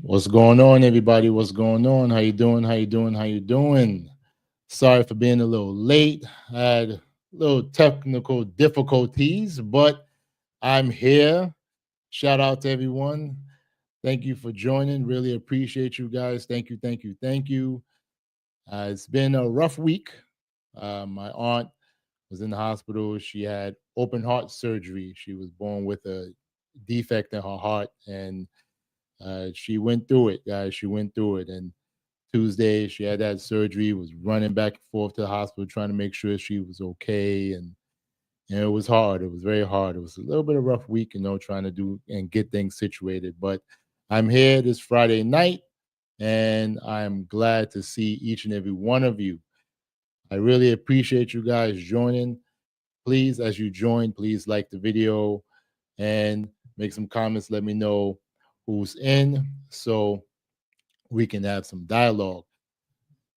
What's going on, everybody? What's going on? How you doing? How you doing? How you doing? Sorry for being a little late. I had a little technical difficulties, but I'm here. Shout out to everyone. Thank you for joining. Really appreciate you guys. Thank you, thank you, thank you. It's been a rough week. My aunt was in the hospital. She had open heart surgery. She was born with a defect in her heart, and she went through it, guys. She went through it. And Tuesday, she had that surgery, was running back and forth to the hospital trying to make sure she was okay. And it was hard. It was very hard. It was a little bit of a rough week, trying to do and get things situated. But I'm here this Friday night, and I'm glad to see each and every one of you. I really appreciate you guys joining. Please, as you join, please like the video and make some comments. Let me know who's in so we can have some dialogue.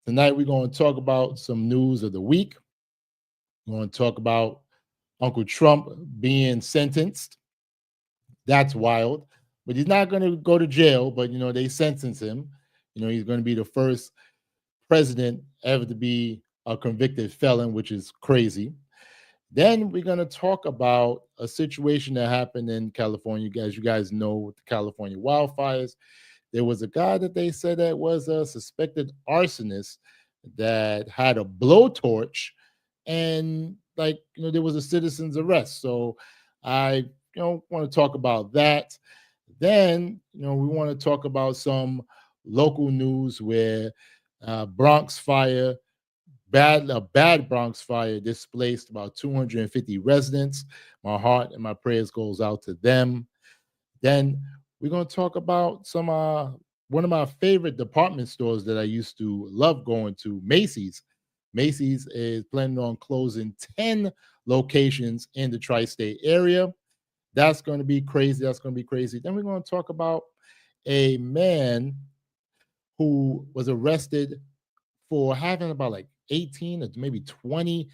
Tonight, we're going to talk about some news of the week. We're going to talk about Uncle Trump being sentenced. That's wild. But he's not going to go to jail, but, they sentence him. He's going to be the first president ever to be a convicted felon, which is crazy. Then we're going to talk about a situation that happened in California. As you guys know, with the California wildfires, there was a guy that they said that was a suspected arsonist that had a blowtorch, and there was a citizen's arrest. So I want to talk about that. Then we want to talk about some local news where Bronx fire a bad Bronx fire displaced about 250 residents. My heart and my prayers goes out to them. Then we're going to talk about some one of my favorite department stores that I used to love going to, Macy's. Macy's is planning on closing 10 locations in the tri-state area. That's going to be crazy. That's going to be crazy. Then we're going to talk about a man who was arrested for having about like 18 or maybe 20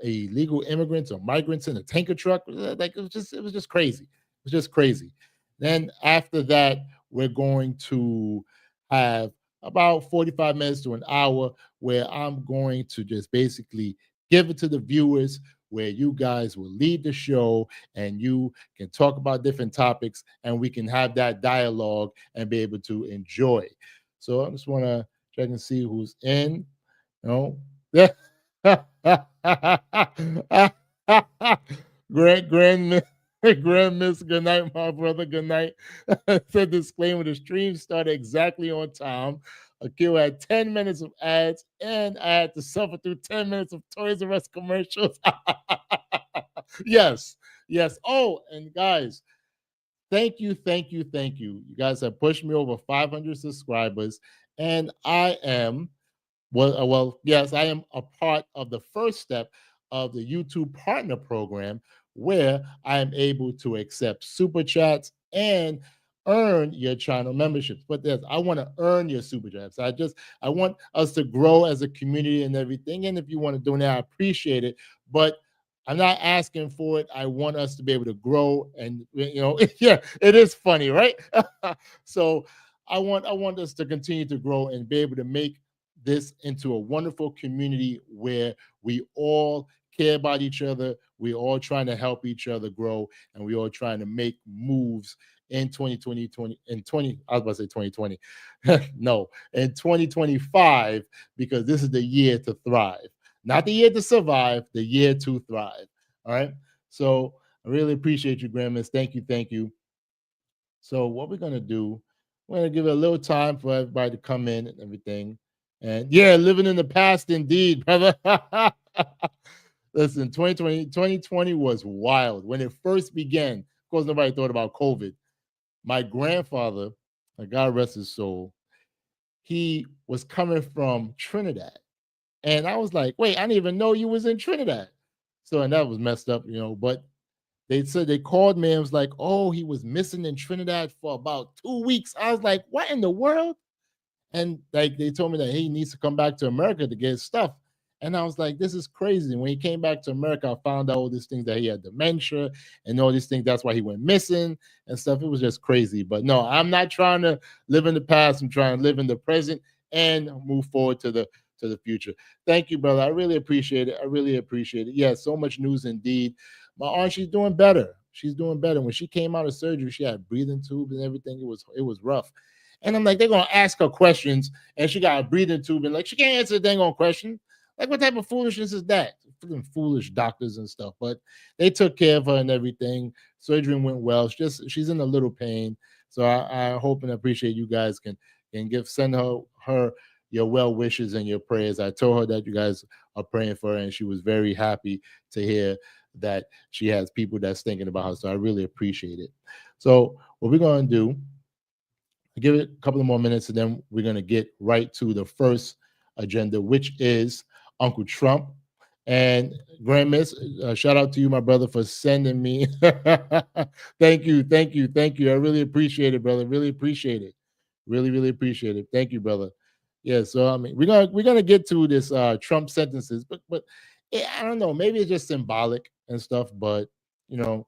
illegal immigrants or migrants in a tanker truck. Like it was just crazy. It was just crazy. Then after that, we're going to have about 45 minutes to an hour where I'm going to just basically give it to the viewers, where you guys will lead the show and you can talk about different topics and we can have that dialogue and be able to enjoy. So I just want to check and see who's in. You know, grand grand miss, good night, my brother. Good night. Said disclaimer: the stream started exactly on time. Akil had 10 minutes of ads, and I had to suffer through 10 minutes of Toys R Us commercials. Yes, yes. Oh, and guys, thank you, thank you, thank you. You guys have pushed me over 500 subscribers, and I am yes, I am a part of the first step of the YouTube Partner Program, where I am able to accept super chats and earn your channel memberships. But I want to earn your super chats. I want us to grow as a community and everything. And if you want to donate, I appreciate it. But I'm not asking for it. I want us to be able to grow, and yeah, it is funny, right? So I want us to continue to grow and be able to make this into a wonderful community where we all care about each other. We all trying to help each other grow, and we all trying to make moves in 2020, in 20, I was about to say 2020. No, in 2025, because this is the year to thrive. Not the year to survive, the year to thrive. All right. So I really appreciate you, Grandmas. Thank you. Thank you. So what we're gonna do, we're gonna give it a little time for everybody to come in and everything. And yeah, living in the past indeed, brother. Listen, 2020 was wild. When it first began, of course, nobody thought about COVID. My grandfather, God rest his soul, he was coming from Trinidad. And I was like, wait, I didn't even know you was in Trinidad. So, and that was messed up, but they said they called me and was like, oh, he was missing in Trinidad for about 2 weeks. I was like, what in the world? And like they told me that he needs to come back to America to get his stuff. And I was like, this is crazy. When he came back to America, I found out all these things, that he had dementia and all these things. That's why he went missing and stuff. It was just crazy. But no, I'm not trying to live in the past. I'm trying to live in the present and move forward to the future. Thank you, brother. I really appreciate it. I really appreciate it. Yeah, so much news indeed. My aunt, she's doing better. She's doing better. When she came out of surgery, she had breathing tubes and everything. It was rough. And I'm like, they're gonna ask her questions, and she got a breathing tube, and like she can't answer the dang on question. Like, what type of foolishness is that? Foolish doctors and stuff. But they took care of her and everything. Surgery went well. She's in a little pain. So I hope and appreciate you guys can send her your well wishes and your prayers. I told her that you guys are praying for her, and she was very happy to hear that she has people that's thinking about her. So I really appreciate it. So what we're gonna do, give it a couple of more minutes, and then we're gonna get right to the first agenda, which is Uncle Trump. And Grand Miss, shout out to you, my brother, for sending me. Thank you, thank you, thank you. I really appreciate it, brother. Really appreciate it. Really, really appreciate it. Thank you, brother. Yeah. So I mean, we're gonna get to this Trump sentences, but I don't know. Maybe it's just symbolic and stuff, but you know,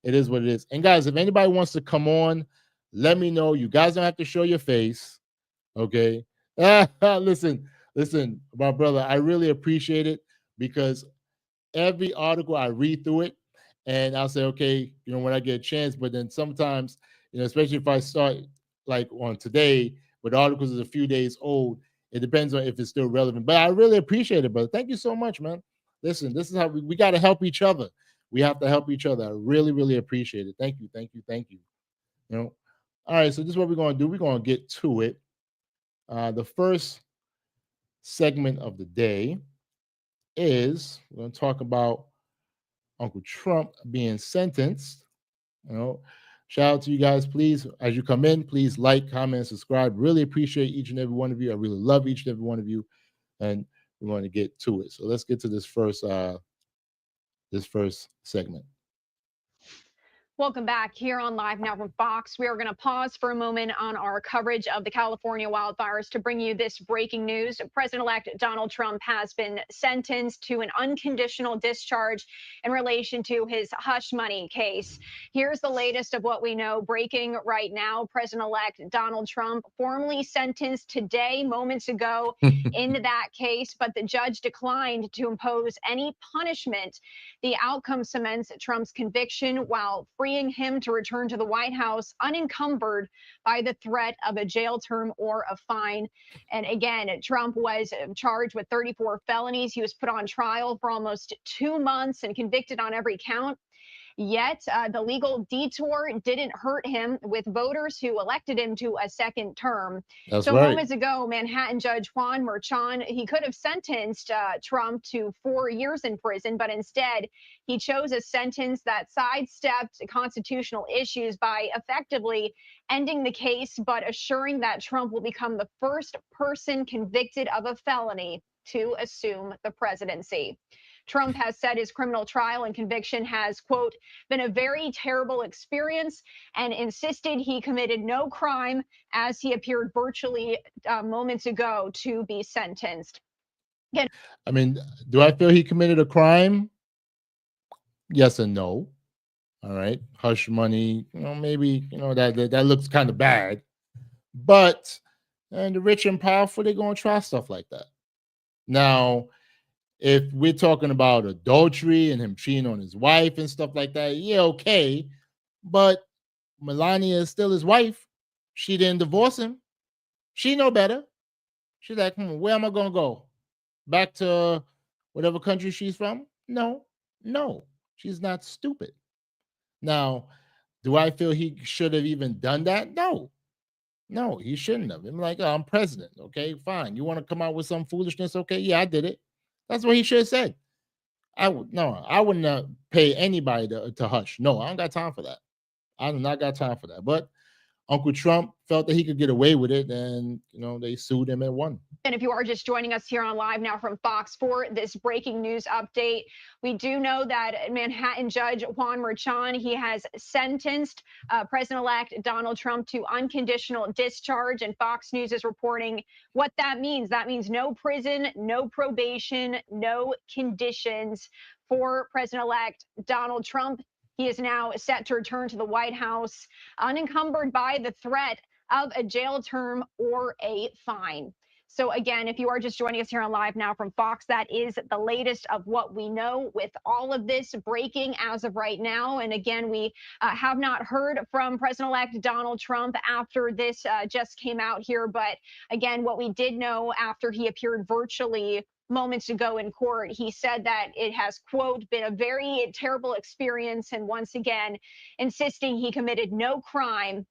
it is what it is. And guys, if anybody wants to come on, let me know. You guys don't have to show your face. Okay. Listen, listen, my brother, I really appreciate it because every article I read through it and I'll say, okay, when I get a chance, but then sometimes, especially if I start like on today, but the articles is a few days old, it depends on if it's still relevant. But I really appreciate it, brother. Thank you so much, man. Listen, this is how we got to help each other. We have to help each other. I really, really appreciate it. Thank you, thank you, thank you. All right, so this is what we're going to do. We're going to get to it. The first segment of the day is we're going to talk about Uncle Trump being sentenced. Shout out to you guys. Please, as you come in, please like, comment, subscribe. Really appreciate each and every one of you. I really love each and every one of you, and we're going to get to it. So let's get to this first segment. Welcome back here on Live Now from Fox. We are going to pause for a moment on our coverage of the California wildfires to bring you this breaking news. President-elect Donald Trump has been sentenced to an unconditional discharge in relation to his hush money case. Here's the latest of what we know breaking right now. President-elect Donald Trump formally sentenced today, moments ago, in that case, but the judge declined to impose any punishment. The outcome cements Trump's conviction while freeing him to return to the White House unencumbered by the threat of a jail term or a fine. And again, Trump was charged with 34 felonies. He was put on trial for almost 2 months and convicted on every count. Yet the legal detour didn't hurt him with voters who elected him to a second term. That's so right. Moments ago, Manhattan Judge Juan Merchan, he could have sentenced Trump to 4 years in prison, but instead he chose a sentence that sidestepped constitutional issues by effectively ending the case, but assuring that Trump will become the first person convicted of a felony to assume the presidency. Trump has said his criminal trial and conviction has, quote, been a very terrible experience and insisted he committed no crime as he appeared virtually moments ago to be sentenced. Again, I mean, do I feel he committed a crime? Yes and no. All right. Hush money, maybe, that looks kind of bad. But and the rich and powerful, they're going to try stuff like that. Now, if we're talking about adultery and him cheating on his wife and stuff like that, yeah, okay. But Melania is still his wife. She didn't divorce him. She know better. She's like, where am I going to go? Back to whatever country she's from? No. She's not stupid. Now, do I feel he should have even done that? No, he shouldn't have. I'm like, I'm president. Okay, fine. You want to come out with some foolishness? Okay, yeah, I did it. That's what he should have said. I wouldn't pay anybody to hush. No, I don't got time for that. I do not got time for that. But Uncle Trump felt that he could get away with it, and they sued him and won. And if you are just joining us here on Live Now from Fox for this breaking news update, we do know that Manhattan Judge Juan Merchan, he has sentenced President-elect Donald Trump to unconditional discharge, and Fox News is reporting what that means. That means no prison, no probation, no conditions for President-elect Donald Trump. He is now set to return to the White House unencumbered by the threat of a jail term or a fine. So again, if you are just joining us here on Live Now from Fox, that is the latest of what we know with all of this breaking as of right now. And again, we have not heard from President-elect Donald Trump after this just came out here. But again, what we did know after he appeared virtually moments ago in court, he said that it has, quote, been a very terrible experience, and once again insisting he committed no crime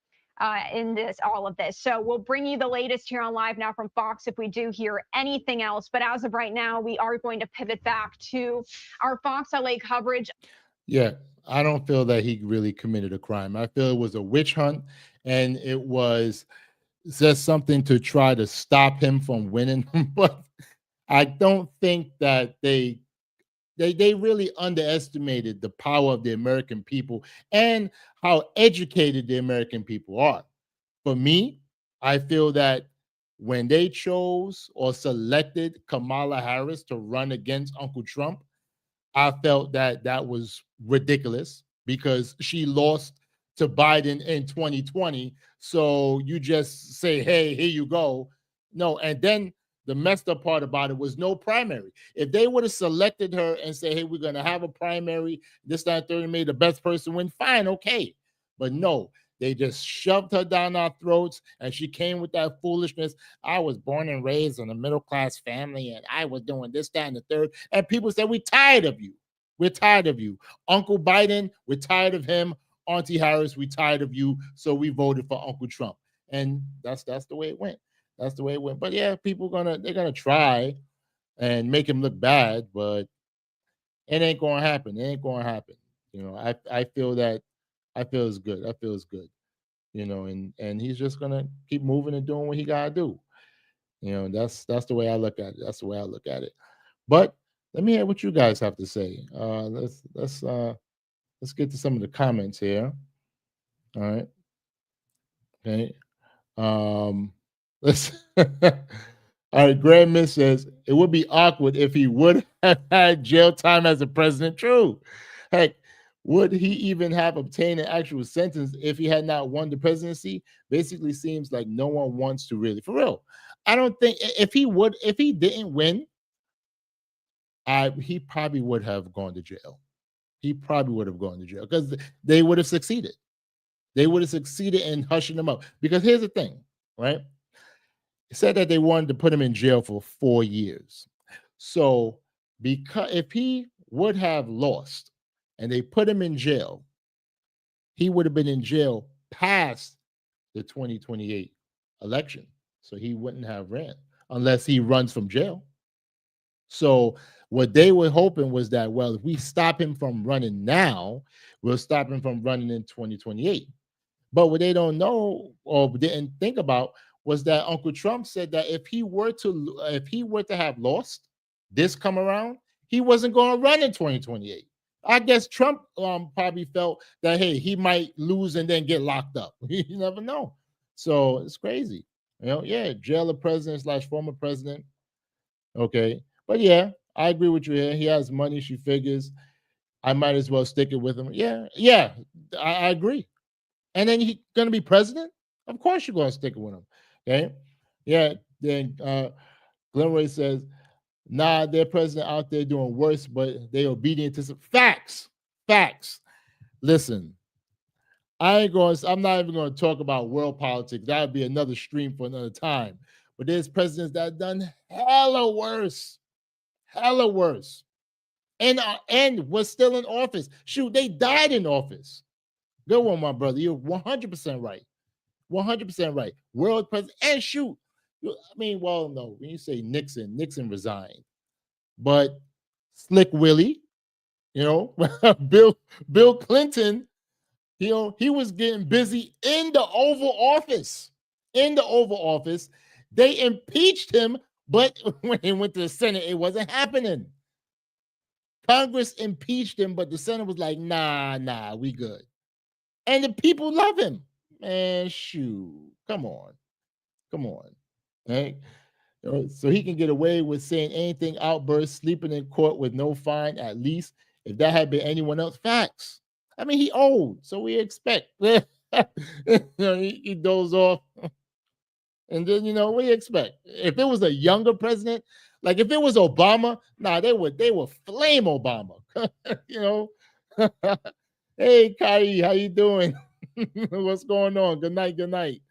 in all of this. So we'll bring you the latest here on Live Now from Fox if we do hear anything else. But as of right now, we are going to pivot back to our Fox LA coverage. Yeah, I don't feel that he really committed a crime. I feel it was a witch hunt, and it was just something to try to stop him from winning. But I don't think that they really underestimated the power of the American people and how educated the American people are. For me, I feel that when they chose or selected Kamala Harris to run against Uncle Trump, I felt that that was ridiculous because she lost to Biden in 2020. So you just say, hey, here you go. No, and then the messed up part about it was no primary. If they would have selected her and say, hey, we're going to have a primary, this, that, third, made the best person win, fine, okay. But no, they just shoved her down our throats, and she came with that foolishness. I was born and raised in a middle-class family, and I was doing this, that, and the third. And people said, we're tired of you. We're tired of you. Uncle Biden, we're tired of him. Auntie Harris, we're tired of you. So we voted for Uncle Trump. And that's the way it went. That's the way it went. But yeah, they're gonna try and make him look bad, but it ain't gonna happen. It ain't gonna happen. I feel it's good. I feel it's good. And he's just gonna keep moving and doing what he gotta do. That's the way I look at it. That's the way I look at it. But let me hear what you guys have to say. Let's get to some of the comments here. All right. Okay. Let's all right. Graham Miss says it would be awkward if he would have had jail time as a president. True. Heck, would he even have obtained an actual sentence if he had not won the presidency? Basically, seems like no one wants to really. For real. I don't think if he didn't win, he probably would have gone to jail. He probably would have gone to jail because they would have succeeded. They would have succeeded in hushing him up. Because here's the thing, right? It said that they wanted to put him in jail for 4 years. So because if he would have lost and they put him in jail, he would have been in jail past the 2028 election. So he wouldn't have ran unless he runs from jail. So what they were hoping was that, well, if we stop him from running now, we'll stop him from running in 2028. But what they don't know or didn't think about was that Uncle Trump said that if he were to have lost this come around, he wasn't going to run in 2028. I guess Trump probably felt that, hey, he might lose and then get locked up. You never know. So it's crazy. Yeah, jail a president / former president. Okay. But yeah, I agree with you here. He has money, she figures. I might as well stick it with him. Yeah, I agree. And then he's going to be president? Of course you're going to stick it with him. Okay? Yeah, then Glenroy says, nah, their president out there doing worse, but they obedient to some facts. Listen, I'm not even going to talk about world politics. That would be another stream for another time. But there's presidents that have done hella worse. And was still in office. Shoot, they died in office. Good one, my brother. You're 100% right. 100% right. World president. And shoot, I mean, well, no, when you say Nixon resigned. But Slick Willie, Bill Clinton He was getting busy in the Oval Office. In the Oval Office, they impeached him, but when he went to the Senate, it wasn't happening. Congress impeached him, but the Senate was like, nah, we good. And the people love him. Man, shoot. Come on. Right? So he can get away with saying anything, outburst, sleeping in court with no fine, at least. If that had been anyone else, facts. I mean, he old, so we expect. He dozes off. And then what do you expect? If it was a younger president, like if it was Obama, they would flame Obama. you know. Hey Kyrie, how you doing? What's going on? Good night.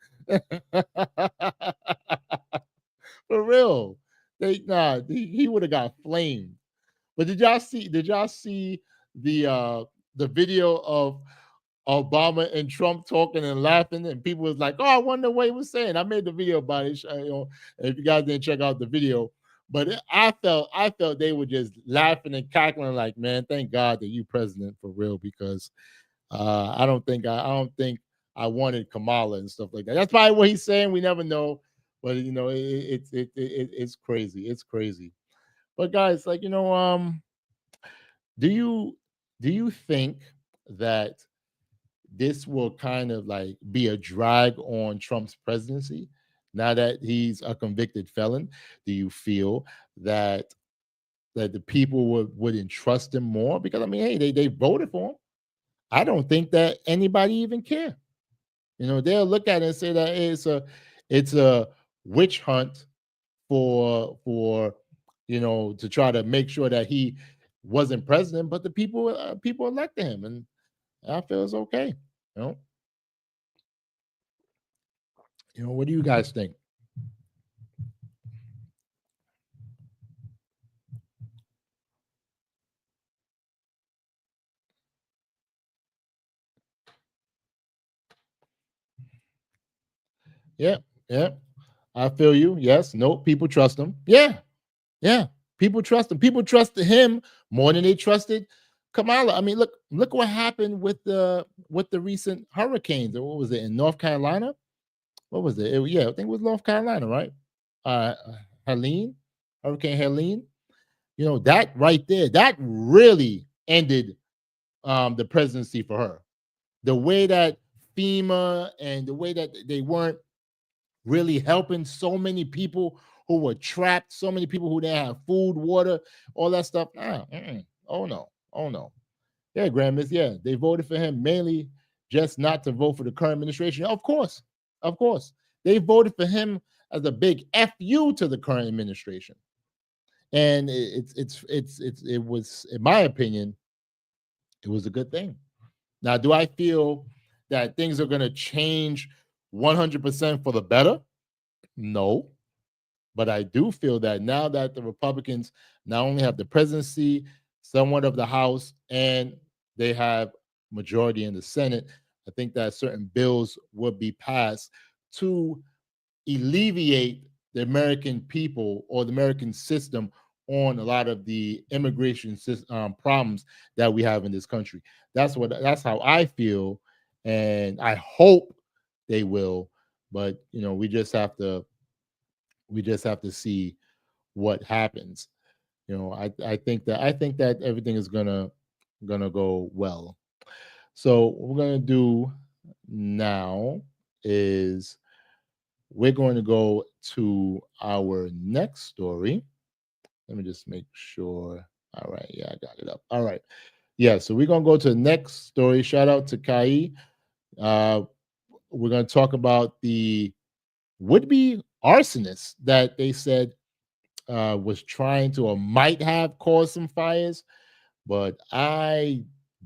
For real. He would have got flamed. But did y'all see the video of Obama and Trump talking and laughing, and people was like, "Oh, I wonder what he was saying." I made the video about it. If you guys didn't check out the video, but I felt they were just laughing and cackling, like, "Man, thank God that you president for real," because I don't think I wanted Kamala and stuff like that. That's probably what he's saying. We never know, but it's crazy. It's crazy. But guys, like do you think that this will kind of like be a drag on Trump's presidency now that he's a convicted felon? Do you feel that the people would trust him more? Because I mean, hey, they voted for him. I don't think that anybody even care. They'll look at it and say that hey, it's a witch hunt for to try to make sure that he wasn't president, but the people elected him, and I feel it's okay. What do you guys think? Yeah, yeah. I feel you. Yes. No, people trust him. Yeah. Yeah. People trust him. People trusted him more than they trusted Kamala. I mean, look what happened with the recent hurricanes. What was it in North Carolina? What was it? Yeah, I think it was North Carolina, right? Uh Helene, Hurricane Helene. That right there, that really ended the presidency for her. The way that FEMA and the way that they weren't really helping so many people who were trapped, so many people who didn't have food, water, all that stuff. Oh no. Yeah, Grammys. Yeah, they voted for him mainly just not to vote for the current administration. Of course, they voted for him as a big fu to the current administration, and it was, in my opinion, it was a good thing. Now, do I feel that things are going to change 100% for the better? No. But I do feel that now that the Republicans not only have the presidency, somewhat of the House, and they have majority in the Senate, I think that certain bills would be passed to alleviate the American people or the American system on a lot of the immigration problems that we have in this country. That's how I feel, and I hope they will. But we just have to see what happens. I think that everything is gonna go well. So what we're gonna do now is we're going to go to our next story. Let me just make sure. All right, yeah, I got it up. All right, yeah. So we're gonna go to the next story. Shout out to Kai. We're gonna talk about the would-be arsonist that they said was trying to or might have caused some fires, but I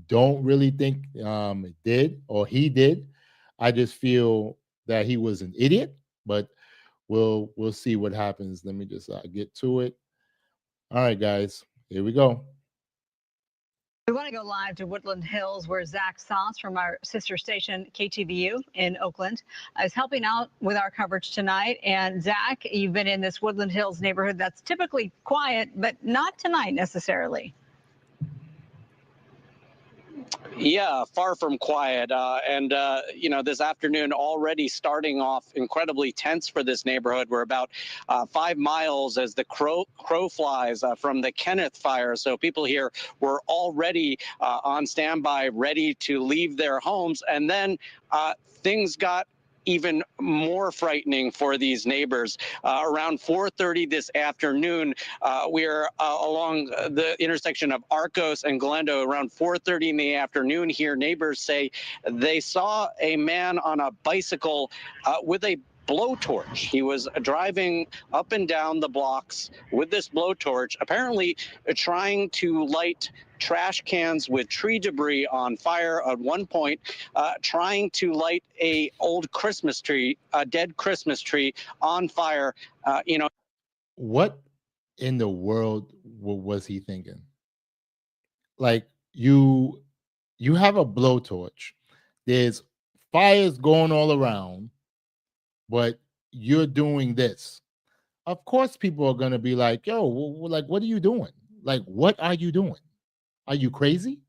don't really think it did or he did. I just feel that he was an idiot, but we'll see what happens. Let me just get to it. All right, guys, here we go. We want to go live to Woodland Hills, where Zach Sauce from our sister station KTVU in Oakland is helping out with our coverage tonight. And Zach, you've been in this Woodland Hills neighborhood that's typically quiet, but not tonight necessarily. Yeah, far from quiet. You know, this afternoon already starting off incredibly tense for this neighborhood. We're about 5 miles as the crow flies from the Kenneth fire. So people here were already on standby, ready to leave their homes. And then things got even more frightening for these neighbors. Around 4:30 this afternoon, we're along the intersection of Arcos and Glendo. Around 4:30 in the afternoon here, neighbors say they saw a man on a bicycle with a blowtorch. He was driving up and down the blocks with this blowtorch, apparently trying to light trash cans with tree debris on fire at one point, trying to light a old Christmas tree, a dead Christmas tree on fire. You know, What in the world was he thinking? Like you have a blowtorch. There's fires going all around, but you're doing this. Of course, people are gonna be like, "Yo, like, what are you doing? Like, what are you doing? Are you crazy?"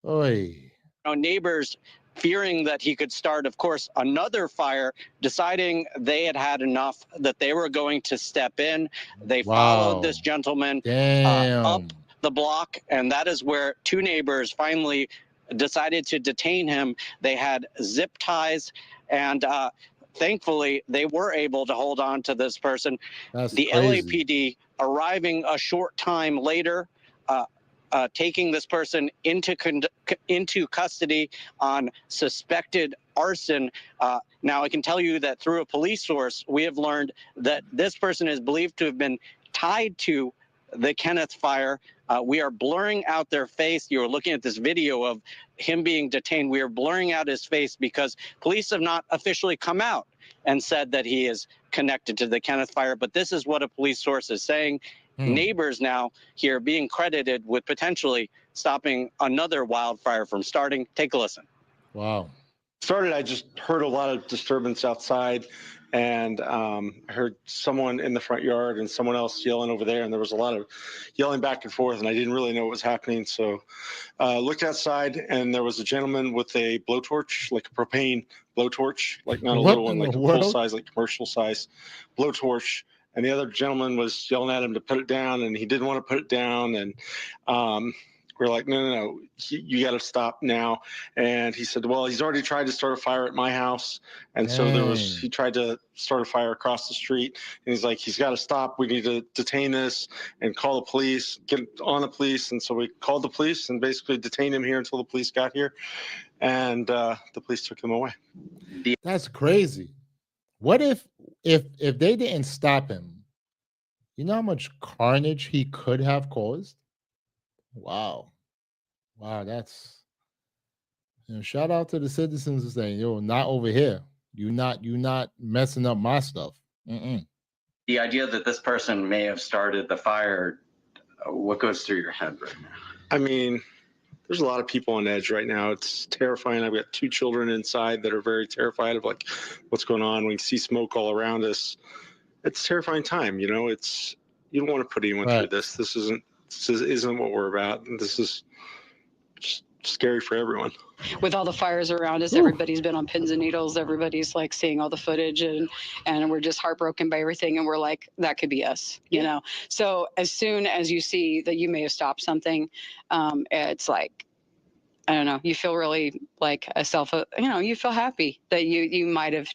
Oy. neighbors fearing that he could start, of course, another fire, deciding they had had enough, that they were going to step in. They followed this Wow. gentleman up Damn. the block, and that is where two neighbors finally decided to detain him. They had zip ties, and thankfully they were able to hold on to this person. That's The crazy. LAPD arriving a short time later, taking this person into custody on suspected arson. Now, I can tell you that through a police source, we have learned that this person is believed to have been tied to the Kenneth fire. We are blurring out their face. You're looking at this video of him being detained. We are blurring out his face because police have not officially come out and said that he is connected to the Kenneth fire. But this is what a police source is saying. Neighbors now here being credited with potentially stopping another wildfire from starting. Take a listen. Wow. I just heard a lot of disturbance outside, and heard someone in the front yard and someone else yelling over there, and there was a lot of yelling back and forth, and I didn't really know what was happening. So looked outside, and there was a gentleman with a blowtorch, like a propane blowtorch, like not a What little one, in like the a world? full size, like commercial size blowtorch. And the other gentleman was yelling at him to put it down, and he didn't want to put it down. And we're like, no, you got to stop now. And he said, well, he's already tried to start a fire at my house. And so Dang. he tried to start a fire across the street. And he's like, he's got to stop. We need to detain this and call the police, get on the police. And so we called the police and basically detained him here until the police got here. And the police took him away. That's crazy. What if they didn't stop him? You know how much carnage he could have caused? Wow. Wow, that's shout out to the citizens who saying, yo, not over here. You not messing up my stuff. Mm-mm. The idea that this person may have started the fire, what goes through your head right now? I mean, there's a lot of people on edge right now. It's terrifying. I've got 2 children inside that are very terrified of like what's going on. We see smoke all around us. It's a terrifying time. You know, you don't want to put anyone through this. This isn't what we're about. This is just scary for everyone. With all the fires around us, everybody's been on pins and needles. Everybody's like seeing all the footage, and we're just heartbroken by everything. And we're like, that could be us, you know? So as soon as you see that you may have stopped something, it's like, I don't know, you feel really like you feel happy that you might have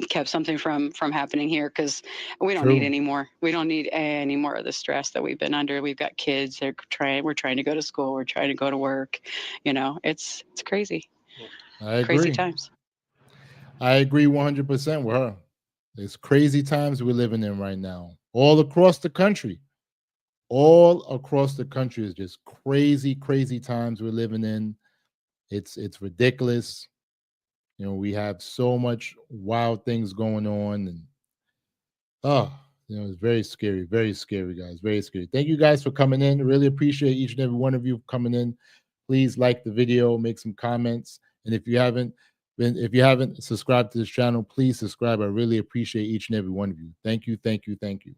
kept something from happening here, because we don't need any more. We don't need any more of the stress that we've been under. We've got kids. We're trying to go to school. We're trying to go to work. You know, it's crazy. I agree. Crazy times. I agree 100% with her. It's crazy times we're living in right now. All across the country. All across the country is just crazy, crazy times we're living in. It's ridiculous. You know, we have so much wild things going on, and it's very scary, guys, very scary. Thank you guys for coming in. Really appreciate each and every one of you coming in. Please like the video, make some comments, and if you haven't subscribed to this channel, please subscribe. I really appreciate each and every one of you. Thank you, thank you, thank you.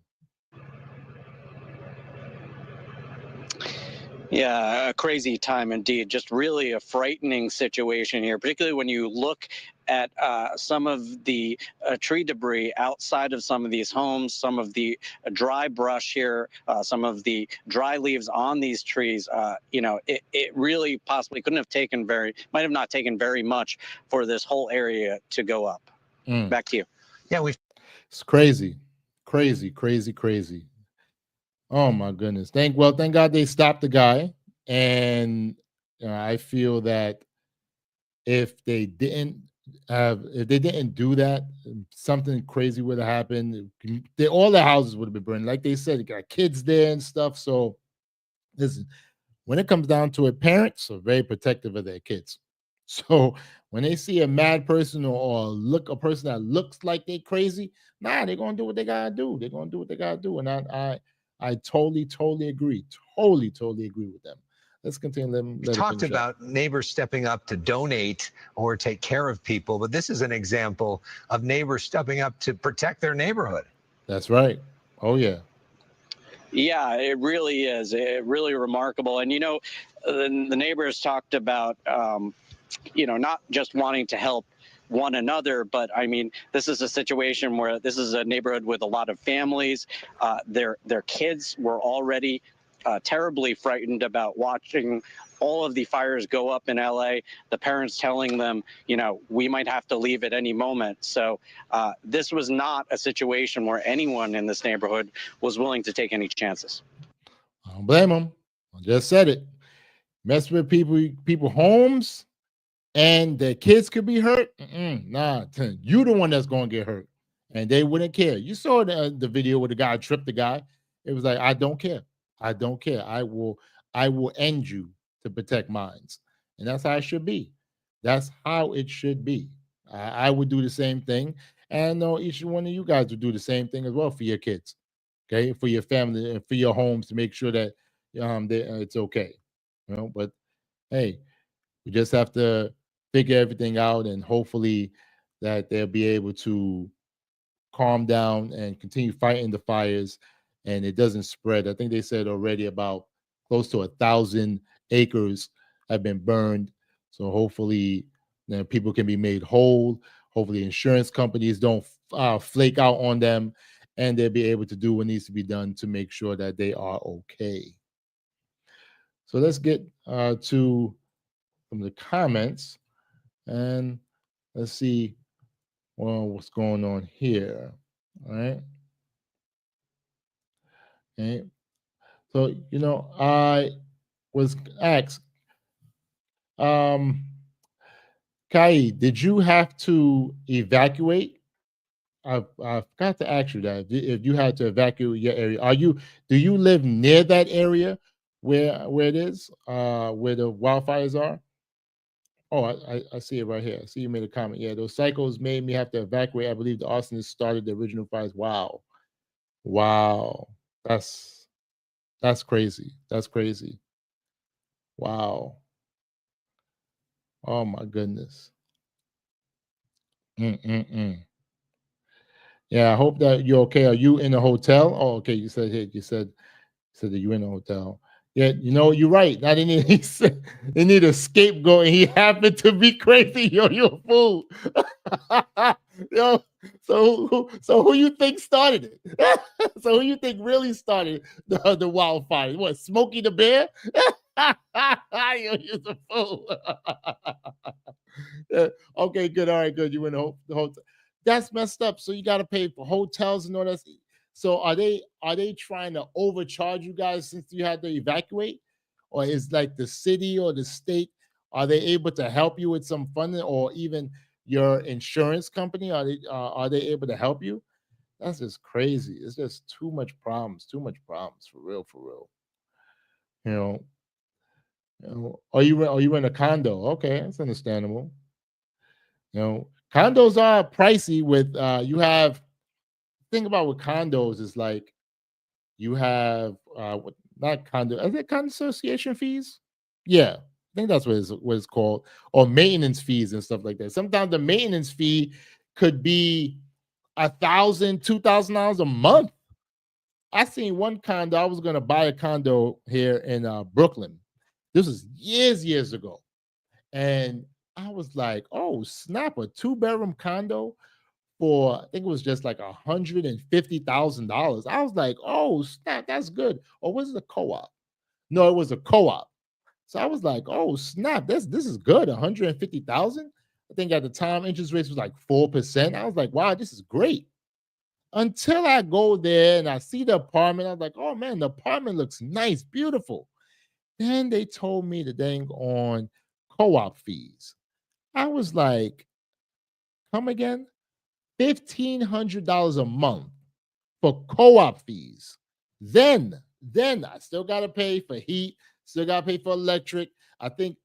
Yeah, a crazy time indeed. Just really a frightening situation here, particularly when you look at some of the tree debris outside of some of these homes, some of the dry brush here, some of the dry leaves on these trees. It really possibly might have not taken very much for this whole area to go up. Back to you. Yeah, It's crazy, crazy, crazy, crazy. Oh my goodness. Thank God they stopped the guy. And I feel that if they didn't do that, something crazy would have happened. All the houses would have been burned. Like they said, they got kids there and stuff. So listen, when it comes down to it, parents are very protective of their kids. So when they see a mad person or a person that looks like they're crazy, they're gonna do what they gotta do. They're gonna do what they gotta do. And I totally agree. Totally agree with them. Let's continue. We've talked about neighbors stepping up to donate or take care of people, but this is an example of neighbors stepping up to protect their neighborhood. That's right. Oh yeah. Yeah, it really is. Really remarkable. And the neighbors talked about not just wanting to help one another, but I mean, this is a situation where this is a neighborhood with a lot of families. Their kids were already terribly frightened about watching all of the fires go up in LA. The parents telling them, we might have to leave at any moment. So this was not a situation where anyone in this neighborhood was willing to take any chances. I don't blame them. I just said it. Mess with people homes, and their kids could be hurt. Nah, you the one that's gonna get hurt, and they wouldn't care. You saw the video where the guy tripped the guy. It was like, I don't care. I don't care. I will end you to protect mines, and that's how it should be. That's how it should be. I would do the same thing, and I know each one of you guys would do the same thing as well for your kids, okay, for your family and for your homes to make sure that it's okay, But hey, we just have to figure everything out, and hopefully that they'll be able to calm down and continue fighting the fires, and it doesn't spread. I think they said already about close to 1,000 acres have been burned. So hopefully people can be made whole. Hopefully insurance companies don't flake out on them, and they'll be able to do what needs to be done to make sure that they are okay. So let's get to from the comments, and let's see what's going on here. All right. Okay. So I was asked, Kai, did you have to evacuate? I forgot to ask you that. If you had to evacuate your area, do you live near that area where it is, where the wildfires are? Oh, I see it right here. I see you made a comment. Yeah, those cycles made me have to evacuate. I believe the arsonists started the original fires. Wow. That's crazy. That's crazy. Wow. Oh my goodness. Yeah, I hope that you're okay. Are you in a hotel? Oh, okay. You said that you're in a hotel. Yeah, you're right. Now they need a scapegoat, and he happened to be crazy. Yo, you're a fool. Yo, so who you think started it? So who you think really started the wildfire? What, Smokey the Bear? Yo, you're a fool. Okay, good. All right, good. You in the hotel. That's messed up. So you got to pay for hotels and all that. So are they trying to overcharge you guys since you had to evacuate, or is like the city or the state, are they able to help you with some funding, or even your insurance company, are they able to help you? That's just crazy. It's just too much problems for real. Are you in a condo? Okay, that's understandable. Condos are pricey with you have, think about what condos is like. You have not condo, is it condo association fees? Yeah, I think that's what it's called, or maintenance fees and stuff like that. Sometimes the maintenance fee could be $1,000, $2,000 a month. I seen one condo. I was gonna buy a condo here in Brooklyn, This was years ago. And I was like, oh, snap, a 2-bedroom condo for, I think it was just like $150,000. I was like, oh, snap, that's good. Or was it a co-op? No, it was a co-op. So I was like, oh, snap, this is good. 150,000. I think at the time interest rates was like 4%. I was like, wow, this is great. Until I go there and I see the apartment, I was like, oh man, the apartment looks nice, beautiful. Then they told me the dang on co-op fees. I was like, come again? $1,500 a month for co-op fees. Then I still gotta pay for heat, still gotta pay for electric. I think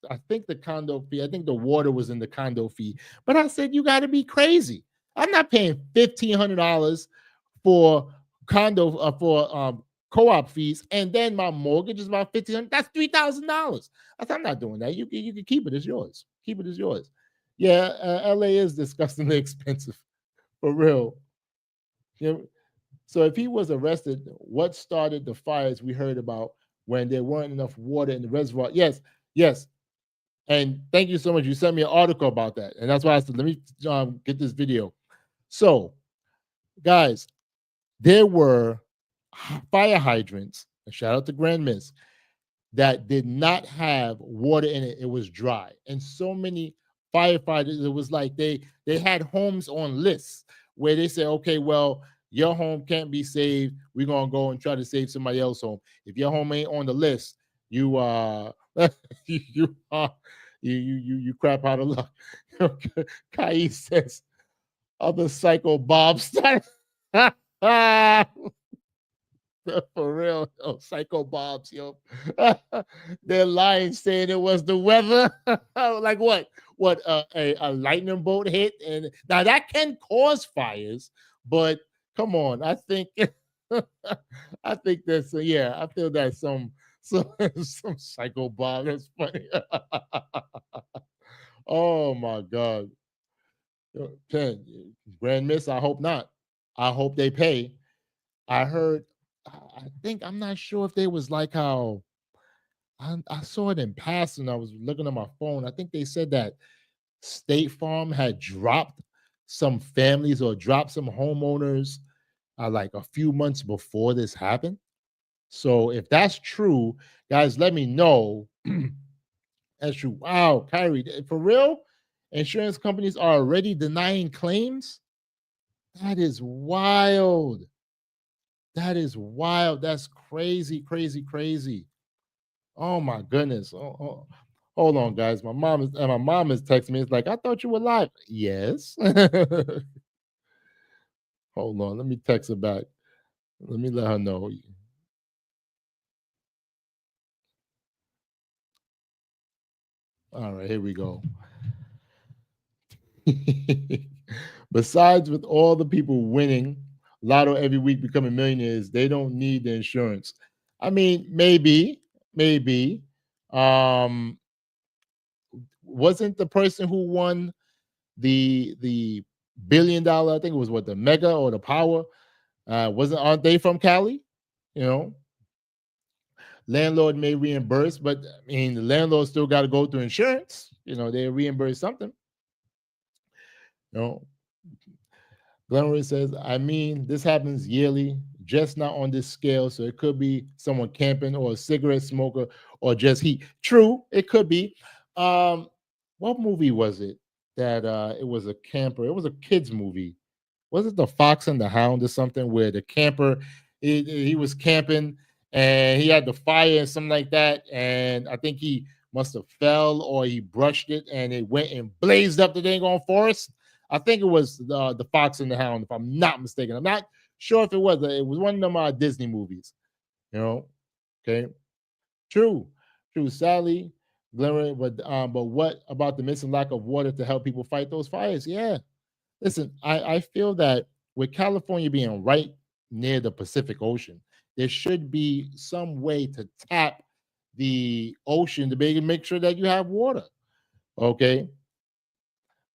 the condo fee, I think the water was in the condo fee. But I said, you gotta be crazy. I'm not paying $1,500 for condo for co-op fees, and then my mortgage is about $1,500. That's $3,000. I said, I'm not doing that. You can keep it as yours. Keep it as yours. Yeah, LA is disgustingly expensive for real. You know, so if he was arrested, what started the fires we heard about when there weren't enough water in the reservoir? Yes, yes. And thank you so much. You sent me an article about that, and that's why I said, let me get this video. So, guys, there were fire hydrants. And shout out to Grand Mist that did not have water in it. It was dry, and so many firefighters. It was like they had homes on lists where they say, okay, well, your home can't be saved. We're gonna go and try to save somebody else's home. If your home ain't on the list, you you you crap out of luck. Kai says other psycho Bob started. For real, yo, psycho Bobs, yo. They're lying, saying it was the weather. Like what? What? A lightning bolt hit, and now that can cause fires. But come on, I think, I think that's yeah. I feel that some some psycho Bob. That's funny. Oh my God, Ken, Grand Miss. I hope not. I hope they pay. I heard. I think I'm not sure if they was like how I saw it in passing. I was looking at my phone. I think they said that State Farm had dropped some families or dropped some homeowners like a few months before this happened. So if that's true, guys, let me know. That's true. Wow, Kyrie, for real? Insurance companies are already denying claims? That is wild. That is wild. That's crazy, crazy, crazy. Oh my goodness. Hold on, guys. My mom is texting me. It's like, I thought you were live. Yes. Hold on. Let me text her back. Let me let her know. All right, here we go. Besides, with all the people winning lotto every week becoming millionaires, they don't need the insurance. I mean, maybe. Um, wasn't the person who won the $1 billion, I think it was what, the Mega or the Power, aren't they from Cali? You know, landlord may reimburse, but I mean the landlord still got to go through insurance. You know, they reimburse something. You know, Glenroy says, I mean, this happens yearly, just not on this scale. So it could be someone camping or a cigarette smoker or just heat. True, it could be. What movie was it that it was a camper? It was a kids movie. Was it The Fox and the Hound or something where the camper he was camping and he had the fire and something like that, and I think he must have fell or he brushed it and it went and blazed up the dang on forest. I think it was the Fox and the Hound, if I'm not mistaken. I'm not sure if it was. It was one of them Disney movies. You know, okay. True. Sadly, Glenroy, but what about the missing lack of water to help people fight those fires? Yeah. Listen, I feel that with California being right near the Pacific Ocean, there should be some way to tap the ocean to make sure that you have water. Okay.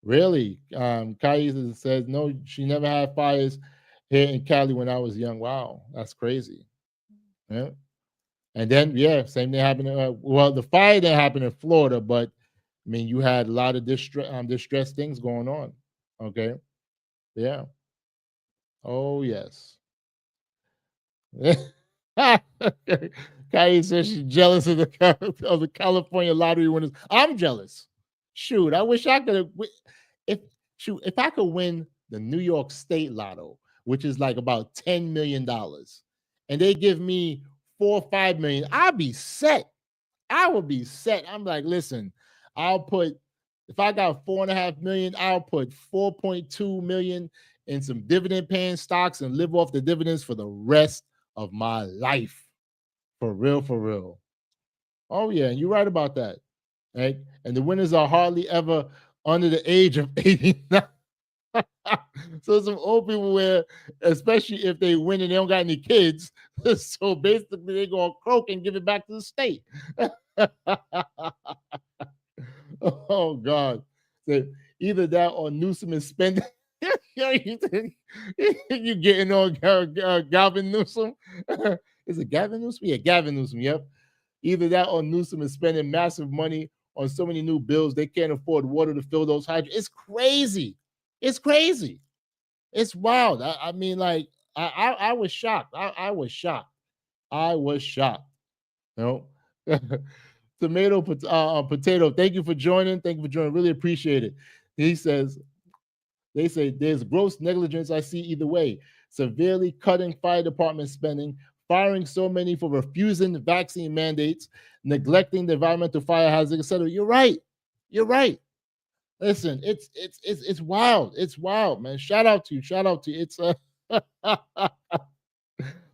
Really? Kai says, no, she never had fires here in Cali when I was young. Wow, that's crazy. Yeah. And then, yeah, same thing happened. Well, the fire didn't happen in Florida, but I mean, you had a lot of distress things going on. Okay. Yeah. Oh, yes. Kylie says she's jealous of of the California lottery winners. I'm jealous. Shoot, I wish I could have. If if I could win the New York State Lotto, which is like about $10 million, and they give me 4 or 5 million, I'd be set. I would be set. I'm like, listen, I'll put if I got 4.5 million, I'll put 4.2 million in some dividend paying stocks and live off the dividends for the rest of my life. For real, for real. Oh, yeah, and you're right about that. Right? And the winners are hardly ever under the age of 89. So some old people where, especially if they win and they don't got any kids, so basically they go croak and give it back to the state. Oh God. So either that or Newsom is spending. You getting on Gavin Newsom? Is it Gavin Newsom? Yeah, Gavin Newsom. Yep. Either that or Newsom is spending massive money on so many new bills they can't afford water to fill those hydrants. It's crazy. It's crazy. It's wild. I mean, like, I was shocked. I was shocked. I was shocked. You know, tomato, potato. Thank you for joining. Thank you for joining. Really appreciate it. He says, they say there's gross negligence I see either way. Severely cutting fire department spending, firing so many for refusing vaccine mandates, neglecting the environmental fire hazard, etc. You're right. You're right. Listen, it's wild. It's wild, man. Shout out to you. Shout out to you. It's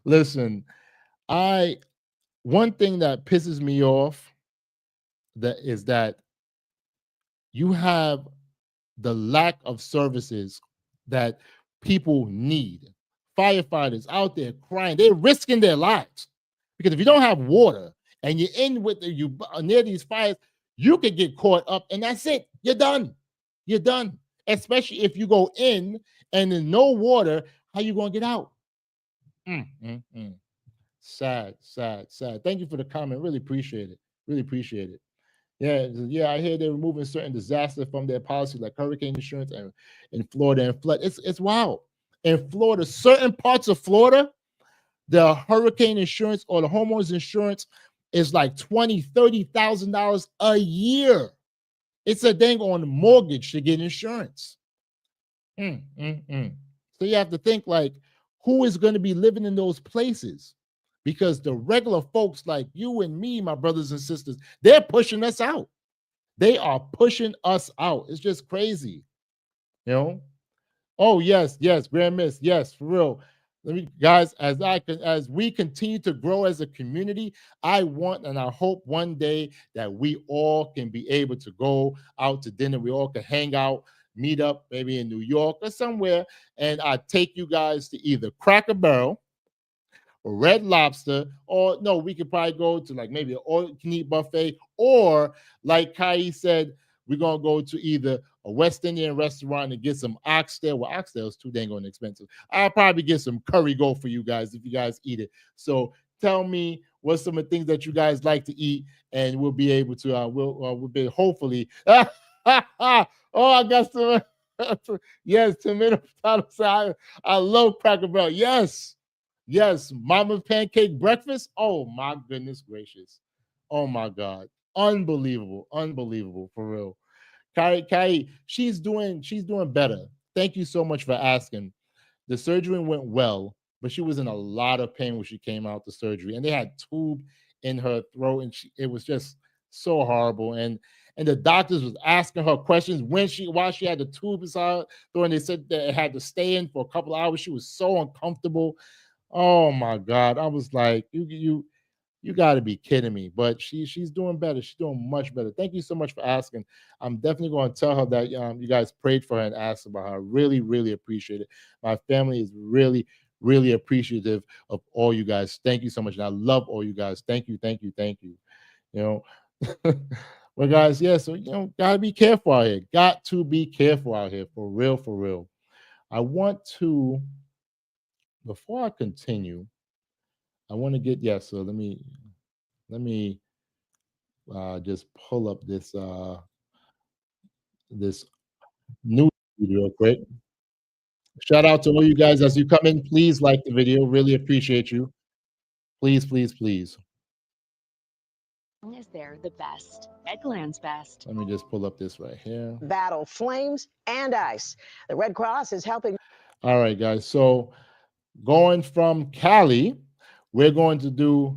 listen, one thing that pisses me off that you have the lack of services that people need. Firefighters out there crying, they're risking their lives because if you don't have water and you're in with you near these fires, you could get caught up and that's it. You're done. You're done. Especially if you go in and there's no water, how you gonna get out? Sad, sad, sad. Thank you for the comment. Really appreciate it. Really appreciate it. Yeah. I hear they're removing certain disasters from their policy, like hurricane insurance and in Florida and flood. It's wild. In Florida, certain parts of Florida, the hurricane insurance or the homeowners insurance is like $20,000-$30,000 a year. It's a dang on mortgage to get insurance. So you have to think like, who is going to be living in those places? Because the regular folks like you and me, my brothers and sisters, they're pushing us out. They are pushing us out. It's just crazy, you know. Oh yes, Grand Miss, yes, for real. Let me, guys, as we continue to grow as a community, I want and I hope one day that we all can be able to go out to dinner. We all can hang out, meet up, maybe in New York or somewhere, and I take you guys to either Cracker Barrel or Red Lobster, or no, we could probably go to like maybe an all-you-can-eat buffet, or like Kai said, we're gonna go to either a West Indian restaurant and get some oxtail. Well, oxtail is too dang on expensive. I'll probably get some curry goat for you guys if you guys eat it. So tell me what's some of the things that you guys like to eat, and we'll be able to we'll be hopefully. Oh, I got some. Yes, tomato potato. I love Cracker Barrel. Yes. Mama's pancake breakfast. Oh my goodness gracious. Oh my God. Unbelievable for real. Kai, she's doing better. Thank you so much for asking. The surgery went well, but she was in a lot of pain when she came out the surgery, and they had tube in her throat, and it was just so horrible. And the doctors was asking her questions while she had the tube inside her throat, and they said that it had to stay in for a couple of hours. She was so uncomfortable. Oh my God. I was like, you got to be kidding me. But she's doing better. She's doing much better. Thank you so much for asking. I'm definitely going to tell her that you guys prayed for her and asked about her. I really, really appreciate it. My family is really, really appreciative of all you guys. Thank you so much. And I love all you guys. Thank you. You know, well, guys, yeah, so gotta be careful out here. Got to be careful out here, for real. I want to, before I continue, I want to get, so let me Let me just pull up this news feed real quick. Shout out to all you guys as you come in. Please like the video. Really appreciate you. Please, please, please. As they're the best. Eggland's best. Let me just pull up this right here. Battle flames and ice. The Red Cross is helping. All right, guys. So going from Cali, we're going to do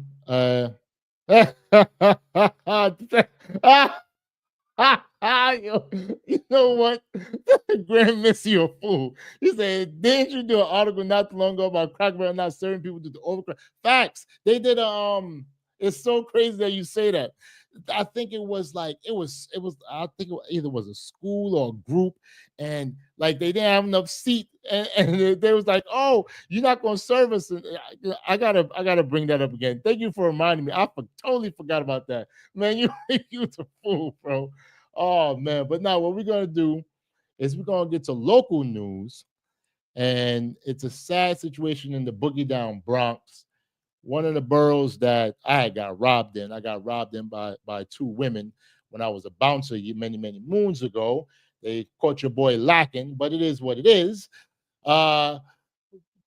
Yo, you know what? Grand Missy, you a fool. He said, didn't you do an article not too long ago about Cracker Barrel not serving people to the overcrowd? Facts. They did it's so crazy that you say that. I think it was I think it either was a school or a group, and like they didn't have enough seat, and they was like, oh, you're not gonna serve us. And I gotta bring that up again. Thank you for reminding me. Totally forgot about that. Man, you was a fool, bro. Oh man, but now what we're gonna do is we're gonna get to local news, and it's a sad situation in the Boogie Down Bronx. One of the boroughs that I got robbed in. I got robbed in by two women when I was a bouncer many, many moons ago. They caught your boy lacking, but it is what it is. There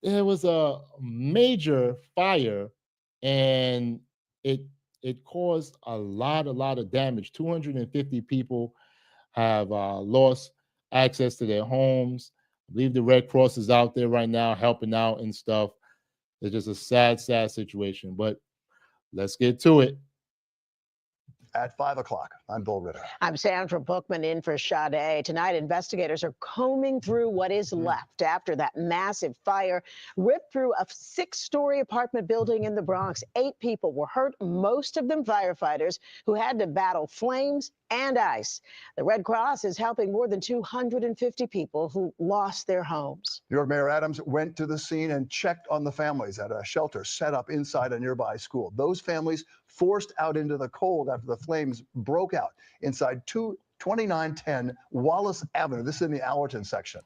was a major fire, and it caused a lot of damage. 250 people have lost access to their homes. I believe the Red Cross is out there right now helping out and stuff. It's just a sad situation, but let's get to it. At 5 o'clock, I'm Bill Ritter. I'm Sandra Bookman in for Sade. Tonight, investigators are combing through what is left after that massive fire ripped through a 6-story apartment building in the Bronx. 8 people were hurt, most of them firefighters who had to battle flames and ice. The Red Cross is helping more than 250 people who lost their homes. New York Mayor Adams went to the scene and checked on the families at a shelter set up inside a nearby school. Those families forced out into the cold after the flames broke out inside 2910 Wallace Avenue. This is in the Allerton section.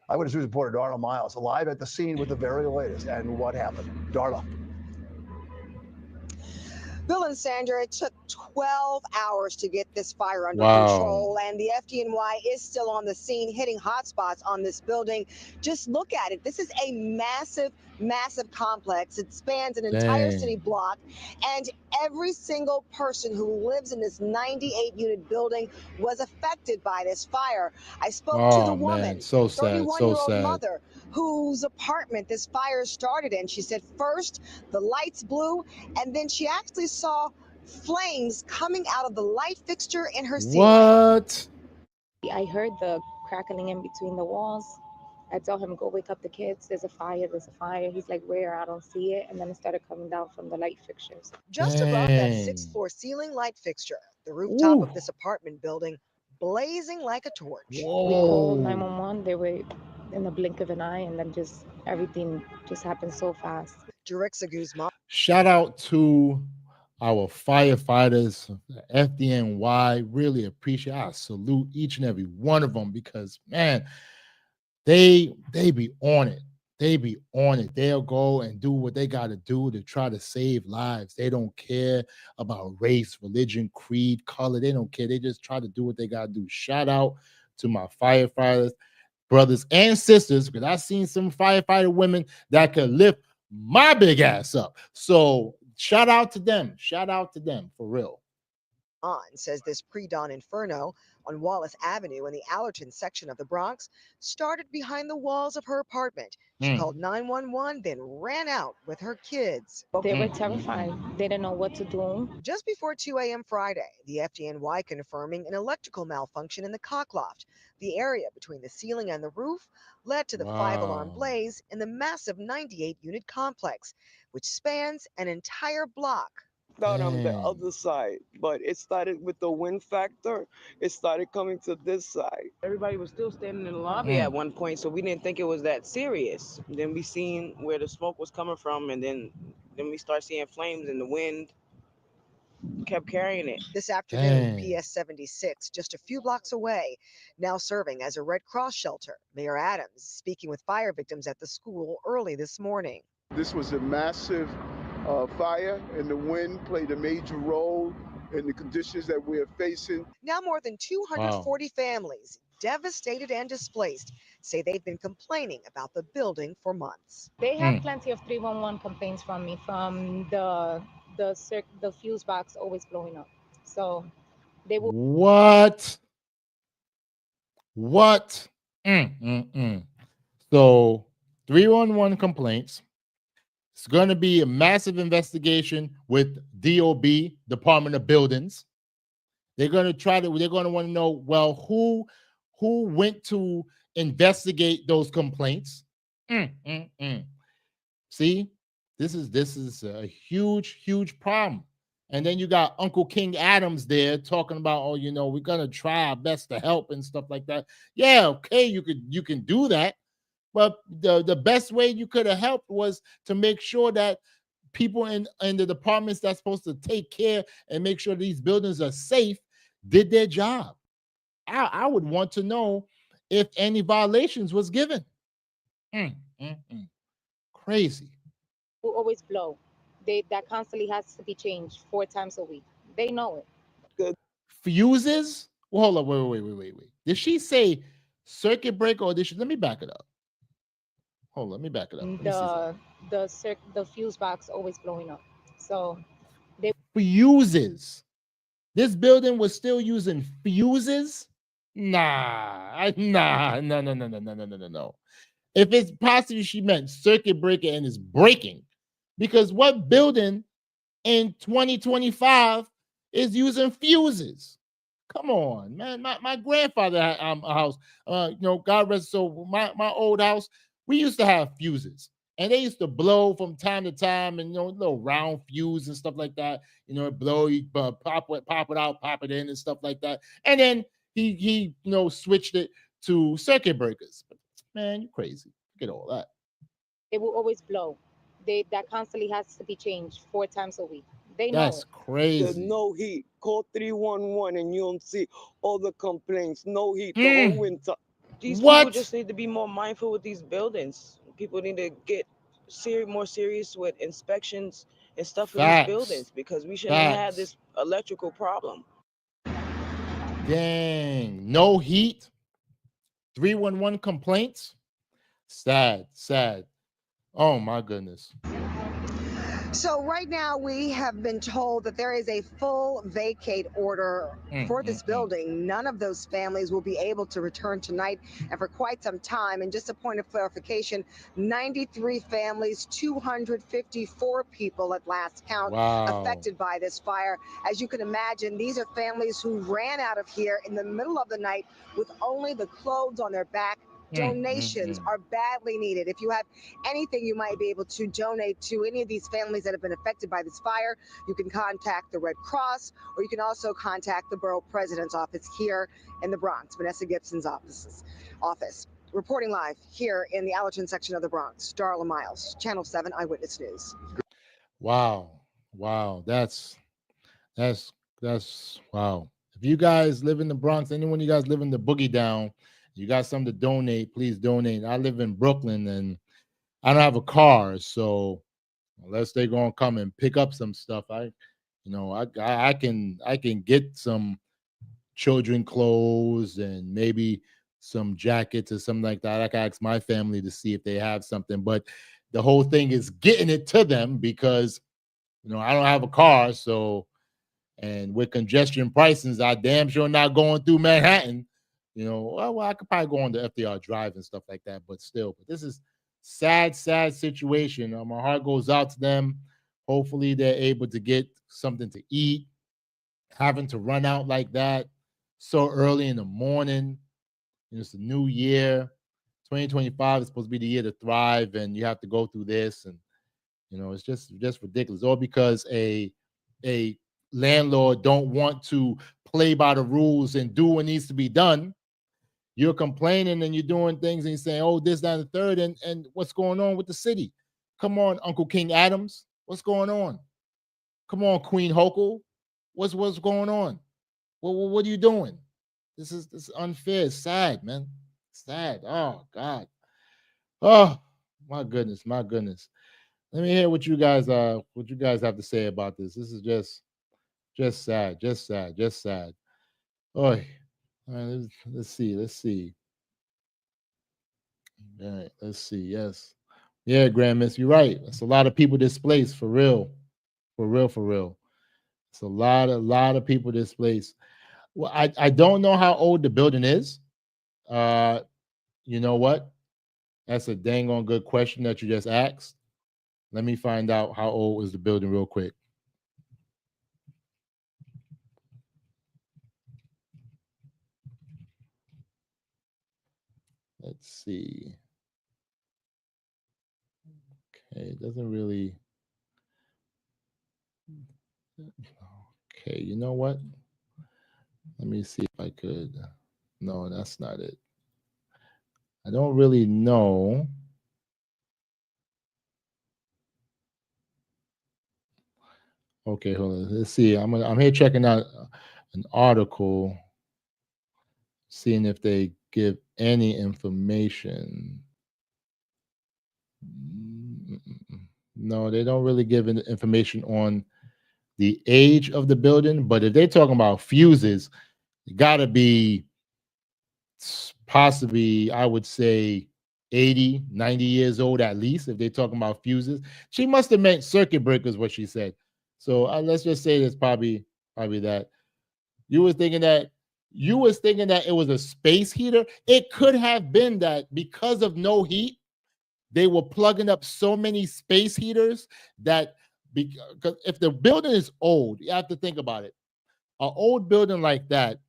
Eyewitness News reporter Darla Miles live at the scene with the very latest and what happened. Darla. Bill and Sandra, it took 12 hours to get this fire under Wow. control, and the FDNY is still on the scene, hitting hot spots on this building. Just look at it. This is a massive complex. It spans an entire Dang. city block, and every single person who lives in this 98-unit building was affected by this fire. I spoke to the Oh woman, man, so sad, so 31-year-old sad. mother, whose apartment this fire started in. She said first the lights blew, and then she actually saw flames coming out of the light fixture in her ceiling. What? I heard the crackling in between the walls. I told him, go wake up the kids. There's a fire. He's like, where? I don't see it. And then it started coming down from the light fixtures. Just above that Dang. 6th-floor ceiling light fixture, the rooftop Ooh. of this apartment building blazing like a torch. We called Whoa. 911. They were in the blink of an eye, and then just everything just happened so fast. Jerixa Guzman. Shout out to our firefighters, FDNY. Really appreciate. I salute each and every one of them because man, they be on it. They be on it. They'll go and do what they got to do to try to save lives. They don't care about race, religion, creed, color. They don't care. They just try to do what they got to do. Shout out to my firefighters, brothers and sisters, because I've seen some firefighter women that could lift my big ass up. So shout out to them. Shout out to them for real. Says this pre-dawn inferno on Wallace Avenue in the Allerton section of the Bronx started behind the walls of her apartment. She called 911, then ran out with her kids. They were terrified. They didn't know what to do. Just before 2 a.m. Friday, the FDNY confirming an electrical malfunction in the cock loft. The area between the ceiling and the roof led to the 5-alarm Wow. blaze in the massive 98-unit complex, which spans an entire block. Out on the Dang. other side, but it started with the wind factor. It started coming to this side. Everybody was still standing in the lobby at one point, so we didn't think it was that serious. Then we seen where the smoke was coming from, and then we start seeing flames, and the wind kept carrying it. This afternoon, Dang. PS 76, just a few blocks away, now serving as a Red Cross shelter. Mayor Adams speaking with fire victims at the school early this morning. This was a massive fire, and the wind played a major role in the conditions that we are facing. Now more than 240 families, devastated and displaced, say they've been complaining about the building for months. They have plenty of 311 complaints from me from the fuse box always blowing up. So they will. What? So 311 complaints. It's going to be a massive investigation with DOB, Department of Buildings. They're going to want to know, well, who went to investigate those complaints. See, this is a huge problem. And then you got Uncle King Adams there talking about, oh, we're gonna try our best to help and stuff like that. Yeah, okay, you can do that, but the best way you could have helped was to make sure that people in the departments that's supposed to take care and make sure these buildings are safe did their job. I would want to know if any violations was given. Crazy. Will always blow. That constantly has to be changed 4 times a week. They know it. Good. Fuses? Well, hold on, wait. Did she say circuit breaker or let me back it up. Hold on, let me back it up. The fuse box always blowing up. So they fuses. This building was still using fuses? No. If it's possible, she meant circuit breaker and it's breaking. Because what building in 2025 is using fuses? Come on, man. My grandfather had a house. God rest his soul. My old house, we used to have fuses. And they used to blow from time to time, and little round fuse and stuff like that. Blow, you pop it out, pop it in, and stuff like that. And then he switched it to circuit breakers. Man, you crazy. Look at all that. It will always blow. That constantly has to be changed 4 times a week. They know That's crazy. There's no heat. Call 311 and you'll see all the complaints. No heat the whole winter. These people just need to be more mindful with these buildings. People need to get more serious with inspections and stuff for these buildings, because we shouldn't have this electrical problem. Dang. No heat. 311 complaints. Sad. Oh my goodness. So right now we have been told that there is a full vacate order for this building. None of those families will be able to return tonight and for quite some time. And just a point of clarification, 93 families, 254 people at last count affected by this fire. As you can imagine, these are families who ran out of here in the middle of the night with only the clothes on their back. Donations are badly needed. If you have anything you might be able to donate to any of these families that have been affected by this fire, you can contact the Red Cross, or you can also contact the Borough President's office here in the Bronx, Vanessa Gibson's office. Reporting live here in the Allerton section of the Bronx, Darla Miles, Channel 7 Eyewitness News. Wow. That's wow. If you guys live in the Bronx, anyone you guys live in the Boogie Down, you got something to donate, please donate. I live in Brooklyn and I don't have a car, so unless they're gonna come and pick up some stuff, I can get some children clothes and maybe some jackets or something like that. I can ask my family to see if they have something, but the whole thing is getting it to them because I don't have a car, so and with congestion pricings, I damn sure not going through Manhattan. Well, I could probably go on the FDR Drive and stuff like that, but still. But this is sad situation. My heart goes out to them. Hopefully, they're able to get something to eat. Having to run out like that so early in the morning. It's a new year. 2025 is supposed to be the year to thrive, and you have to go through this, and it's just ridiculous. All because a landlord don't want to play by the rules and do what needs to be done. You're complaining and you're doing things and you're saying, oh, this, that, and the third, and what's going on with the city? Come on, Uncle King Adams. What's going on? Come on, Queen Hochul. What's going on? What are you doing? This is unfair. It's sad, man. Sad. Oh, God. Oh, my goodness. Let me hear what you guys have to say about this. This is just sad, just sad, just sad. Oi. All right, let's see. All right, let's see. Yes. Yeah, Grandmiss, you're right. It's a lot of people displaced for real. For real, for real. It's a lot of people displaced. Well, I don't know how old the building is. You know what? That's a dang on good question that you just asked. Let me find out how old is the building real quick. Let's see. Okay, it doesn't really. Okay, you know what? Let me see if I could. No, that's not it. I don't really know. Okay, hold on. Let's see. I'm here checking out an article, seeing if they give any information. No, they don't really give any information on the age of the building, but if they're talking about fuses, it gotta be possibly, I would say 80, 90 years old at least, if they're talking about fuses. She must have meant circuit breakers, what she said. So let's just say it's probably that. You was thinking that it was a space heater. It could have been that because of no heat, they were plugging up so many space heaters that because if the building is old, you have to think about it. An old building like that,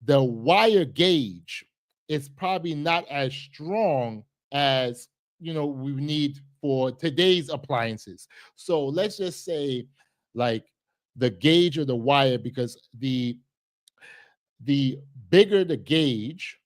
the wire gauge is probably not as strong as we need for today's appliances. So let's just say like the gauge of the wire, because the bigger the gauge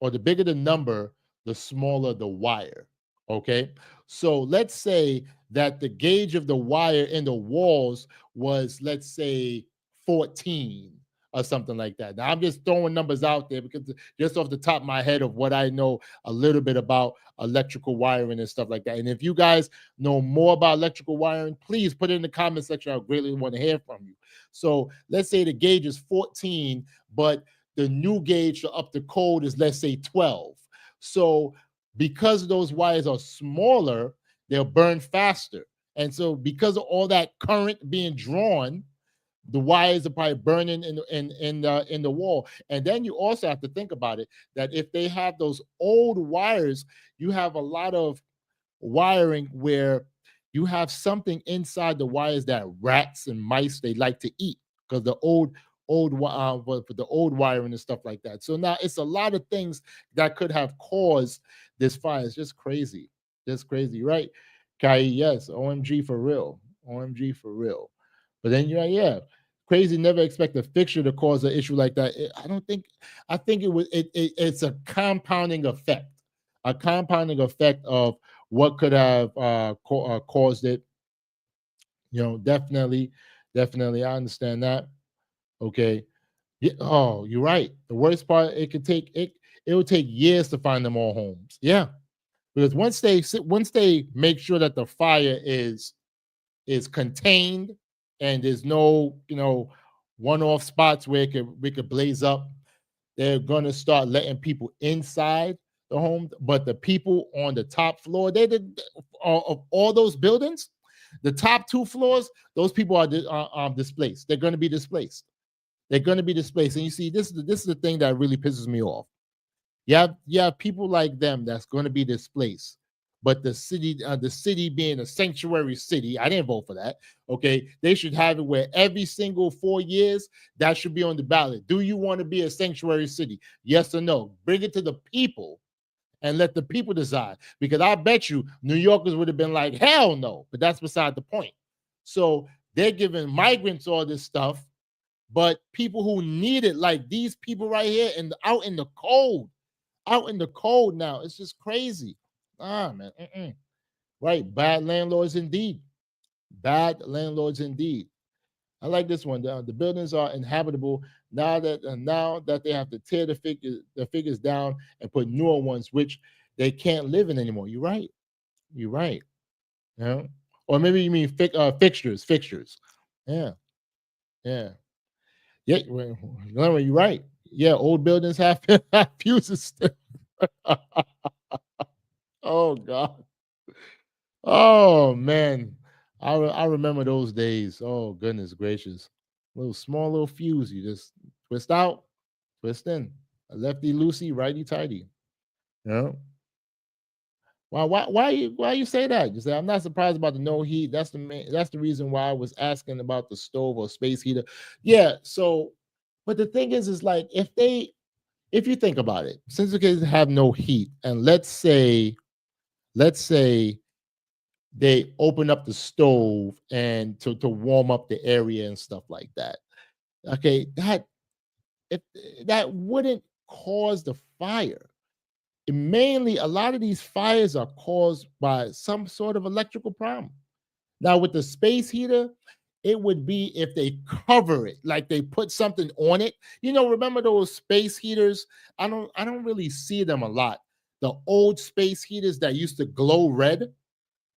or the bigger the number, the smaller the wire. Okay. So let's say that the gauge of the wire in the walls was, let's say, 14 or something like that. Now I'm just throwing numbers out there because just off the top of my head of what I know a little bit about electrical wiring and stuff like that. And if you guys know more about electrical wiring, please put it in the comment section. I greatly want to hear from you. So let's say the gauge is 14, but the new gauge to up the code is, let's say, 12. So because those wires are smaller, they'll burn faster. And so because of all that current being drawn, the wires are probably burning in the wall. And then you also have to think about it, that if they have those old wires, you have a lot of wiring where you have something inside the wires that rats and mice, they like to eat, because the old wiring and stuff like that. So now it's a lot of things that could have caused this fire. It's just crazy. Just crazy, right? Kai, yes, OMG for real. OMG for real. But then you're like, yeah, crazy, never expect a fixture to cause an issue like that. I think it's a compounding effect. A compounding effect of what could have caused it. Definitely, I understand that. Okay. Yeah, oh, you're right. The worst part, it will take years to find them all homes. Yeah. Because once they make sure that the fire is contained and there's no, one-off spots where it could blaze up, they're gonna start letting people inside the home. But the people on the top floor, of all those buildings, the top 2 floors, those people are displaced. They're gonna be displaced. They're going to be displaced. And you see, this is the thing that really pisses me off. You have people like them that's going to be displaced. But the city being a sanctuary city, I didn't vote for that. Okay, they should have it where every single 4 years that should be on the ballot. Do you want to be a sanctuary city? Yes or no? Bring it to the people and let the people decide. Because I bet you New Yorkers would have been like, hell no. But that's beside the point. So they're giving migrants all this stuff. But people who need it, like these people right here out in the cold now, it's just crazy. Man. Right. Bad landlords indeed. Bad landlords indeed. I like this one. The buildings are inhabitable now that they have to tear the figures down and put newer ones, which they can't live in anymore. You're right. You're right. You know? Or maybe you mean fixtures. Yeah, yeah. Yeah, well, you're right. Yeah, old buildings have fuses still. Oh God. Oh man. I remember those days. Oh goodness gracious. Small little fuse. You just twist out, twist in. A lefty loosey, righty tighty. You know? Why you say that? You say I'm not surprised about the no heat. That's the reason why I was asking about the stove or space heater. Yeah, so but the thing is like if you think about it, since the kids have no heat, and let's say they open up the stove and to warm up the area and stuff like that. Okay, if that wouldn't cause the fire. Mainly, a lot of these fires are caused by some sort of electrical problem. Now, with the space heater, it would be if they cover it, like they put something on it. Remember those space heaters? I don't really see them a lot. The old space heaters that used to glow red,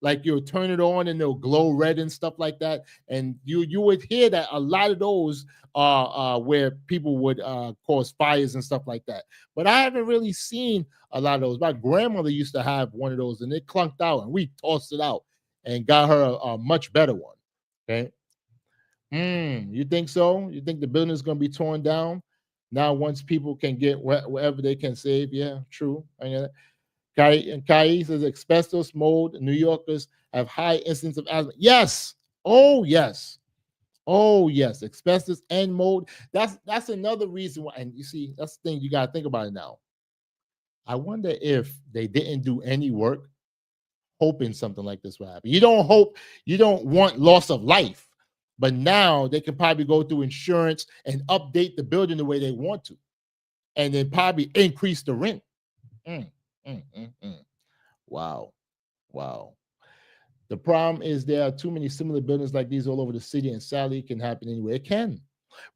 like you'll turn it on and they'll glow red and stuff like that. And you would hear that a lot of those are where people would cause fires and stuff like that. But I haven't really seen a lot of those. My grandmother used to have one of those and it clunked out and we tossed it out and got her a much better one. Okay. You think so? You think the building is going to be torn down now once people can get wherever they can save? Yeah, true. I know that. Kai says asbestos, mold. New Yorkers have high incidence of asthma. Yes. Oh, yes. Oh, yes. Asbestos and mold. That's another reason why. And you see, that's the thing you got to think about it now. I wonder if they didn't do any work hoping something like this will happen. You don't want loss of life, but now they can probably go through insurance and update the building the way they want to, and then probably increase the rent. Wow. The problem is there are too many similar buildings like these all over the city, and sadly, it can happen anywhere. It can.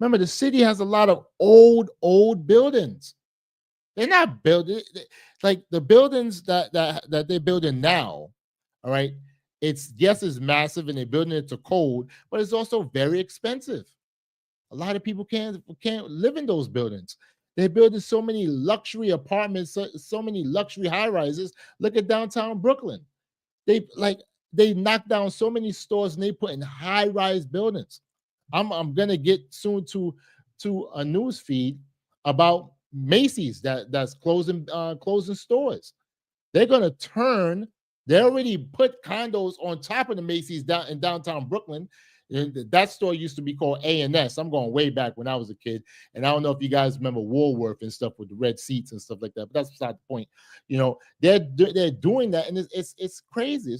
Remember, the city has a lot of old buildings. They're not building like the buildings that they're building now. All right, it's massive, and they're building it to code, but it's also very expensive. A lot of people can't live in those buildings. They're building so many luxury apartments, so many luxury high rises. Look at downtown Brooklyn. They knocked down so many stores and they put in high rise buildings. I'm gonna get soon to a news feed about Macy's that's closing stores. They're gonna turn. They already put condos on top of the Macy's down in downtown Brooklyn. That store used to be called A&S. I'm going way back when I was a kid, and I don't know if you guys remember Woolworth and stuff with the red seats and stuff like that. But that's beside the point. They're doing that, and it's crazy.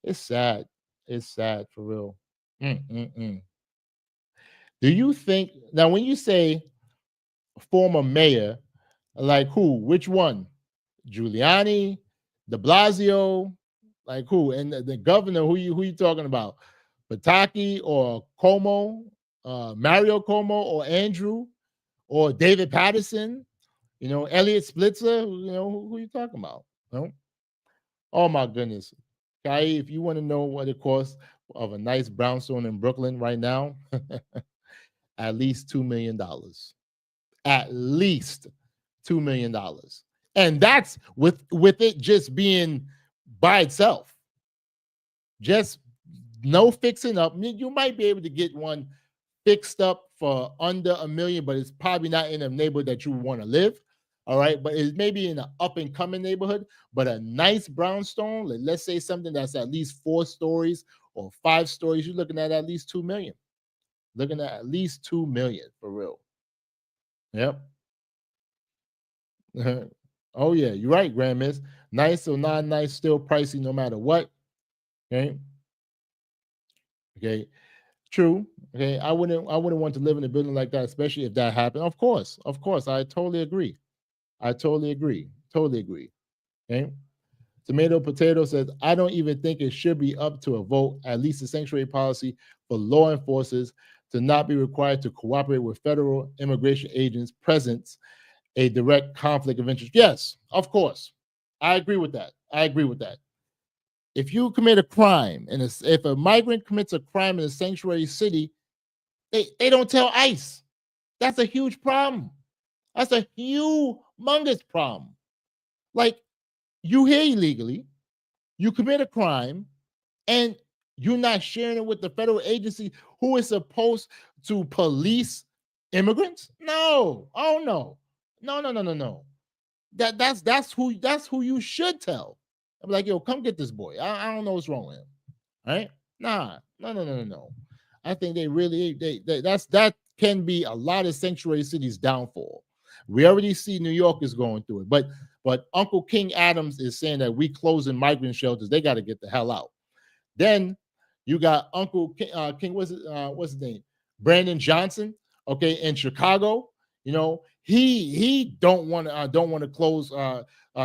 It's sad. It's sad for real. Do you think now when you say former mayor, like who? Which one? Giuliani, De Blasio, like who? And the governor, who you talking about? Pataki or Cuomo, Mario Cuomo or Andrew or David Patterson, Elliot Splitzer, who are you talking about? No? Oh my goodness. Kai, if you want to know what it costs of a nice brownstone in Brooklyn right now, at least $2 million. At least $2 million. And that's with it just being by itself. Just no fixing up. You might be able to get one fixed up for under $1 million, but it's probably not in a neighborhood that you want to live. All right, but it's maybe in an up and coming neighborhood. But a nice brownstone, let's say something that's at least 4 stories or 5 stories, you're looking at least $2 million. Looking at least $2 million for real. Yep. Oh yeah, you're right, Grand Miss. Nice or not nice, still pricey no matter what. Okay, true. Okay, I wouldn't want to live in a building like that, especially if that happened. Of course, I totally agree. Totally agree. Okay. Tomato Potato says, I don't even think it should be up to a vote, at least a sanctuary policy for law enforcers to not be required to cooperate with federal immigration agents presents a direct conflict of interest. Yes, of course. I agree with that. if you commit a crime and if a migrant commits a crime in a sanctuary city, they don't tell ICE. That's a huge problem. That's a humongous problem. Like, you here illegally, you commit a crime, and you're not sharing it with the federal agency who is supposed to police immigrants? No. Oh no. No. That's who you should tell. I'm like, yo, come get this boy. I don't know what's wrong with him. All right? Nah. No. I think that can be a lot of sanctuary cities' downfall. We already see New York is going through it, but Uncle King Adams is saying that we closing migrant shelters. They got to get the hell out. Then you got Uncle King, what's his name? Brandon Johnson, okay, in Chicago. You know, he don't want to close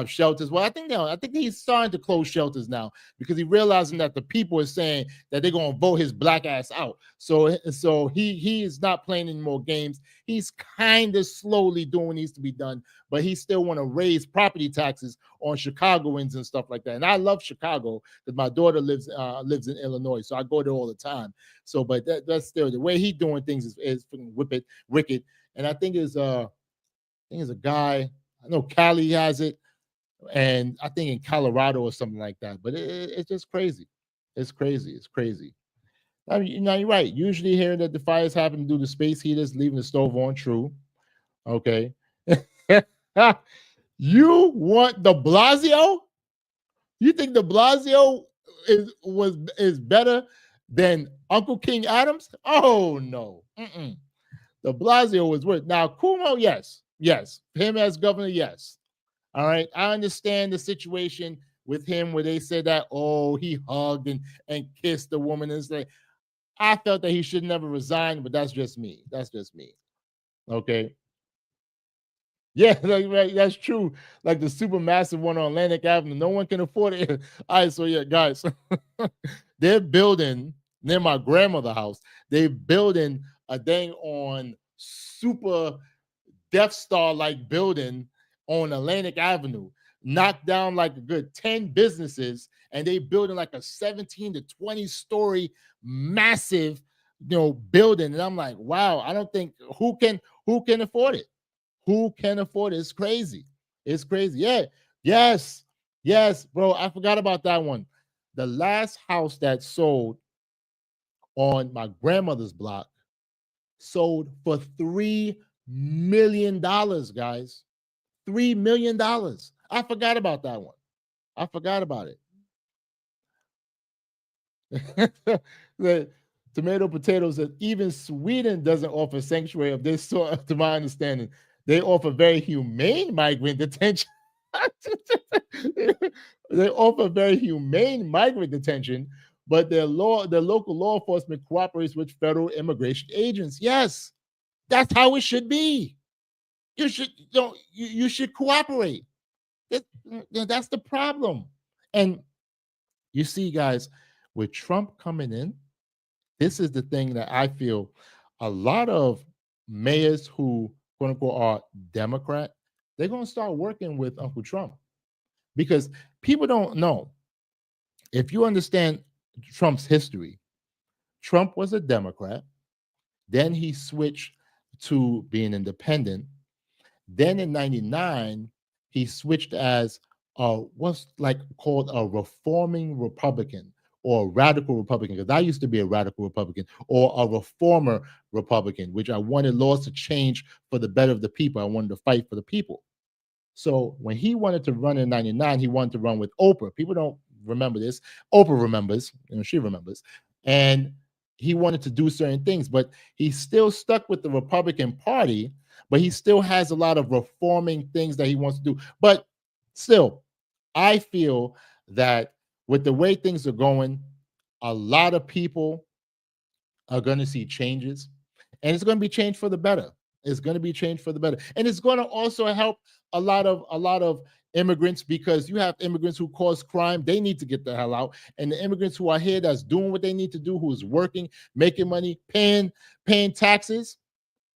shelters. Well, I think he's starting to close shelters now because he's realizing that the people are saying that they're going to vote his black ass out. So he is not playing any more games. He's kind of slowly doing what needs to be done, but he still want to raise property taxes on Chicagoans and stuff like that. And I love Chicago because my daughter lives in Illinois, so I go there all the time. So, but that's still the way he's doing things is wicked. And I think is a guy, I know Cali has it, and I think in Colorado or something like that. But it's just crazy. It's crazy. Now you're right. Usually hearing that the fires happen due to space heaters leaving the stove on, true. Okay. You want de Blasio? You think de Blasio is better than Uncle King Adams? Oh no. De Blasio was worth. Now Cuomo, yes, him as governor, yes. All right, I understand the situation with him where they said that he hugged and kissed the woman. And it's like, I felt that he should never resign, but that's just me. Okay. Yeah, right, that's true. Like the super massive one on Atlantic Avenue, no one can afford it. All right, so yeah, guys, they're building near my grandmother's house. They're building a dang on super Death Star like building on Atlantic Avenue, knocked down like a good 10 businesses, and they building like a 17 to 20 story massive, building. And I'm like, wow, I don't think who can afford it? Who can afford it? It's crazy. Yeah. Yes, bro. I forgot about that one. The last house that sold on my grandmother's block sold for $3 million, guys. $3 million. I forgot about that one. I forgot about it. The tomato potatoes, that even Sweden doesn't offer sanctuary of this sort, to my understanding. They offer very humane migrant detention. They offer very humane migrant detention, but their local law enforcement cooperates with federal immigration agents. Yes, that's how it should be. You should cooperate. That's the problem. And you see, guys, with Trump coming in, this is the thing that I feel a lot of mayors who, quote unquote, are Democrat, they're going to start working with Uncle Trump because people don't know. If you understand Trump's history, Trump was a Democrat. Then he switched to being independent. Then in 99, he switched as what's like called a reforming Republican or a radical Republican, because I used to be a radical Republican, or a reformer Republican, which I wanted laws to change for the better of the people. I wanted to fight for the people. So when he wanted to run in 99, he wanted to run with Oprah. People don't remember this. Oprah remembers, she remembers. And he wanted to do certain things, but he's still stuck with the Republican Party, but he still has a lot of reforming things that he wants to do. But still, I feel that with the way things are going, a lot of people are going to see changes, and it's going to be changed for the better. It's going to be changed for the better. And it's going to also help a lot of immigrants, because you have immigrants who cause crime. They need to get the hell out. And the immigrants who are here that's doing what they need to do, who's working, making money, paying taxes,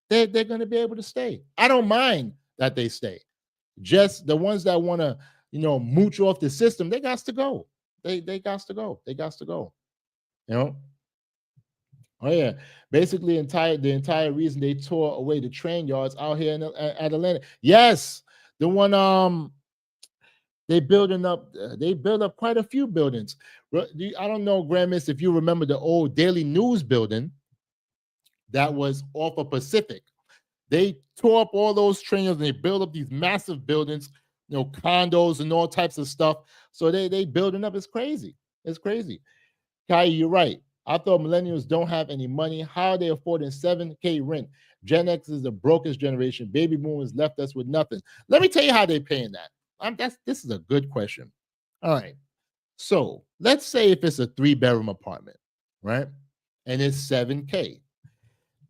they're going to be able to stay. I don't mind that they stay. Just the ones that want to, mooch off the system, they got to go. They got to go. They got to go. You know. Oh yeah. Basically, the entire reason they tore away the train yards out here at Atlanta. Yes, the one they built up quite a few buildings. I don't know, Gramis, if you remember the old Daily News building that was off of Pacific. They tore up all those trains and they built up these massive buildings, condos and all types of stuff. So they building up. It's crazy. It's crazy. Kai, you're right. I thought millennials don't have any money. How are they affording $7K rent? Gen X is the brokest generation. Baby boomers left us with nothing. Let me tell you how they're paying that. This is a good question. All right. So let's say if it's a 3-bedroom apartment, right? And it's $7K.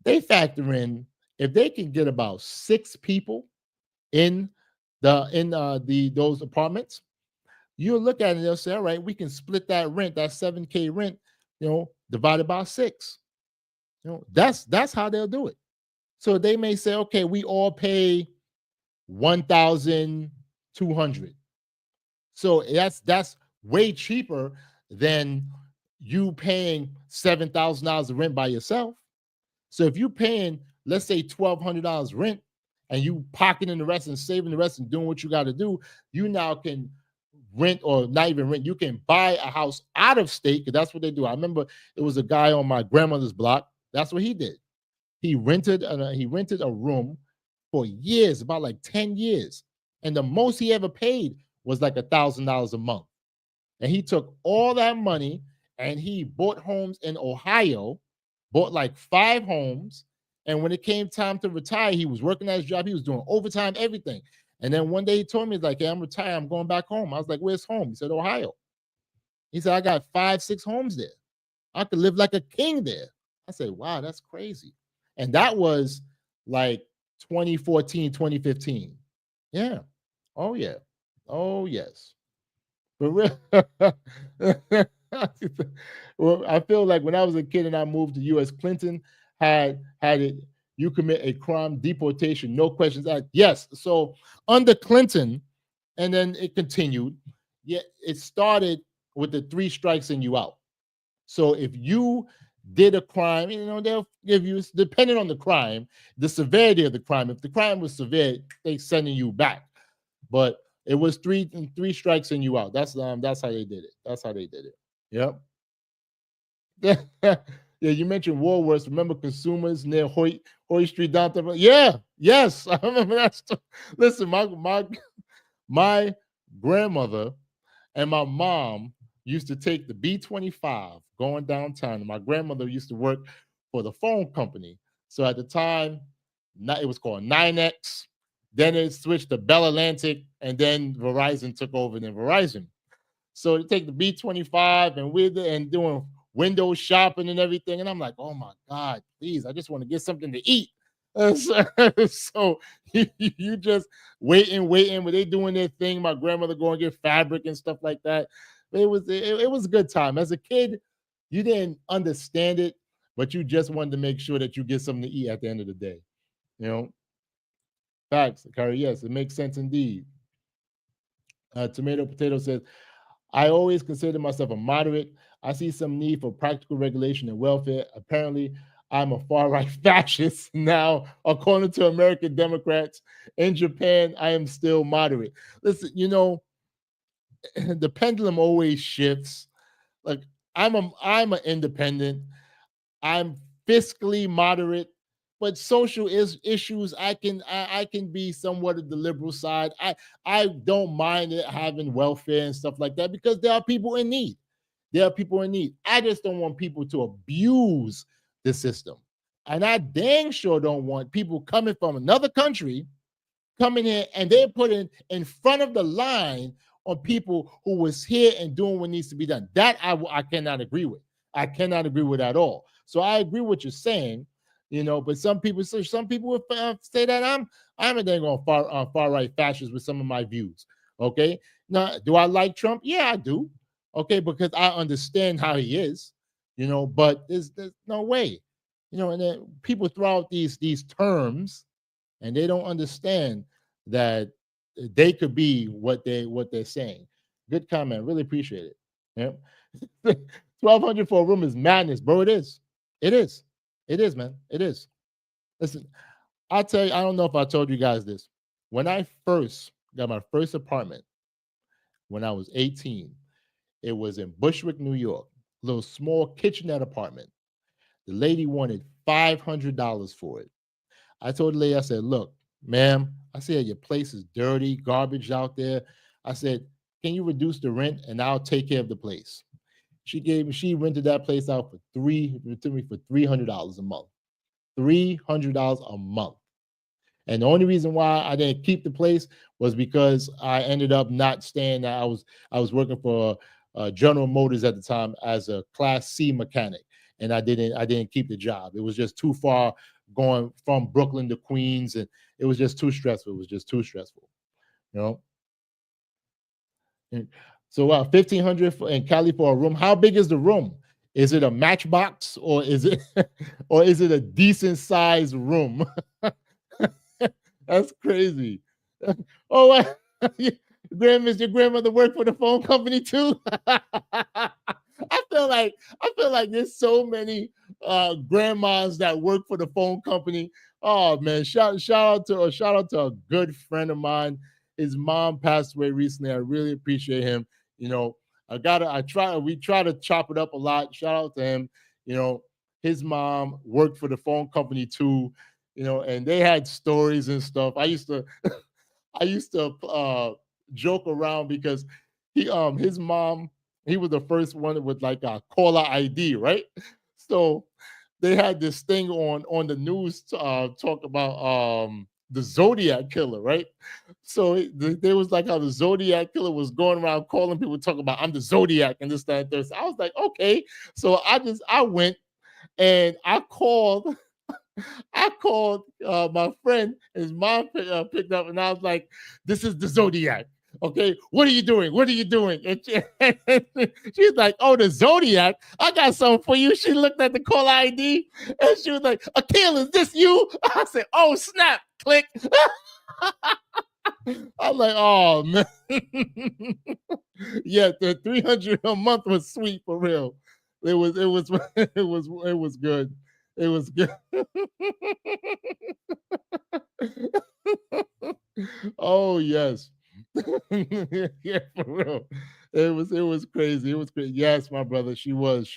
They factor in, if they can get about 6 people in those apartments, you'll look at it and they'll say, all right, we can split that rent, that $7K rent, divided by 6. That's how they'll do it. So they may say, okay, we all pay $1,200. So that's way cheaper than you paying $7,000 of rent by yourself. So if you're paying, let's say, $1,200 rent, and you pocketing the rest and saving the rest and doing what you got to do, you now can rent, or not even rent, you can buy a house out of state, because that's what they do. I remember it was a guy on my grandmother's block. That's what he did. He rented a room for years, about like 10 years. And the most he ever paid was like $1,000 a month. And he took all that money and he bought homes in Ohio, bought like 5 homes. And when it came time to retire, he was working at his job. He was doing overtime, everything. And then one day he told me, he's like, hey, I'm retired. I'm going back home. I was like, where's home? He said, Ohio. He said, I got 5, 6 homes there. I could live like a king there. I said, wow, that's crazy. And that was like 2014, 2015. Yeah. Oh, yeah. Oh, yes. But well, I feel like when I was a kid and I moved to U.S., Clinton had it, you commit a crime, deportation, no questions asked. Yes. So under Clinton, and then it continued. Yeah, it started with the 3 strikes and you out. So if you did a crime, they'll give you, depending on the crime, the severity of the crime. If the crime was severe, they sending you back. But it was 3 strikes and you out. That's how they did it. That's how they did it. Yep. Yeah, you mentioned Woolworths. Remember Consumers near Hoy Street downtown? Yeah, yes, I remember that. Listen, my grandmother and my mom used to take the B-25 going downtown. My grandmother used to work for the phone company. So at the time, it was called 9X. Then it switched to Bell Atlantic, and then Verizon took over. Then Verizon. So they take the B-25 and doing window shopping and everything. And I'm like, oh my God, please, I just want to get something to eat. So you just waiting. When they doing their thing, my grandmother go and get fabric and stuff like that. It was a good time. As a kid, you didn't understand it, but you just wanted to make sure that you get something to eat at the end of the day. Facts, Curry. Yes, it makes sense indeed. Tomato Potato says, I always consider myself a moderate. I see some need for practical regulation and welfare. Apparently, I'm a far-right fascist now, according to American Democrats. In Japan, I am still moderate. Listen, the pendulum always shifts. Like I'm an independent. I'm fiscally moderate, but social issues, I can be somewhat of the liberal side. I don't mind it having welfare and stuff like that, because there are people in need. I just don't want people to abuse the system. And I dang sure don't want people coming from another country coming here and they're putting in front of the line on people who was here and doing what needs to be done. That I cannot agree with. I cannot agree with at all. So I agree with what you're saying, but some people would say that I'm a dang on far right fascist with some of my views. Okay. Now, do I like Trump? Yeah, I do. Okay, because I understand how he is, but there's no way, and then people throw out these terms and they don't understand that they could be what they're saying. Good comment. Really appreciate it. Yeah. 1,200 for a room is madness, bro. It is. It is. It is, man. It is. Listen, I'll tell you, I don't know if I told you guys this. When I first got my first apartment when I was 18, it was in Bushwick, New York, a little small kitchenette apartment. The lady wanted $500 for it. I told the lady, I said, look, ma'am, I said, your place is dirty, garbage out there. I said, can you reduce the rent and I'll take care of the place? She rented that place out for $300 a month. $300 a month. And the only reason why I didn't keep the place was because I ended up not staying. I was working for General Motors at the time as a Class C mechanic, and I didn't keep the job. It was just too far going from Brooklyn to Queens, and it was just too stressful. It was just too stressful, you know. And so $1,500 in Cali for a room. How big is the room? Is it a matchbox or is it a decent sized room? That's crazy. Oh, your grandmother worked for the phone company too. I feel like there's so many grandmas that work for the phone company. Oh man, shout out to a good friend of mine. His mom passed away recently. I really appreciate him. You know, we try to chop it up a lot. Shout out to him. You know, his mom worked for the phone company too, you know, and they had stories and stuff. I used to joke around because his mom, he was the first one with like a caller ID, right? So they had this thing on the news talk about the Zodiac killer, right? So there was like how the Zodiac killer was going around calling people, talking about I'm the Zodiac and this, that, and this. I was like, okay. So I went and I called my friend. His mom picked up, and I was like, "This is the Zodiac. Okay, what are you doing? What are you doing?" And she's like, "Oh, the Zodiac. I got something for you." She looked at the call ID, and she was like, "Akil, is this you?" I said, "Oh, snap!" Click. I'm like, "Oh man, yeah." The $300 a month was sweet for real. It was good. It was good. Oh yes. Yeah, for real. It was crazy. It was crazy. Yes, my brother. She was,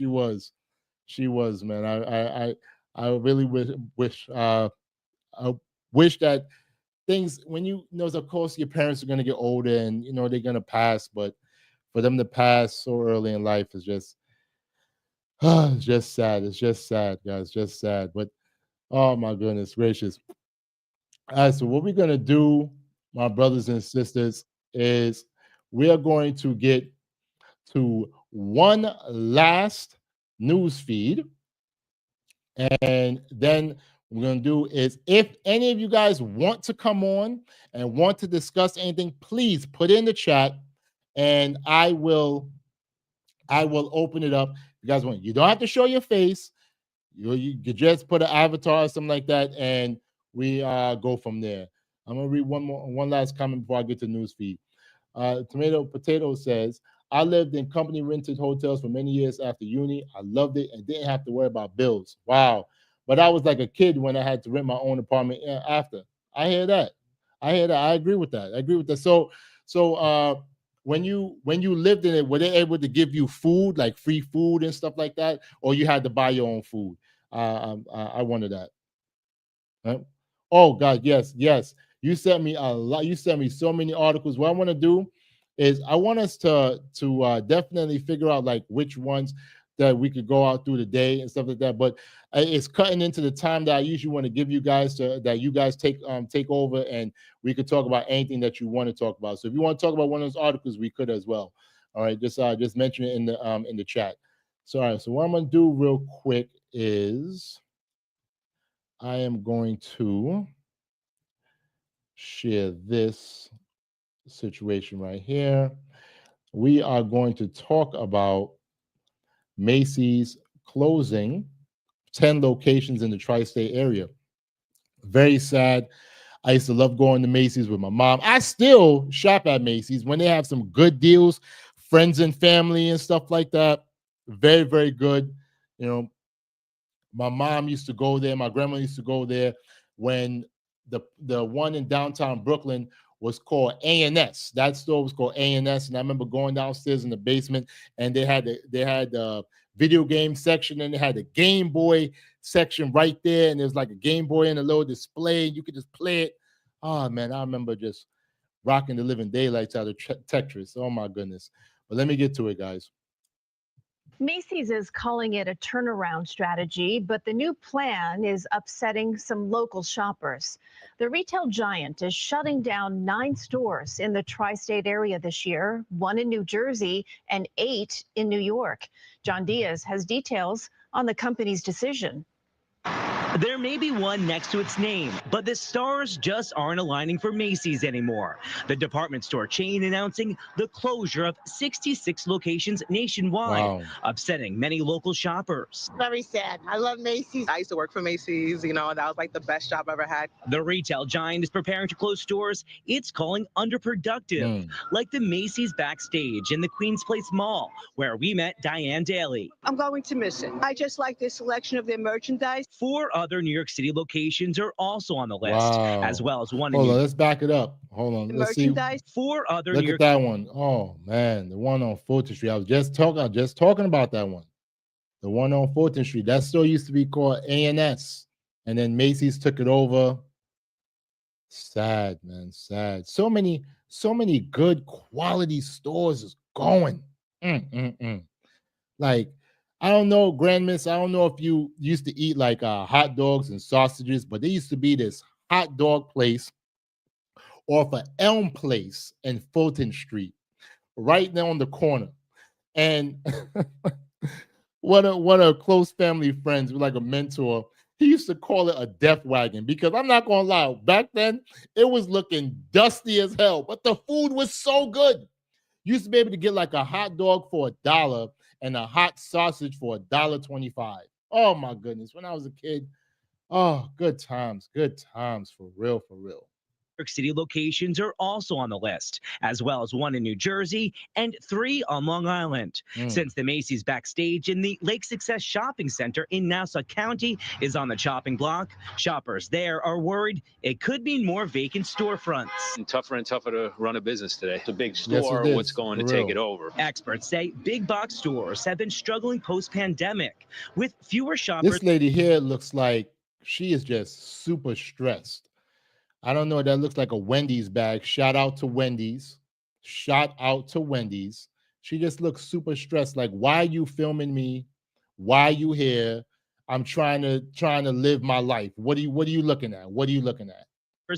man. I really wish I wish that things, when you know, of course your parents are gonna get older and you know they're gonna pass, but for them to pass so early in life is just it's just sad. It's just sad, guys. Just sad. But oh my goodness gracious. All right, so what we're gonna do, my brothers and sisters, is we are going to get to one last news feed, and then what we're gonna do is, if any of you guys want to come on and want to discuss anything, please put it in the chat, and I will open it up. You guys want, you don't have to show your face. You could just put an avatar or something like that, and we go from there. I'm gonna read one last comment before I get to news feed. Tomato Potato says, I lived in company rented hotels for many years after uni. I loved it and didn't have to worry about bills. Wow. But I was like a kid when I had to rent my own apartment after. I hear that. I agree with that. So when you lived in it, were they able to give you food, like free food and stuff like that, or you had to buy your own food? I wanted that. Right? Oh God, yes. You sent me a lot. You sent me so many articles. What I want to do is I want us to definitely figure out like which ones that we could go out through the day and stuff like that. But it's cutting into the time that I usually want to give you guys that you guys take over, and we could talk about anything that you want to talk about. So if you want to talk about one of those articles, we could as well. All right, just mention it in the chat. So all right, so what I'm gonna do real quick is I am going to share this situation right here. We are going to talk about Macy's closing 10 locations in the tri-state area. Very sad. I used to love going to Macy's with my mom. I still shop at Macy's when they have some good deals. friends and family and stuff like that. Very, very good. You know, my mom used to go there. My grandma used to go there when the one in downtown Brooklyn was called A&S. That store was called A&S, and I remember going downstairs in the basement, and they had the video game section, and they had the Game Boy section right there, and there's like a Game Boy in a little display. You could just play it. Oh man, I remember just rocking the living daylights out of Tetris. Oh my goodness. But let me get to it, guys. Macy's is calling it a turnaround strategy, but the new plan is upsetting some local shoppers. The retail giant is shutting down 9 stores in the tri-state area this year, 1 in New Jersey and 8 in New York. John Diaz has details on the company's decision. There may be one next to its name, but the stars just aren't aligning for Macy's anymore. The department store chain announcing the closure of 66 locations nationwide, upsetting many local shoppers. Very sad. I love Macy's. I used to work for Macy's, you know, that was like the best job I ever had. The retail giant is preparing to close stores it's calling underproductive, like the Macy's backstage in the Queens Place Mall, where we met Diane Daly. I'm going to miss it. I just like the selection of their merchandise. 4 other New York City locations are also on the list, as well as one. Hold on, let's back it up. Hold on, let's see. 4 other. Look New at York that one. Oh man, the one on Fulton Street. I was just talking about that one. The one on Fulton Street. That store used to be called A&S, and then Macy's took it over. Sad, man, sad. So many good quality stores is going. Like, I don't know, Grand Miss, I don't know if you used to eat like hot dogs and sausages, but there used to be this hot dog place off of Elm Place and Fulton Street, right there on the corner. And one of close family friends, like a mentor, he used to call it a death wagon because I'm not gonna lie, back then it was looking dusty as hell, but the food was so good. You used to be able to get like a hot dog for $1 and a hot sausage for $1.25. Oh my goodness. When I was a kid, oh, good times for real, for real. York City locations are also on the list, as well as 1 in New Jersey and 3 on Long Island. Since the Macy's backstage in the Lake Success Shopping Center in Nassau County is on the chopping block, shoppers there are worried it could mean more vacant storefronts. And tougher to run a business today. It's a big Yes, store. it is, What's going to for take real. it over? Experts say big box stores have been struggling post-pandemic, with fewer shoppers. This lady here looks like she is just super stressed. I don't know. That looks like a Wendy's bag. Shout out to Wendy's. Shout out to Wendy's. She just looks super stressed. Like, why are you filming me? Why are you here? I'm trying to live my life. What are you looking at? What are you looking at?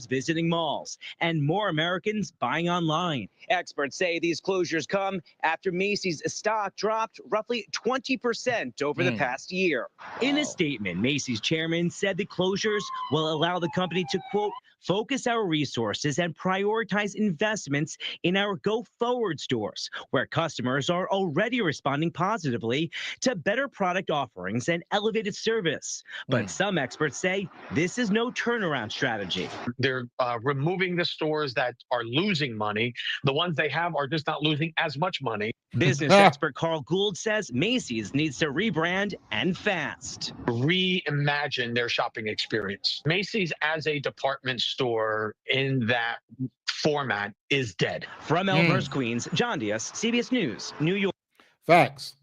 Visiting malls and more Americans buying online. Experts say these closures come after Macy's stock dropped roughly 20% over the past year. In a statement, Macy's chairman said the closures will allow the company to, quote, focus our resources and prioritize investments in our go-forward stores, where customers are already responding positively to better product offerings and elevated service. But some experts say this is no turnaround strategy. They're removing the stores that are losing money. The ones they have are just not losing as much money. Business expert Carl Gould says Macy's needs to rebrand and fast. Reimagine their shopping experience. Macy's as a department store in that format is dead. From Elmhurst, Queens, John Diaz, CBS News, New York. Facts.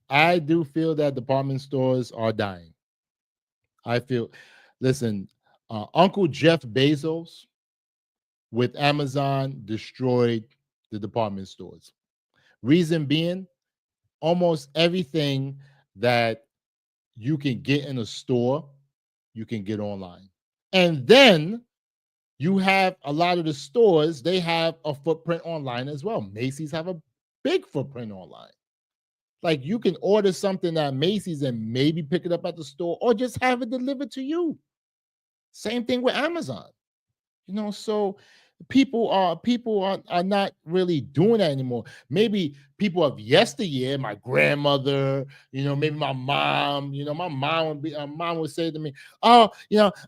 I do feel that department stores are dying. Listen, Uncle Jeff Bezos with Amazon destroyed the department stores. Reason being, almost everything that you can get in a store, you can get online. And then you have a lot of the stores, they have a footprint online as well. Macy's have a big footprint online. Like, you can order something at Macy's and maybe pick it up at the store or just have it delivered to you. Same thing with Amazon. So people are not really doing that anymore. Maybe people of yesteryear, my grandmother, maybe my mom, mom would say to me, "Oh,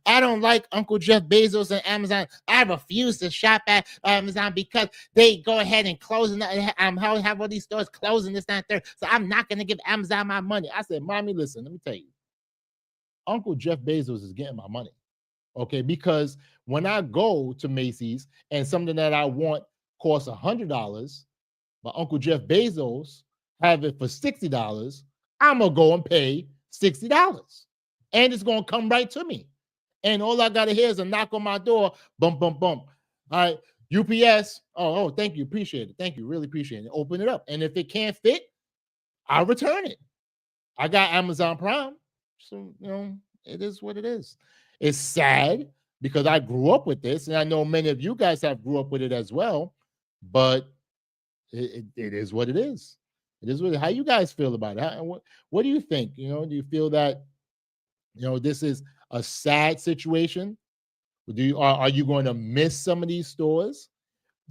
I don't like Uncle Jeff Bezos and Amazon. I refuse to shop at Amazon because they go ahead and close and have all these stores closing this, that, and third. So I'm not gonna give Amazon my money." I said, "Mommy, listen, let me tell you, Uncle Jeff Bezos is getting my money." Okay, because when I go to Macy's and something that I want costs $100, but Uncle Jeff Bezos have it for $60, I'm gonna go and pay $60, and it's gonna come right to me. And all I gotta hear is a knock on my door, bump, bump, bump. All right, UPS. Oh, thank you, appreciate it. Thank you, really appreciate it. Open it up, and if it can't fit, I'll return it. I got Amazon Prime, so it is what it is. It's sad because I grew up with this, and I know many of you guys have grew up with it as well, but it is what it is. It is what. How you guys feel about it? What do you think? Do you feel that this is a sad situation? Are you going to miss some of these stores?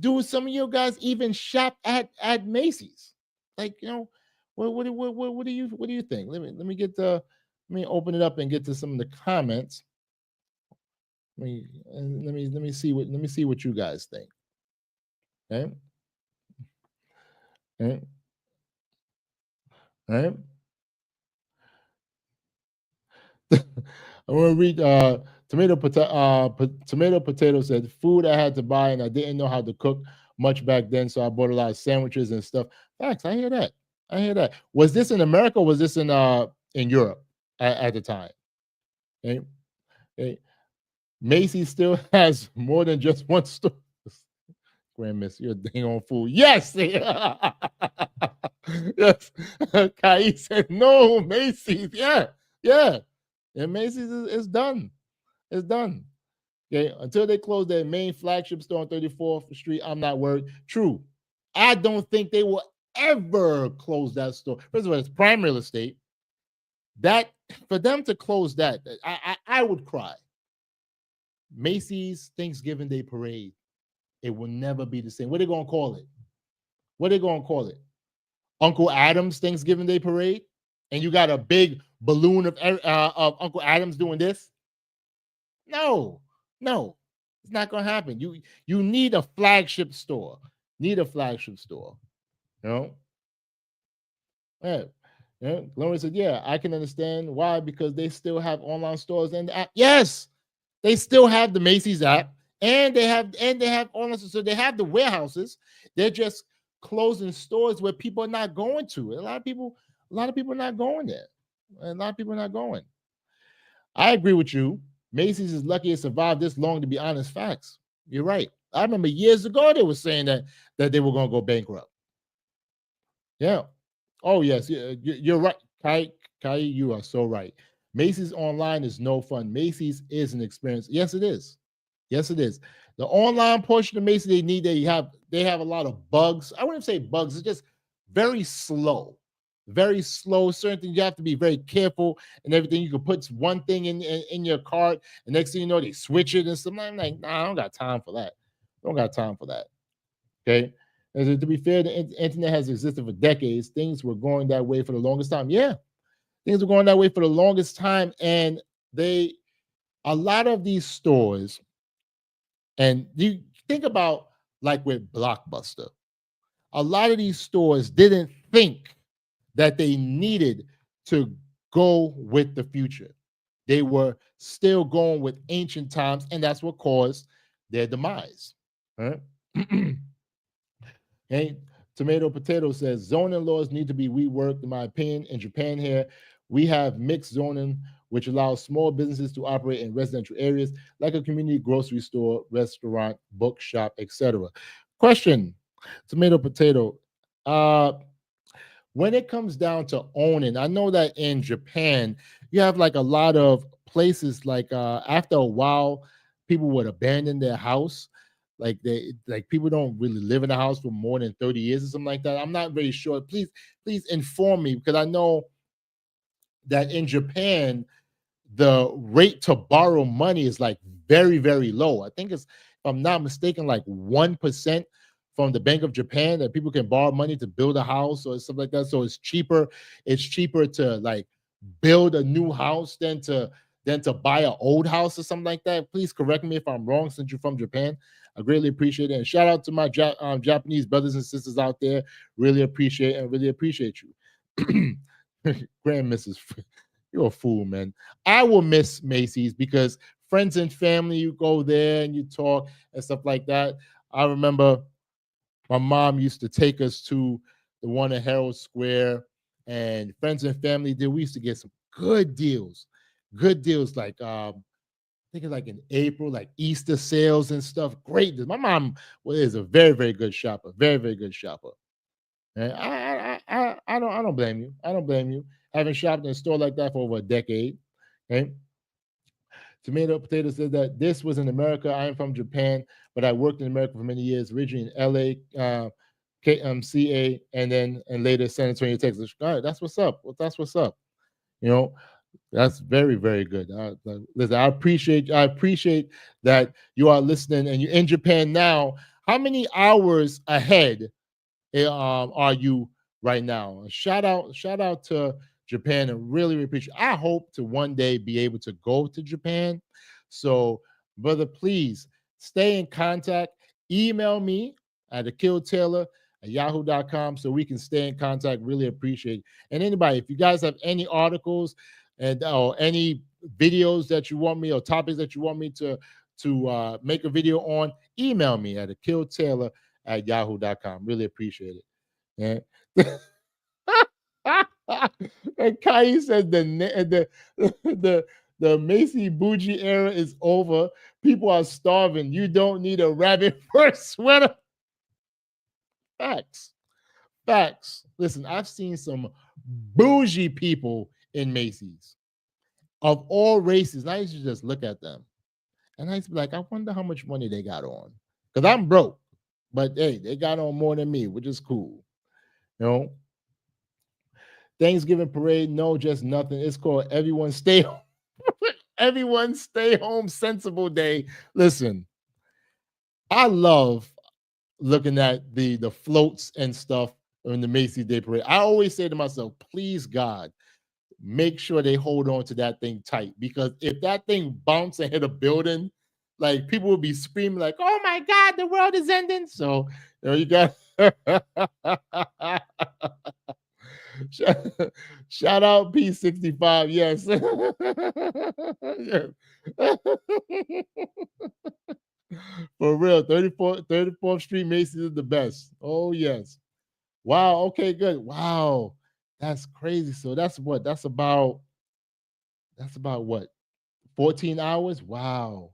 Do some of you guys even shop at Macy's? Like, what do you think? Let me open it up and get to some of the comments. Let me see what you guys think. Okay. All right. All right. I want to read Tomato Potato said, "Food I had to buy and I didn't know how to cook much back then, so I bought a lot of sandwiches and stuff." Facts. I hear that. Was this in America or was this in Europe at the time? Okay. Macy's still has more than just one store. Grand Miss, you're dang on fool. Yes. Yes. Kai said no, Macy's. Yeah. And Macy's is done. It's done. Okay. Until they close their main flagship store on 34th Street, I'm not worried. True. I don't think they will ever close that store. First of all, it's prime real estate. That for them to close that, I would cry. Macy's Thanksgiving Day Parade, it will never be the same. What are they going to call it? Uncle Adam's Thanksgiving Day Parade? And you got a big balloon of Uncle Adam's doing this? No, it's not going to happen. You need a flagship store. Yeah. Gloria said, "Yeah, I can understand why, because they still have online stores and the app." Yes. They still have the Macy's app, and they have online. So they have the warehouses. They're just closing stores where people are not going to. A lot of people are not going there. A lot of people are not going. I agree with you. Macy's is lucky it survived this long, to be honest. Facts. You're right. I remember years ago they were saying that they were going to go bankrupt. Yeah. Oh, yes. You're right. Kai, you are so right. Macy's online is no fun. Macy's is an experience. Yes, it is. The online portion of Macy's, they have a lot of bugs. I wouldn't say bugs. It's just very slow. Certain things you have to be very careful and everything. You can put one thing in your cart, and next thing you know, they switch it and something. I'm like, nah, I don't got time for that. Okay. And to be fair, the internet has existed for decades. Things were going that way for the longest time. Yeah. Things were going that way for the longest time, and a lot of these stores, and you think about like with Blockbuster, a lot of these stores didn't think that they needed to go with the future. They were still going with ancient times, and that's what caused their demise. Right? Hey, Tomato Potato says zoning laws need to be reworked, in my opinion. In Japan here, we have mixed zoning, which allows small businesses to operate in residential areas like a community grocery store, restaurant, bookshop, etc. Question, Tomato Potato. When it comes down to owning, I know that in Japan, you have like a lot of places like after a while, people would abandon their house. Like people don't really live in a house for more than 30 years or something like that. I'm not very sure. Please inform me, because I know that in Japan, the rate to borrow money is like very, very low. I think it's I'm not mistaken, like 1% from the Bank of Japan that people can borrow money to build a house or stuff like that. So it's cheaper. It's cheaper to like build a new house than to buy an old house or something like that. Please correct me if I'm wrong since you're from Japan. I greatly appreciate it. And shout out to my Japanese brothers and sisters out there. Really appreciate you. Grand Mrs. You're a fool, man. I will miss Macy's because friends and family, you go there and you talk and stuff like that. I remember my mom used to take us to the one at Herald Square, and friends and family we used to get some good deals like I think it's like in April, like Easter sales and stuff. Great. My mom is a very, very good shopper, very, very good shopper. And I don't blame you. I don't blame you having shopped in a store like that for over a decade. Okay. Tomato Potato said that this was in America. I am from Japan, but I worked in America for many years, originally in LA, CA, and later San Antonio, Texas. All right, that's what's up. Well, that's what's up. You know, that's very, very good. Listen, I appreciate that you are listening and you're in Japan now. How many hours ahead are you right now? Shout out to Japan and really appreciate. I hope to one day be able to go to Japan. So, brother, please stay in contact. Email me at akiltaylor@yahoo.com so we can stay in contact. Really appreciate it. And anybody, if you guys have any articles and or any videos that you want me or topics that you want me to make a video on, email me at akiltaylor@yahoo.com. Really appreciate it. Yeah. And Kai says the Macy Bougie era is over. People are starving. You don't need a rabbit fur sweater. Facts. Listen, I've seen some bougie people in Macy's of all races. And I used to just look at them and I used to be like, I wonder how much money they got on. Because I'm broke. But hey, they got on more than me, which is cool. You know? Thanksgiving parade, no, just nothing. It's called Everyone Stay Home. Everyone Stay Home Sensible Day. Listen, I love looking at the floats and stuff in the Macy's Day Parade. I always say to myself, please God, make sure they hold on to that thing tight, because if that thing bounce and hit a building, like people will be screaming like, oh my God, the world is ending. So there you go. Shout out P65. Yes. For real. 34th Street Macy's is the best. Oh, yes. Wow. Okay, good. Wow. That's crazy. So that's what? That's about what? 14 hours? Wow.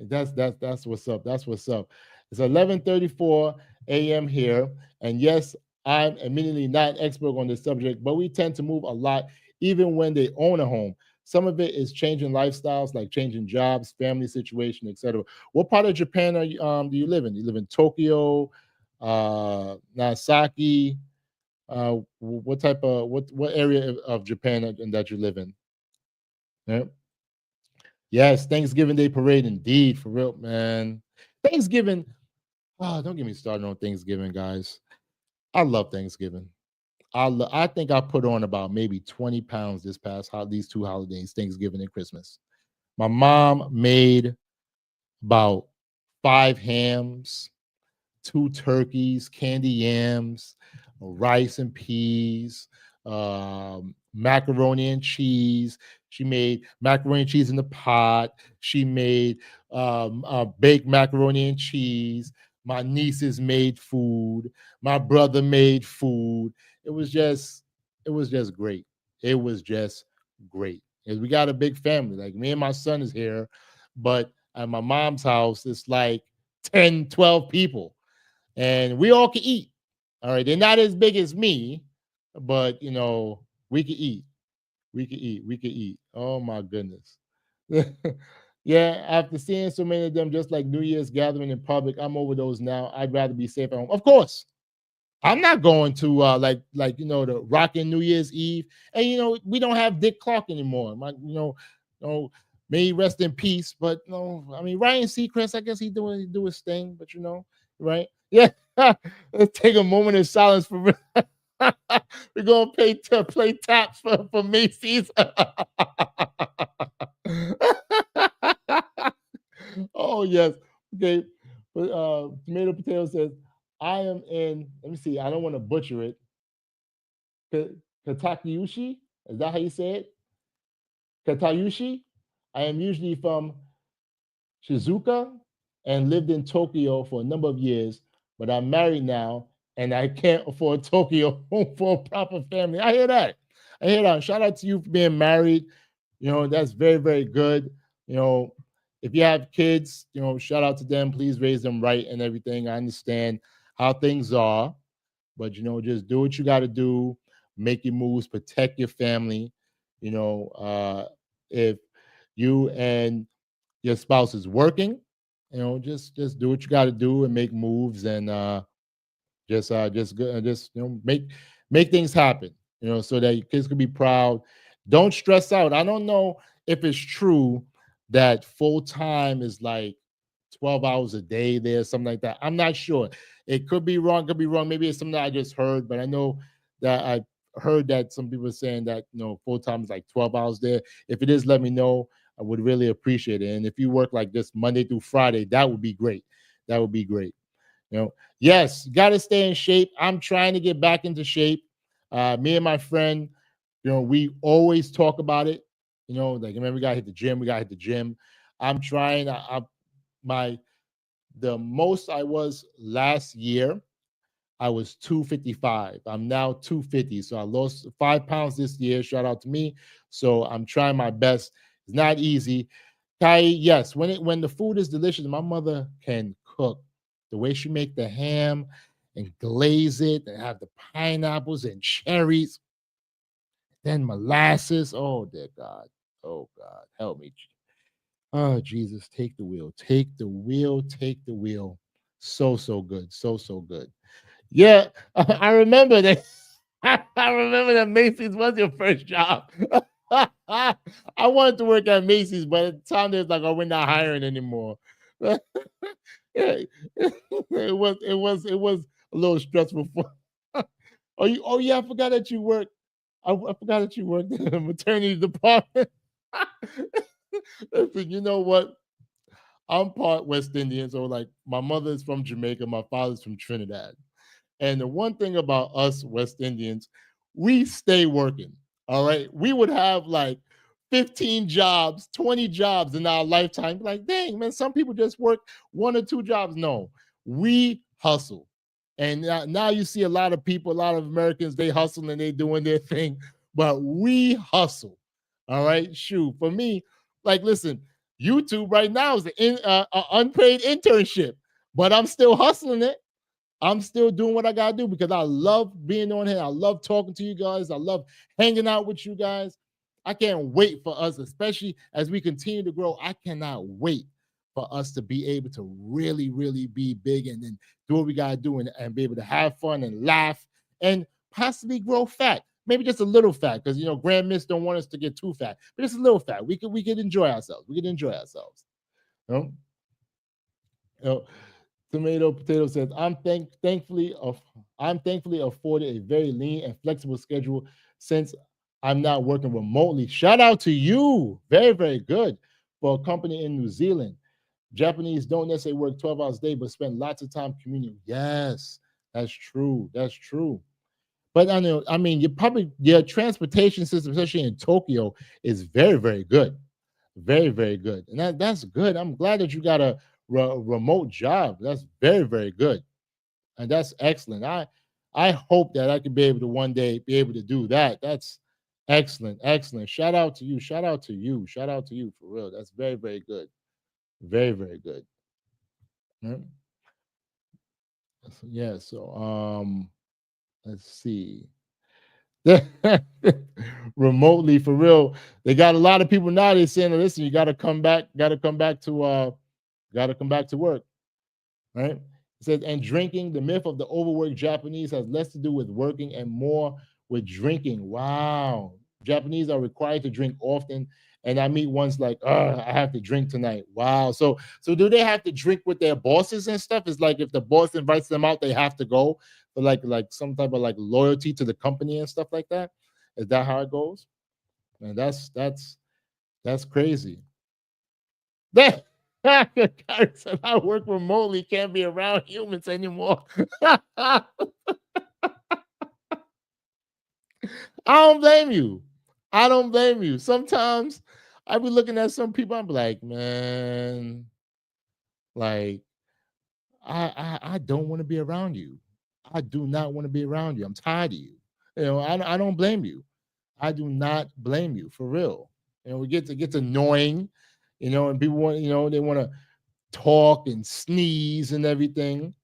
That's what's up. That's what's up. It's 11:34 a.m. here. And yes, I'm admittedly not an expert on this subject, but we tend to move a lot, even when they own a home. Some of it is changing lifestyles, like changing jobs, family situation, etc. What part of Japan do you live in? Do you live in Tokyo, Nagasaki? What area of Japan that you live in? Yeah. Yes, Thanksgiving Day parade, indeed, for real, man. Thanksgiving. Oh, don't get me started on Thanksgiving, guys. I love Thanksgiving. I think I put on about maybe 20 pounds these two holidays, Thanksgiving and Christmas. My mom made about 5 hams, 2 turkeys, candy yams, rice and peas, macaroni and cheese. She made macaroni and cheese in the pot. She made baked macaroni and cheese. My nieces made food. My brother made food. It was just great. It was just great. And we got a big family. Like me and my son is here, but at my mom's house, it's like 10, 12 people. And we all can eat. All right. They're not as big as me, but we can eat. We can eat. Oh my goodness. Yeah, after seeing so many of them, just like New Year's gathering in public, I'm over those now. I'd rather be safe at home. Of course, I'm not going to the rockin' New Year's Eve. And we don't have Dick Clark anymore. may he rest in peace. But no, I mean Ryan Seacrest, I guess he do his thing, but you know, right? Yeah. Let's take a moment of silence for we're gonna play taps for Macy's. Oh yes. Okay. But Tomato Potato says, I am in, let me see, I don't want to butcher it. Katakayushi? Is that how you say it? Katayushi? I am usually from Shizuoka and lived in Tokyo for a number of years, but I'm married now and I can't afford Tokyo home for a proper family. I hear that. I hear that. Shout out to you for being married. You know, that's very, very good. You know, if you have kids, you know, shout out to them. Please raise them right and everything. I understand how things are, but you know, just do what you got to do, make your moves, protect your family. You know, if you and your spouse is working, you know, just do what you got to do and make moves and just you know, make things happen, you know, so that your kids can be proud. Don't stress out. I don't know if it's true that full time is like 12 hours a day there, something like that. I'm not sure. It could be wrong, Maybe it's something I just heard, but I know that I heard that some people are saying that, you know, full time is like 12 hours there. If it is, let me know. I would really appreciate it. And if you work like this Monday through Friday, that would be great. That would be great. You know, yes, got to stay in shape. I'm trying to get back into shape. Me and my friend, you know, we always talk about it. You know, like, remember, we got to hit the gym. We got to hit the gym. I'm trying. The most I was last year, I was 255. I'm now 250. So I lost 5 pounds this year. Shout out to me. So I'm trying my best. It's not easy. Kai, yes, when the food is delicious, my mother can cook. The way she make the ham and glaze it and have the pineapples and cherries, then molasses. Oh, dear God. Oh, God. Help me. Oh, Jesus, take the wheel. Take the wheel. Take the wheel. So good. So good. Yeah, I remember that. I remember that Macy's was your first job. I wanted to work at Macy's, but at the time they was like, "Oh, we're not hiring anymore." Yeah, it was a little stressful. Oh yeah, I forgot that you worked. I forgot that you worked in the maternity department. Listen, you know what? I'm part West Indian, so like my mother is from Jamaica, my father's from Trinidad. And the one thing about us West Indians, we stay working. All right. We would have like 15 jobs, 20 jobs in our lifetime. Like, dang, man, some people just work 1 or 2 jobs. No, we hustle. And now you see a lot of people, a lot of Americans, they hustle and they doing their thing, but we hustle. All right. Shoot, for me, like, listen, YouTube right now is an unpaid internship, but I'm still hustling it. I'm still doing what I gotta do because I love being on here. I love talking to you guys. I love hanging out with you guys. I can't wait for us, especially as we continue to grow. I cannot wait for us to be able to really, really be big and then do what we gotta do and be able to have fun and laugh and possibly grow fat. Maybe just a little fat, because you know, Grand Miss don't want us to get too fat, but just a little fat. We could enjoy ourselves. We could enjoy ourselves. You know? Tomato Potato says, I'm thankfully afforded a very lean and flexible schedule since I'm not working remotely. Shout out to you. Very, very good for a company in New Zealand. Japanese don't necessarily work 12 hours a day, but spend lots of time commuting. Yes, that's true. That's true. But I mean, your transportation system, especially in Tokyo, is very, very good. Very, very good. And that's good. I'm glad that you got a remote job. That's very, very good. And that's excellent. I hope that I could be able to one day be able to do that. That's excellent. Excellent. Shout out to you. Shout out to you. Shout out to you for real. That's very, very good. Very, very good. Yeah, so let's see. Remotely for real. They got a lot of people nowadays saying, listen, you gotta come back to work. Right? It says, and drinking, the myth of the overworked Japanese has less to do with working and more with drinking. Wow. Japanese are required to drink often. And I meet ones like, I have to drink tonight. Wow. So do they have to drink with their bosses and stuff? It's like if the boss invites them out, they have to go for like some type of like loyalty to the company and stuff like that. Is that how it goes? And that's crazy. That Gary said, I work remotely, can't be around humans anymore. I don't blame you. I don't blame you. Sometimes I be looking at some people, I'm like, man, like I don't want to be around you. I do not want to be around you. I'm tired of you. You know, I don't blame you. I do not blame you, for real. You know, it gets annoying, you know, and people want, you know, they want to talk and sneeze and everything.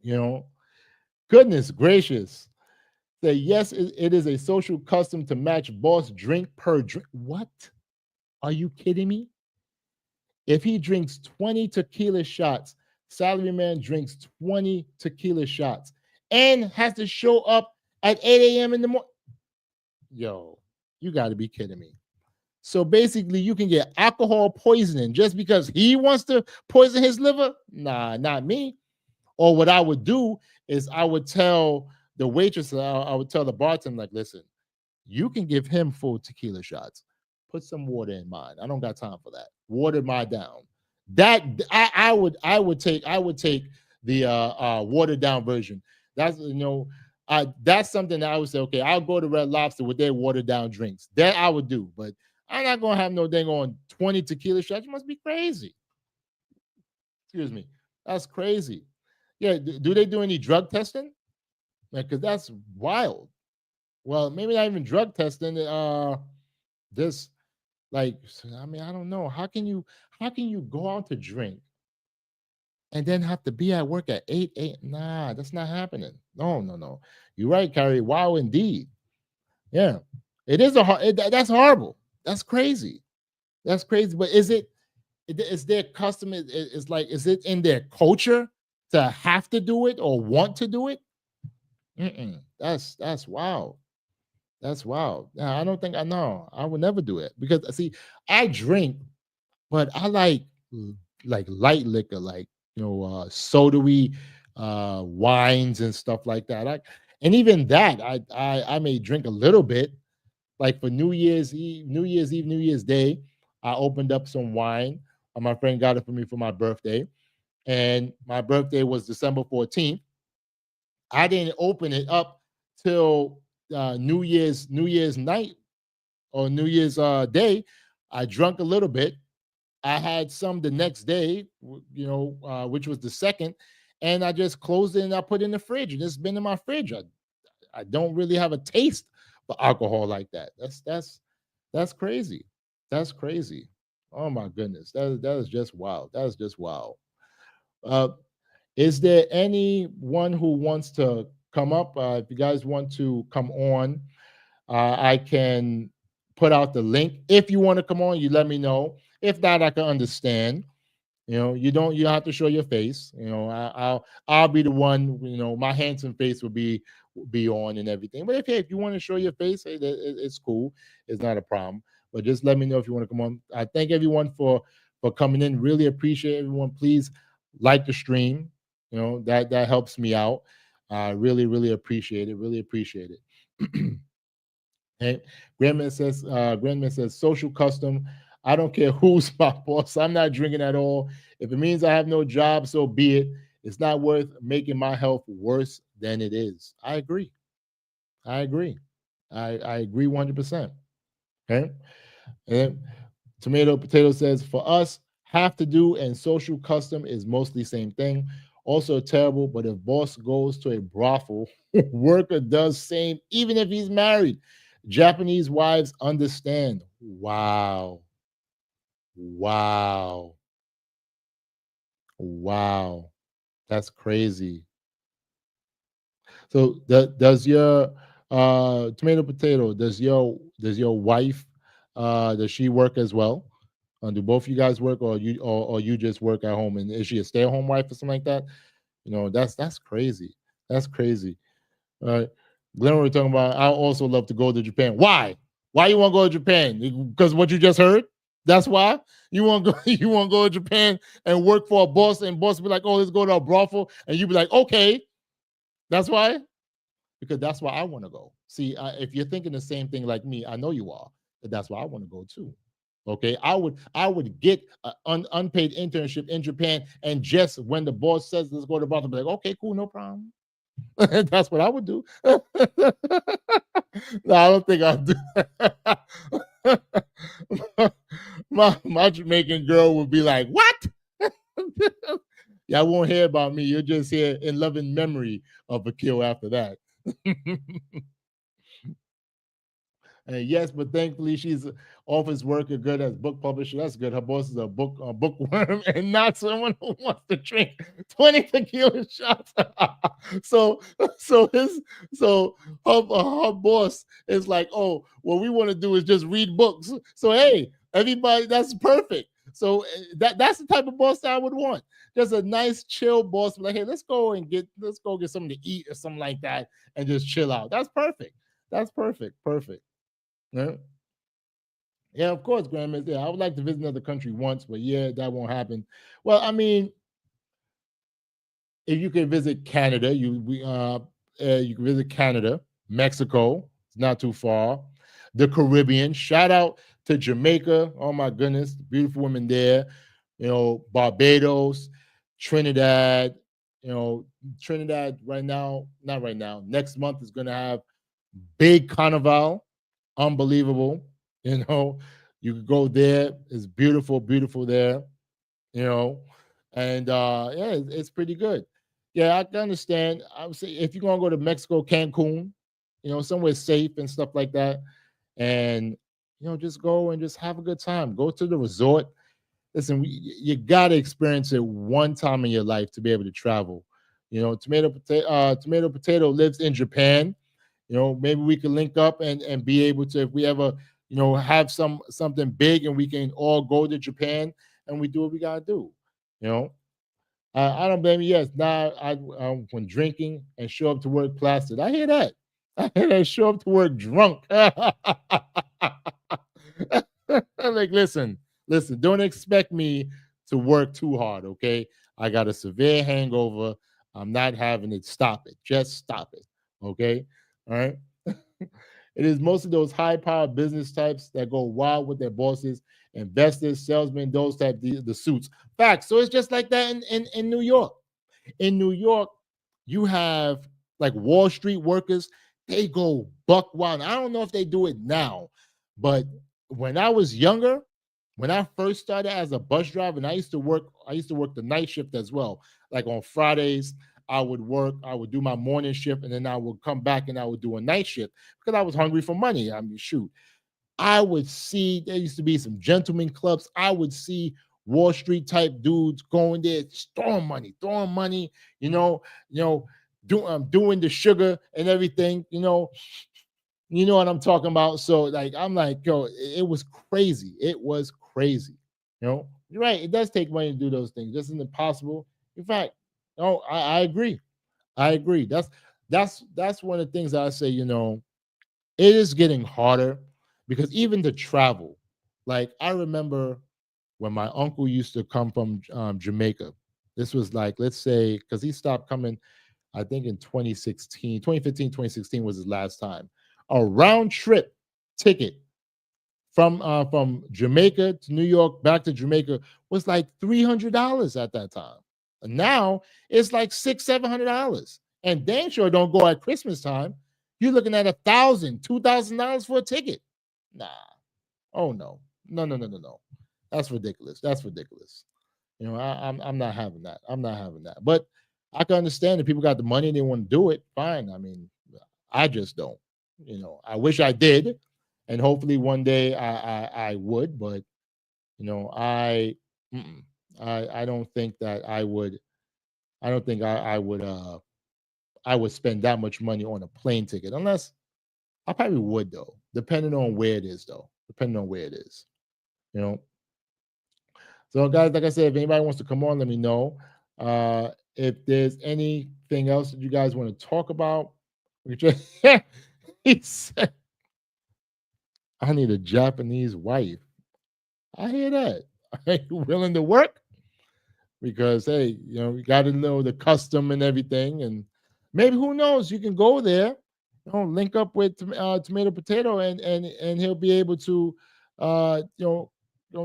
You know, goodness gracious. Say, yes, it is a social custom to match boss drink per drink. What? Are you kidding me? If he drinks 20 tequila shots, salaryman drinks 20 tequila shots and has to show up at 8 a.m. in the morning. Yo, you got to be kidding me. So basically, you can get alcohol poisoning just because he wants to poison his liver? Nah, not me. Or what I would do is I would tell the waitress, I would tell the bartender, like, listen, you can give him full tequila shots. Put some water in mine. I don't got time for that. Water mine down. That I would take the watered down version. That's, you know, that's something that I would say, okay, I'll go to Red Lobster with their watered down drinks. That I would do, but I'm not gonna have no dang on 20 tequila shots. You must be crazy. Excuse me. That's crazy. Yeah, do they do any drug testing? Because that's wild. Well, maybe not even drug testing. This, like, I mean, I don't know. How can you go out to drink and then have to be at work at 8? Nah, that's not happening. No. You're right, Carrie. Wow, indeed. Yeah, it is that's horrible. That's crazy. That's crazy. But is their custom? Is like, is it in their culture to have to do it or want to do it? That's wild. That's wild. Nah, I don't think I know. I would never do it because see, I drink, but I like light liquor, like, you know, soda-y wines and stuff like that. And even that, I may drink a little bit. Like for New Year's Eve, New Year's Day, I opened up some wine. My friend got it for me for my birthday, and my birthday was December 14th. I didn't open it up till New Year's night or New Year's day. I drank a little bit. I had some the next day, you know, which was the second, and I just closed it and I put it in the fridge. And it's been in my fridge. I don't really have a taste for alcohol like that. That's crazy. That's crazy. Oh my goodness. That is just wild. That is just wild. Is there anyone who wants to come up? If you guys want to come on, I can put out the link. If you want to come on, you let me know. If not, I can understand. You know, you don't have to show your face. You know, I'll be the one. You know, my handsome face will be on and everything. But if you want to show your face, it's cool. It's not a problem. But just let me know if you want to come on. I thank everyone for coming in. Really appreciate everyone. Please like the stream. You know, that helps me out. I really appreciate it. Really appreciate it. Okay. Grandman says social custom. I don't care who's my boss. I'm not drinking at all. If it means I have no job, so be it. It's not worth making my health worse than it is. I agree. I agree 100%. Okay. And Tomato Potato says, for us, have to do and social custom is mostly same thing. Also terrible, but if boss goes to a brothel, worker does same, even if he's married. Japanese wives understand. Wow. That's crazy. So does your Tomato Potato, does your wife does she work as well? Do both of you guys work, or you just work at home? And is she a stay-at-home wife or something like that? You know, that's crazy. That's crazy. All right. Glenn, we're talking about. I also love to go to Japan. Why? Why you want to go to Japan? Because what you just heard. That's why you want to go. You want to go to Japan and work for a boss, and boss be like, "Oh, let's go to a brothel," and you be like, "Okay." That's why. Because that's why I want to go. See, if you're thinking the same thing like me, I know you are. But that's why I want to go too. Okay, I would get an unpaid internship in Japan, and just when the boss says let's go to the brothel, be like, "Okay, cool, no problem." That's what I would do. No, I don't think I'll do that. my Jamaican girl would be like, "What?" Y'all won't hear about me. You'll just hear in loving memory of a kill after that. And yes, but thankfully she's office worker, good as book publisher. That's good. Her boss is a bookworm and not someone who wants to drink 20 tequila shots. so her boss is like, "Oh, what we want to do is just read books." So hey, everybody, that's perfect. So that's the type of boss that I would want. Just a nice, chill boss, like, "Hey, let's go get something to eat or something like that, and just chill out." That's perfect. That's perfect. Perfect. Yeah. Yeah, of course, Grandma. Yeah, I would like to visit another country once, but yeah, that won't happen. Well, I mean, if you can visit Canada, you can visit Canada, Mexico. It's not too far. The Caribbean. Shout out to Jamaica. Oh my goodness, beautiful women there. Barbados, Trinidad. Trinidad right now, not right now. Next month is going to have big carnival. Unbelievable. You could go there. It's beautiful, beautiful there. And yeah, it's pretty good. Yeah, I can understand. I would say if you're gonna go to Mexico, Cancun, somewhere safe and stuff like that, and just go and just have a good time. Go to the resort. Listen, you gotta experience it one time in your life to be able to travel. Tomato Potato lives in Japan. Maybe we can link up and be able to, if we ever have something big, and we can all go to Japan and we do what we gotta do. I don't blame you. Yes, now when drinking and show up to work plastered. I hear that. I hear that. Show up to work drunk. Like, listen. Don't expect me to work too hard. Okay, I got a severe hangover. I'm not having it. Stop it. Just stop it. Okay. All right. It is mostly those high-powered business types that go wild with their bosses, investors, salesmen, those type, the suits. Facts. So it's just like that in New York. In New York, you have like Wall Street workers. They go buck wild. I don't know if they do it now, but when I was younger, when I first started as a bus driver, and I used to work the night shift as well. Like on Fridays, I would do my morning shift, and then I would come back and I would do a night shift because I was hungry for money. I mean, shoot. I would see there used to be some gentlemen clubs. I would see Wall Street type dudes going there, throwing money, doing the sugar and everything, you know what I'm talking about. So like, I'm like, yo, it was crazy. It was crazy. You're right. It does take money to do those things. This isn't impossible. In fact, no, I agree. I agree. That's one of the things I say, it is getting harder because even to travel, like I remember when my uncle used to come from Jamaica. This was like, let's say, because he stopped coming, I think in 2015, 2016 was his last time. A round trip ticket from Jamaica to New York back to Jamaica was like $300 at that time. And now it's like $600-700. And damn sure don't go at Christmas time. You're looking at $1,000, $2,000 for a ticket. Nah. Oh no. No. That's ridiculous. That's ridiculous. I'm not having that. I'm not having that. But I can understand if people got the money and they want to do it. Fine. I mean, I just don't. I wish I did, and hopefully one day I would. But I don't think that I would. I don't think I would. I would spend that much money on a plane ticket, unless I probably would though, depending on where it is though. Depending on where it is, So guys, like I said, if anybody wants to come on, let me know. If there's anything else that you guys want to talk about, He said, I need a Japanese wife. I hear that. Are you willing to work? Because hey, you got to know the custom and everything, and maybe who knows, you can go there, link up with Tomato Potato, and he'll be able to,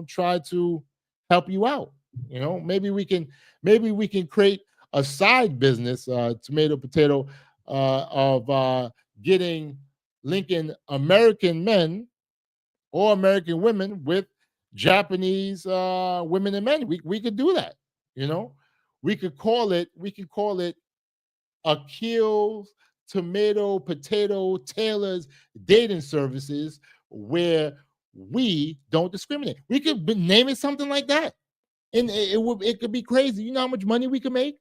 try to help you out. Maybe we can create a side business, Tomato Potato, of linking American men or American women with Japanese women and men. We could do that. We could call it Akil Tomato Potato Tailors Dating Services, where we don't discriminate. We could name it something like that, and it could be crazy. You know how much money we can make?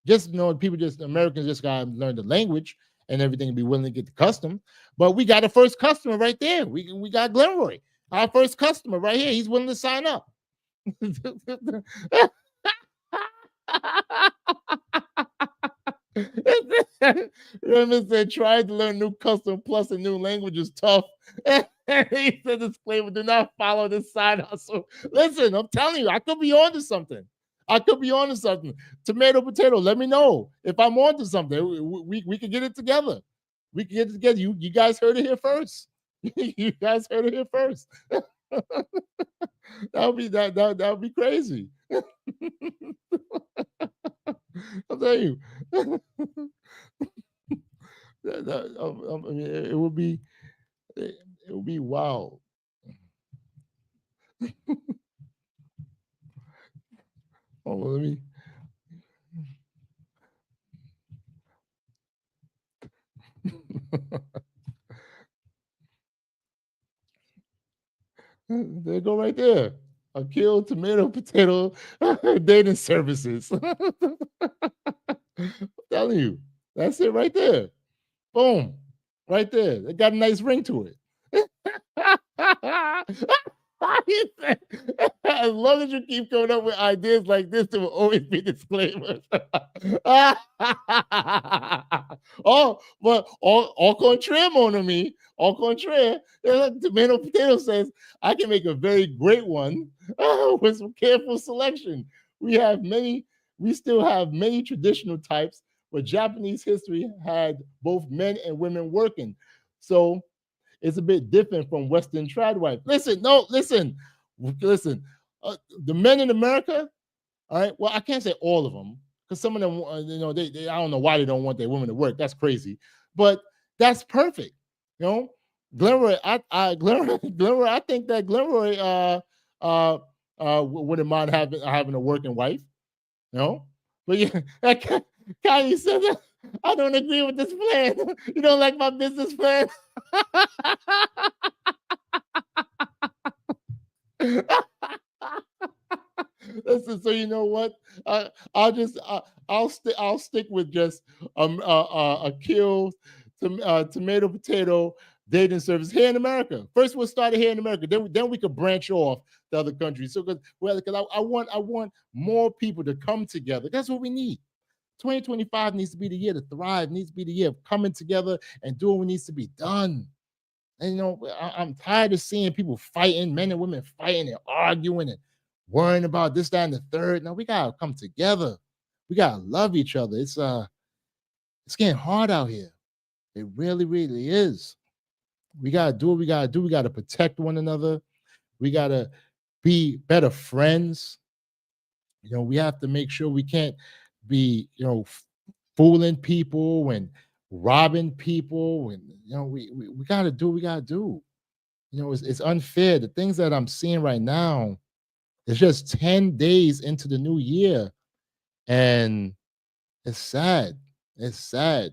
Just Americans just gotta learn the language and everything and be willing to get the custom. But we got a first customer right there. We got Glenroy, our first customer right here. He's willing to sign up. Raymond said, trying to learn new custom plus a new language is tough. He said, disclaimer, do not follow this side hustle. Listen, I'm telling you, I could be onto something. Tomato Potato, let me know if I'm onto something. We could get it together. You guys heard it here first. That would be crazy. I'll tell you. It would be wild. Let me. There you go right there. Akil Tomato Potato Dating Services. I'm telling you, that's it right there. Boom, right there. It got a nice ring to it. As long as you keep coming up with ideas like this, there will always be disclaimers. But au contraire, mon ami, au contraire, Tomato Potato says, I can make a very great one with some careful selection. We still have many traditional types, but Japanese history had both men and women working. So it's a bit different from Western trad wife. Listen. The men in America, all right. Well, I can't say all of them because some of them, they I don't know why they don't want their women to work. That's crazy, but that's perfect. Glenroy, Glenroy, I think that Glenroy wouldn't mind having a working wife. But yeah, Kanye said that. I don't agree with this plan. You don't like my business plan? Listen, so you know what? I'll stick with just Akil Tomato Potato Dating Service here in America. First, we'll start it here in America. Then we could branch off to other countries. So because I want more people to come together. That's what we need. 2025 needs to be the year to thrive, needs to be the year of coming together and doing what needs to be done. And I'm tired of seeing people fighting, men and women fighting and arguing and worrying about this, that, and the third. No, we gotta come together. We gotta love each other. It's getting hard out here. It really, really is. We gotta do what we gotta do. We gotta protect one another. We gotta be better friends. We have to make sure we can't be fooling people and robbing people, and we got to do what we got to do. It's unfair. The things that I'm seeing right now, it's just 10 days into the new year, and it's sad. I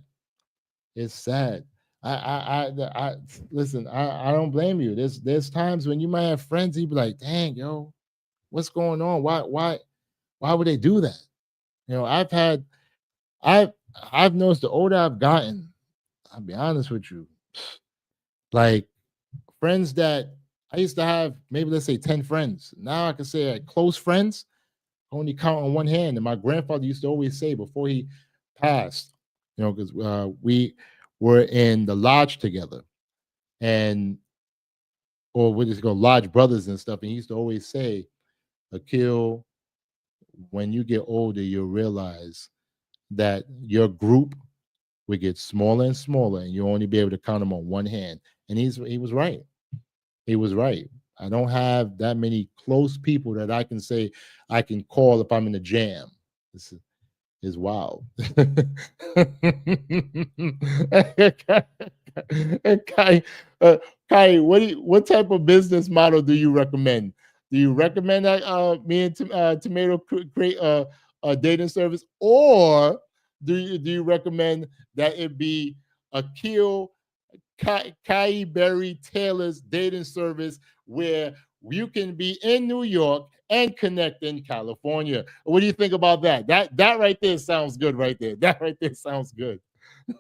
listen, I don't blame you. There's times when you might have friends, you be like, dang, what's going on? Why would they do that? I've noticed the older I've gotten, I'll be honest with you, like friends that I used to have, maybe let's say 10 friends. Now I can say close friends, only count on one hand. And my grandfather used to always say before he passed, because we were in the lodge together, and or we just go lodge brothers and stuff. And he used to always say, Akil, when you get older, you'll realize that your group will get smaller and smaller, and you'll only be able to count them on one hand. And he was right. He was right. I don't have that many close people that I can say I can call if I'm in a jam. This is wild. Kai, what type of business model do you recommend? Do you recommend that me and Tomato create a dating service, or do you recommend that it be Akil Kai Berry Taylor's dating service where you can be in New York and connect in California? What do you think about that? That right there sounds good right there. That right there sounds good.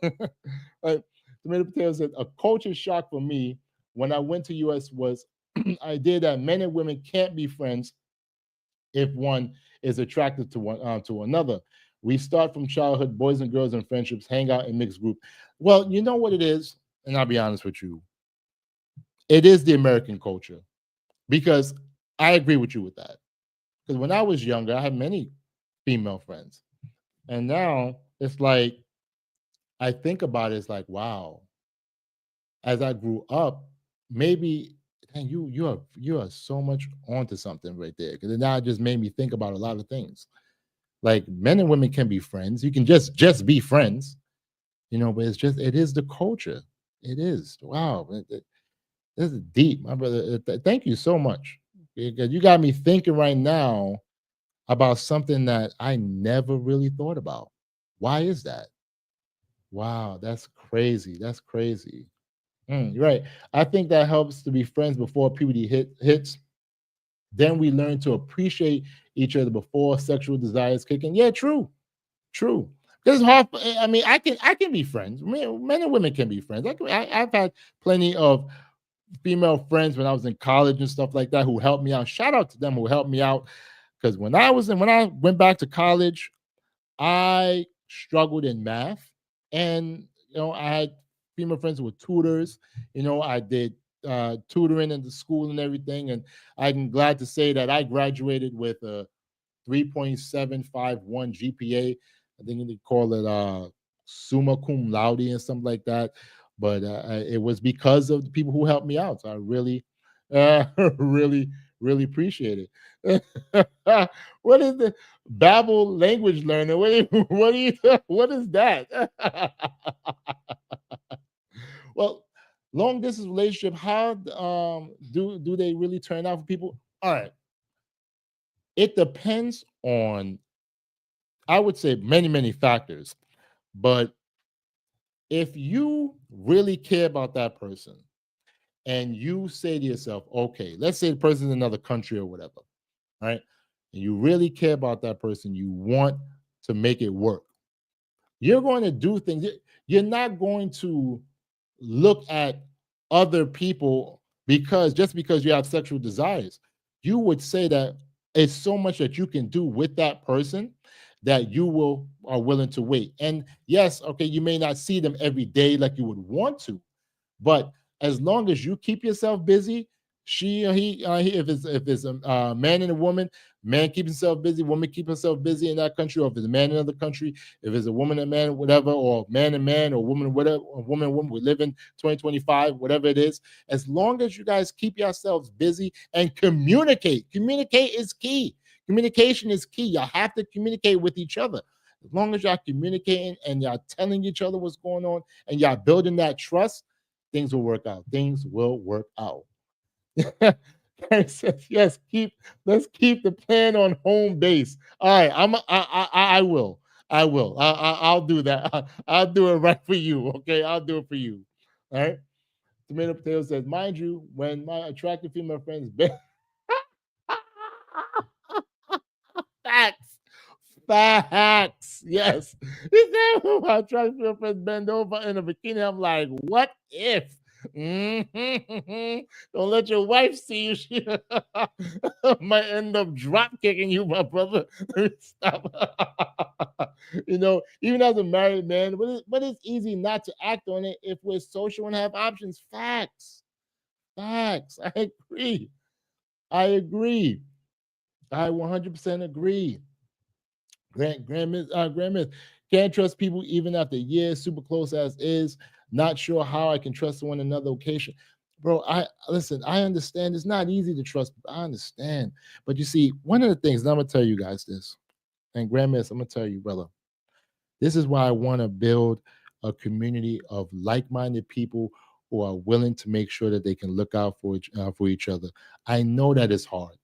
Tomato Potato said, a culture shock for me when I went to US was idea that men and women can't be friends if one is attracted to one to another. We start from childhood, boys and girls and friendships, hang out in mixed group. Well, you know what it is, and I'll be honest with you. It is the American culture, because I agree with you with that. Because when I was younger, I had many female friends, and now it's like I think about it, it's like, wow. As I grew up, maybe and you are so much onto something right there, because now it just made me think about a lot of things. Like, men and women can be friends. You can just be friends, but it is the culture. It is. Wow. This is deep, my brother. Thank you so much. Because you got me thinking right now about something that I never really thought about. Why is that? Wow, that's crazy. That's crazy. You're right. I think that helps to be friends before puberty hits. Then we learn to appreciate each other before sexual desires kick in. Yeah, true. It's hard. I mean, I can be friends. Men and women can be friends. I've had plenty of female friends when I was in college and stuff like that who helped me out. Shout out to them who helped me out, because when I went back to college, I struggled in math, and I had female friends who were tutors. I did tutoring in the school and everything, and I'm glad to say that I graduated with a 3.751 GPA. I think they call it summa cum laude and something like that. But it was because of the people who helped me out. So I really, really appreciate it. What is the Babel language learner? What is that? Well, long distance relationship, how do they really turn out for people? All right. It depends on, I would say, many factors. But if you really care about that person and you say to yourself, okay, let's say the person's in another country or whatever, right? And you really care about that person, you want to make it work. You're going to do things. You're not going to look at other people just because you have sexual desires. You would say that it's so much that you can do with that person that you are willing to wait. And yes, okay, you may not see them every day like you would want to, but as long as you keep yourself busy, she or he, if it's a man and a woman, man keep himself busy, woman keep herself busy in that country, or if it's a man in another country, if it's a woman and man, whatever, or man and man, or woman, whatever, or woman and woman, we live in 2025, whatever it is, as long as you guys keep yourselves busy and communicate is key. Communication is key. Y'all have to communicate with each other. As long as y'all communicating and y'all telling each other what's going on and y'all building that trust, things will work out. Things will work out. Says, yes, let's keep the plan on home base. All right, I will. I'll do that. I'll do it right for you. Okay, I'll do it for you. All right. Tomato Potato says, mind you, when my attractive female friends Facts. Yes. He said, my attractive female friends bend over in a bikini. I'm like, what if? Don't let your wife see you. She might end up drop kicking you, my brother. Stop. Even as a married man, but it's easy not to act on it if we're social and have options. Facts. Facts. I agree. I 100% agree. Grand Myth. Can't trust people even after years, super close as is. Not sure how I can trust one another occasion. Bro, I understand it's not easy to trust. I understand. But you see, one of the things, and I'm gonna tell you guys this, and Grand Myth, I'm gonna tell you, brother, this is why I want to build a community of like-minded people who are willing to make sure that they can look out for each other. I know that it's hard.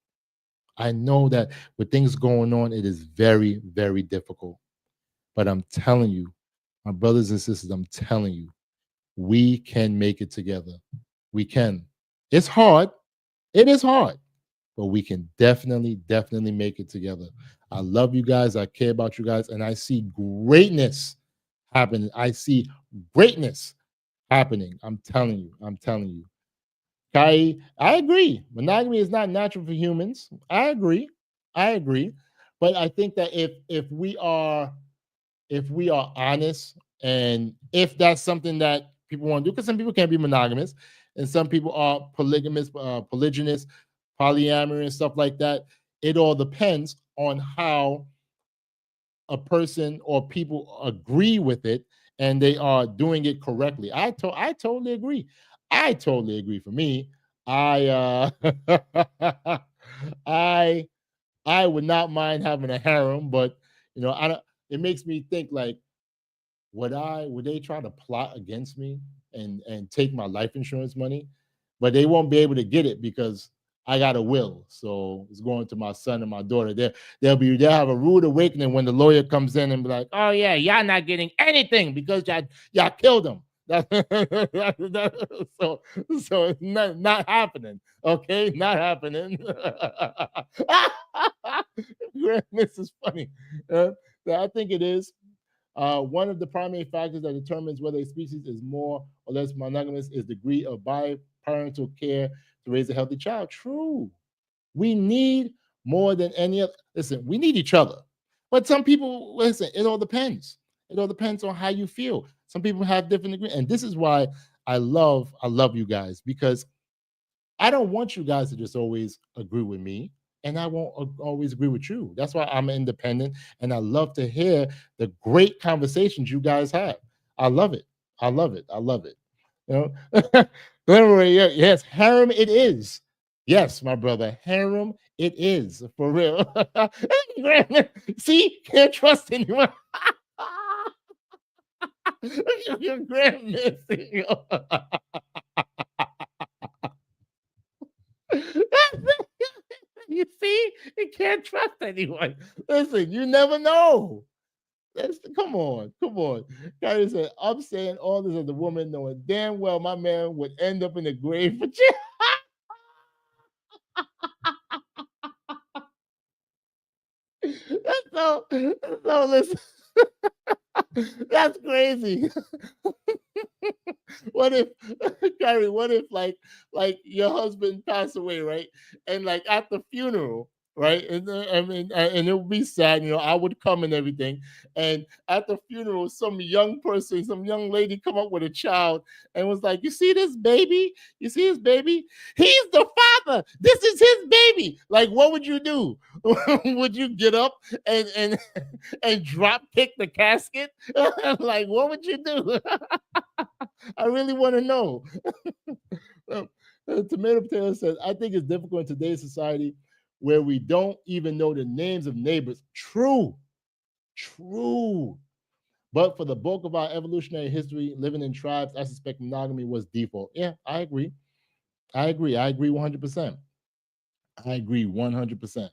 I know that with things going on, it is very, very difficult. But I'm telling you, my brothers and sisters, I'm telling you, we can make it together. We can. It's hard. It is hard. But we can definitely make it together. I love you guys. I care about you guys. And I see greatness happening. I see greatness happening. I'm telling you. Kai, I agree. Monogamy is not natural for humans. I agree. But I think that if we are honest, and if that's something that people want to do, because some people can't be monogamous, and some people are polygamous, polygynous, polyamory, and stuff like that. It all depends on how a person or people agree with it, and they are doing it correctly. I totally agree. I totally agree. For me, I I would not mind having a harem, but I don't. It makes me think like, would they try to plot against me and take my life insurance money? But they won't be able to get it because I got a will, so it's going to my son and my daughter. They'll have a rude awakening when the lawyer comes in and be like, "Oh yeah, y'all not getting anything because y'all killed him." So it's not happening. Okay, not happening. This is funny. I think it is. One of the primary factors that determines whether a species is more or less monogamous is degree of parental care to raise a healthy child. True. We need more than any other. Listen, we need each other. But some people, listen, it all depends. It all depends on how you feel. Some people have different agreements. And this is why I love you guys, because I don't want you guys to just always agree with me, and I won't always agree with you. That's why I'm independent, and I love to hear the great conversations you guys have. I love it. Yes, harem it is. Yes, my brother, harem it is, for real. See, can't trust anyone. Your grandness. You see, you can't trust anyone. Listen, you never know. Come on. Gary said, I'm saying all this as a woman, knowing damn well my man would end up in the grave for jail. So listen. That's crazy. What if, Gary, like your husband passed away, right? And like at the funeral, right? And and it would be sad, I would come and everything. And at the funeral, some young lady come up with a child and was like, "You see this baby? You see his baby? He's the father. This is his baby." Like, what would you do? Would you get up and drop kick the casket? Like, what would you do? I really want to know. Tomato Potato says, I think it's difficult in today's society where we don't even know the names of neighbors. True. But for the bulk of our evolutionary history, living in tribes, I suspect monogamy was default. Yeah, I agree 100%. I agree 100%.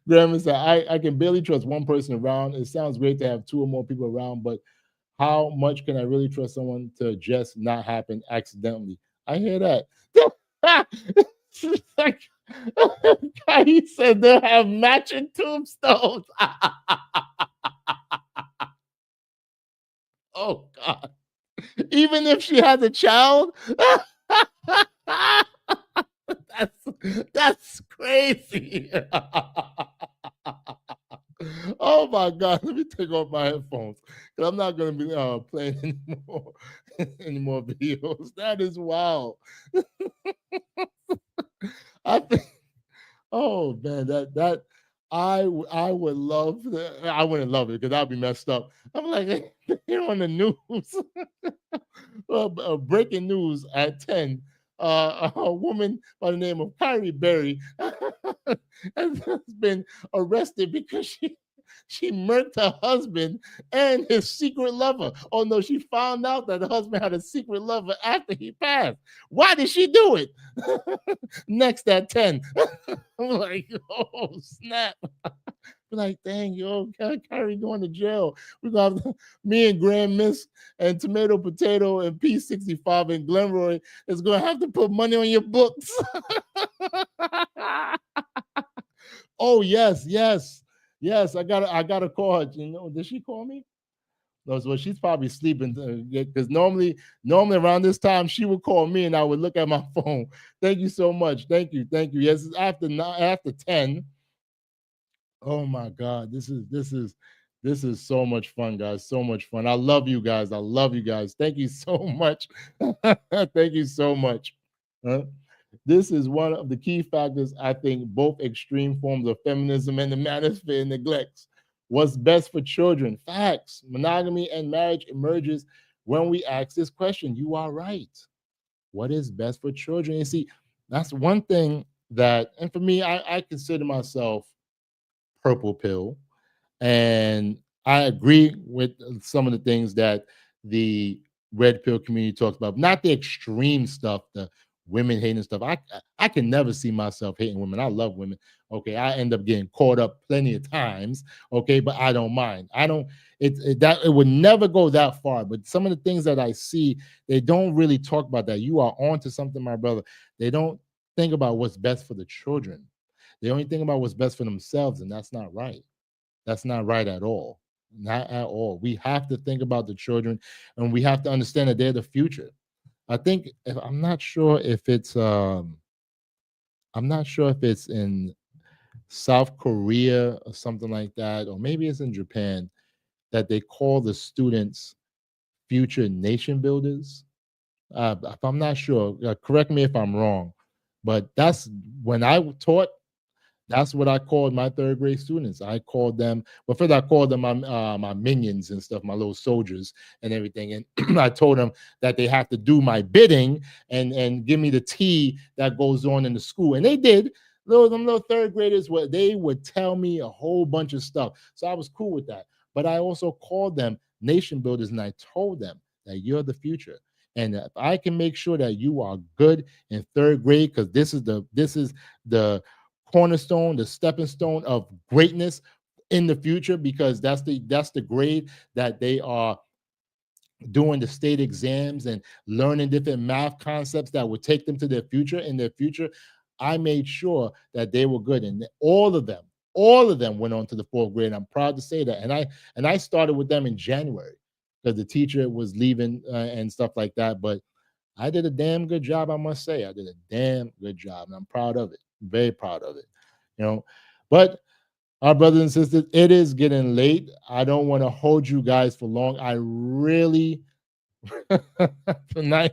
Grandma said, I can barely trust one person around. It sounds great to have two or more people around, but how much can I really trust someone to just not happen accidentally? I hear that. He said they'll have matching tombstones. even if she has a child. That's crazy. Oh my God! Let me take off my headphones because I'm not going to be playing any more videos. That is wild. I think. Oh man, that I would love. I wouldn't love it because I'd be messed up. I'm like, here on the news. Breaking news at 10. A woman by the name of Kyrie Berry has been arrested because she murked her husband and his secret lover. Oh no, she found out that the husband had a secret lover after he passed. Why did she do it? Next at 10. I'm like, oh snap. Like, dang, yo, Kyrie going to jail. We're gonna have me and Grand Miss and Tomato Potato and P65 and Glenroy is gonna have to put money on your books. Oh, yes. I gotta call her. You know, did she call me? No, so she's probably sleeping because normally around this time she would call me and I would look at my phone. Thank you so much. Thank you. Yes, it's after 10. Oh my God, this is so much fun, guys. So much fun. I love you guys. Thank you so much. Thank you so much. This is one of the key factors, I think, both extreme forms of feminism and the manosphere neglects. What's best for children? Facts. Monogamy and marriage emerges when we ask this question. You are right. What is best for children? You see, that's one thing that, and for me, I consider myself purple pill, and I agree with some of the things that the red pill community talks about, not the extreme stuff, the women hating stuff. I can never see myself hating women. I love women. Okay, I end up getting caught up plenty of times. Okay, but I don't mind. It would never go that far. But some of the things that I see, they don't really talk about that. You are onto something, my brother. They don't think about what's best for the children. They only think about what's best for themselves, and that's not right. That's not right at all. Not at all. We have to think about the children, and we have to understand that they're the future. I think I'm not sure if it's in South Korea or something like that, or maybe it's in Japan, that they call the students future nation builders. If I'm not sure, correct me if I'm wrong, but that's when I taught. That's what I called my third grade students. I called them, well, first I called them my minions and stuff, my little soldiers and everything. And I told them that they have to do my bidding and give me the tea that goes on in the school. And they did. Them little third graders, they would tell me a whole bunch of stuff. So I was cool with that. But I also called them nation builders, and I told them that you're the future. And if I can make sure that you are good in third grade, because this is the cornerstone, the stepping stone of greatness in the future, because that's the grade that they are doing the state exams and learning different math concepts that would take them to their future. In their future, I made sure that they were good, and all of them went on to the fourth grade. I'm proud to say that. And I started with them in January because the teacher was leaving and stuff like that. But I did a damn good job, I must say. I did a damn good job, and I'm proud of it. Very proud of it, but our brothers and sisters, it is getting late. I don't want to hold you guys for long. I really tonight,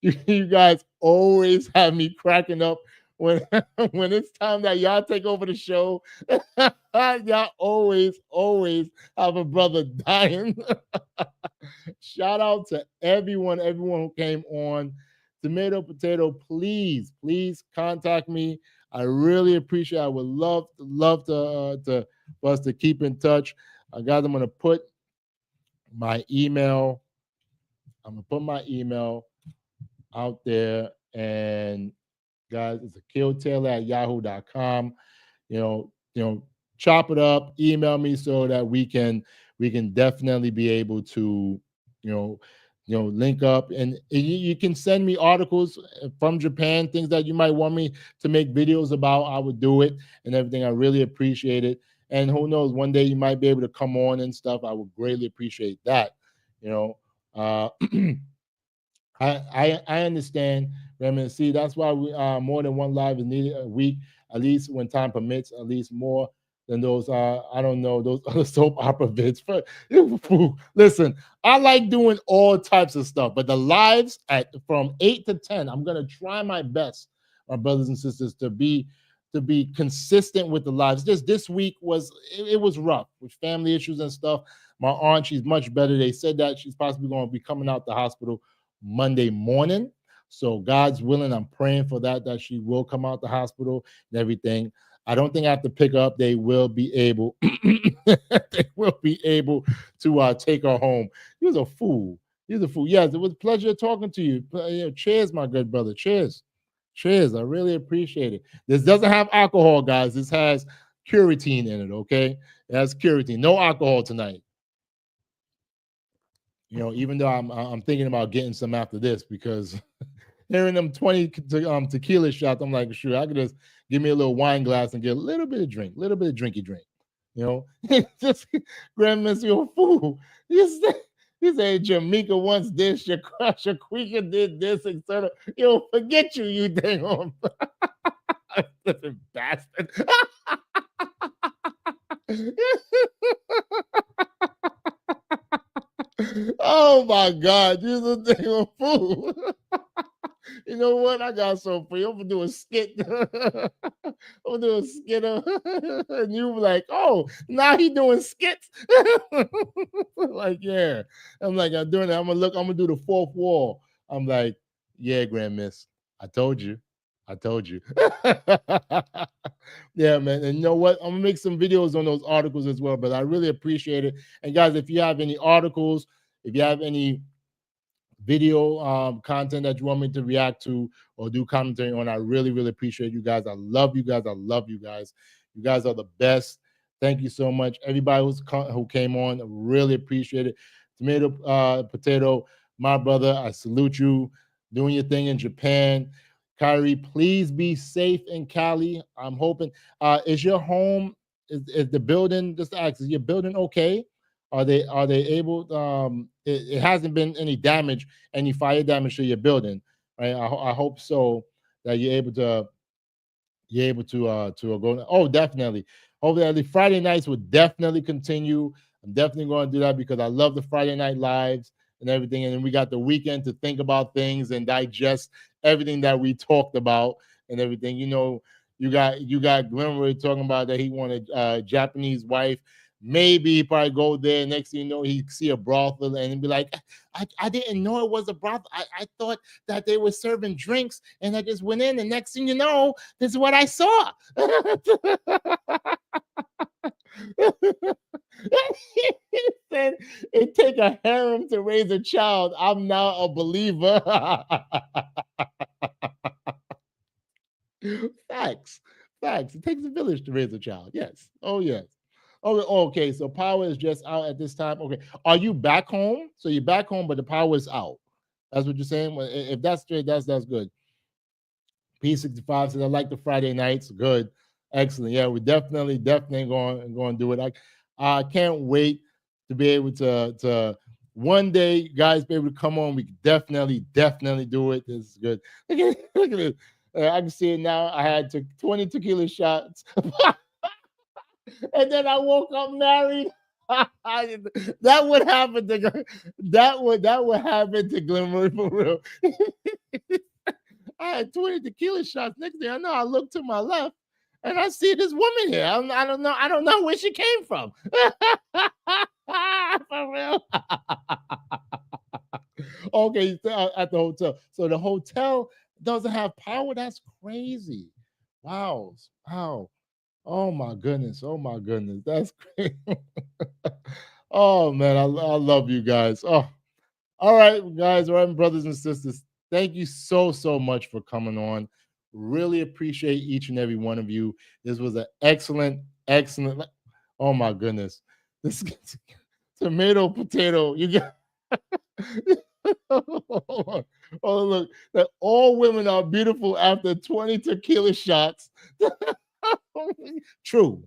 you guys always have me cracking up when it's time that y'all take over the show. Y'all always have a brother dying. Shout out to everyone who came on. Tomato Potato, please contact me. I really appreciate it. I would love for us to keep in touch. Guys, I'm going to put my email. Out there, and guys, it's akiltaylor@yahoo.com. Chop it up, email me so that we can definitely be able to link up, and you can send me articles from Japan, things that you might want me to make videos about. I would do it and everything. I really appreciate it. And who knows, one day you might be able to come on and stuff. I would greatly appreciate that. I understand, Raymond. See, that's why we more than one live is needed a week, at least when time permits, at least more than those I don't know, those other soap opera vids. But listen, I like doing all types of stuff, but the lives at from 8 to 10, I'm gonna try my best, my brothers and sisters, to be consistent with the lives. Just this week it was rough with family issues and stuff. My aunt, she's much better. They said that she's possibly going to be coming out the hospital Monday morning. So God's willing, I'm praying for that she will come out the hospital and everything. I don't think I have to pick her up. They will be able, they will be able to take her home. He was a fool. He's a fool. Yes, it was a pleasure talking to you. Cheers, my good brother. Cheers. Cheers. I really appreciate it. This doesn't have alcohol, guys. This has Curatine in it, okay? It has Curatine. No alcohol tonight. Even though I'm thinking about getting some after this, because hearing them 20 tequila shots, I'm like, sure, I could just give me a little wine glass and get a little bit of drinky drink. Just Grandma's your fool. He said Jamaica once did, Shaquika did this, etc. Forget you dang on. Listen, bastard. Oh my God, you're a damn fool. You know what? I got something for you. I'm gonna do a skit. I'm gonna do a skit, and you be like, "Oh, now he doing skits." Like, yeah. I'm like, I'm doing it. I'm gonna do the fourth wall. I'm like, yeah, Grand Miss. I told you. Yeah, man. And you know what? I'm gonna make some videos on those articles as well, but I really appreciate it. And guys, if you have any articles, if you have any video content that you want me to react to or do commentary on, I really, really appreciate you guys. I love you guys. You guys are the best. Thank you so much. Everybody who came on, I really appreciate it. Tomato Potato, my brother, I salute you. Doing your thing in Japan. Kyrie, please be safe in Cali. I'm hoping. Is your home, is the building, just to ask, is your building okay? Are they able? It hasn't been any damage, any fire damage to your building, right? I hope so, that you're able to go. Oh, definitely. Hopefully, the Friday nights will definitely continue. I'm definitely going to do that because I love the Friday night lives and everything. And then we got the weekend to think about things and digest everything that we talked about and everything. You got Glenroy talking about that he wanted a Japanese wife. Maybe he probably go there. Next thing you know, he see a brothel and be like, I didn't know it was a brothel. I thought that they were serving drinks and I just went in. And next thing you know, this is what I saw. He said, it take a harem to raise a child. I'm now a believer. Facts. It takes a village to raise a child. Yes. Oh, yes. Oh, okay. So power is just out at this time. Okay. Are you back home? So you're back home, but the power is out. That's what you're saying? Well, if that's straight, that's good. P65 says, I like the Friday nights. Good. Excellent. Yeah, we're definitely going to do it. I can't wait to be able to one day, guys, be able to come on. We can definitely do it. This is good. Look at this. I can see it now. I had 20 tequila shots. And then I woke up married. That would happen to Glenroy for real. I had 20 tequila shots. Next thing I know, I look to my left and I see this woman here. I don't know where she came from. For real. Okay, at the hotel. So the hotel doesn't have power. That's crazy. Wow. Oh my goodness. That's crazy. Oh man, I love you guys. Oh, all right, guys. All right, brothers and sisters. Thank you so much for coming on. Really appreciate each and every one of you. This was an excellent. Oh my goodness. This Tomato Potato. You got oh look, that all women are beautiful after 20 tequila shots. True.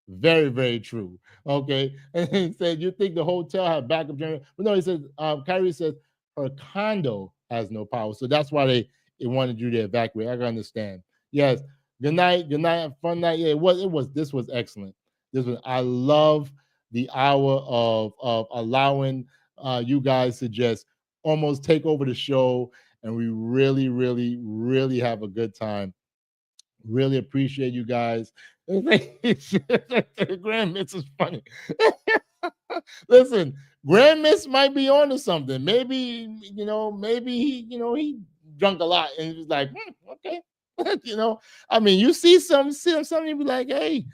Very, very true. Okay. And he said, you think the hotel had backup generator? But no, he said, Kyrie says her condo has no power. So that's why they wanted you to evacuate. I can understand. Yes. Good night. Good night. Fun night. Yeah, this was excellent. I love the hour of allowing you guys to just almost take over the show, and we really, really, really have a good time. Really appreciate you guys. Grand Miss is funny. Listen, Grand Miss might be on to something. Maybe he drunk a lot and was like, okay. I mean, you see something, you be like, hey,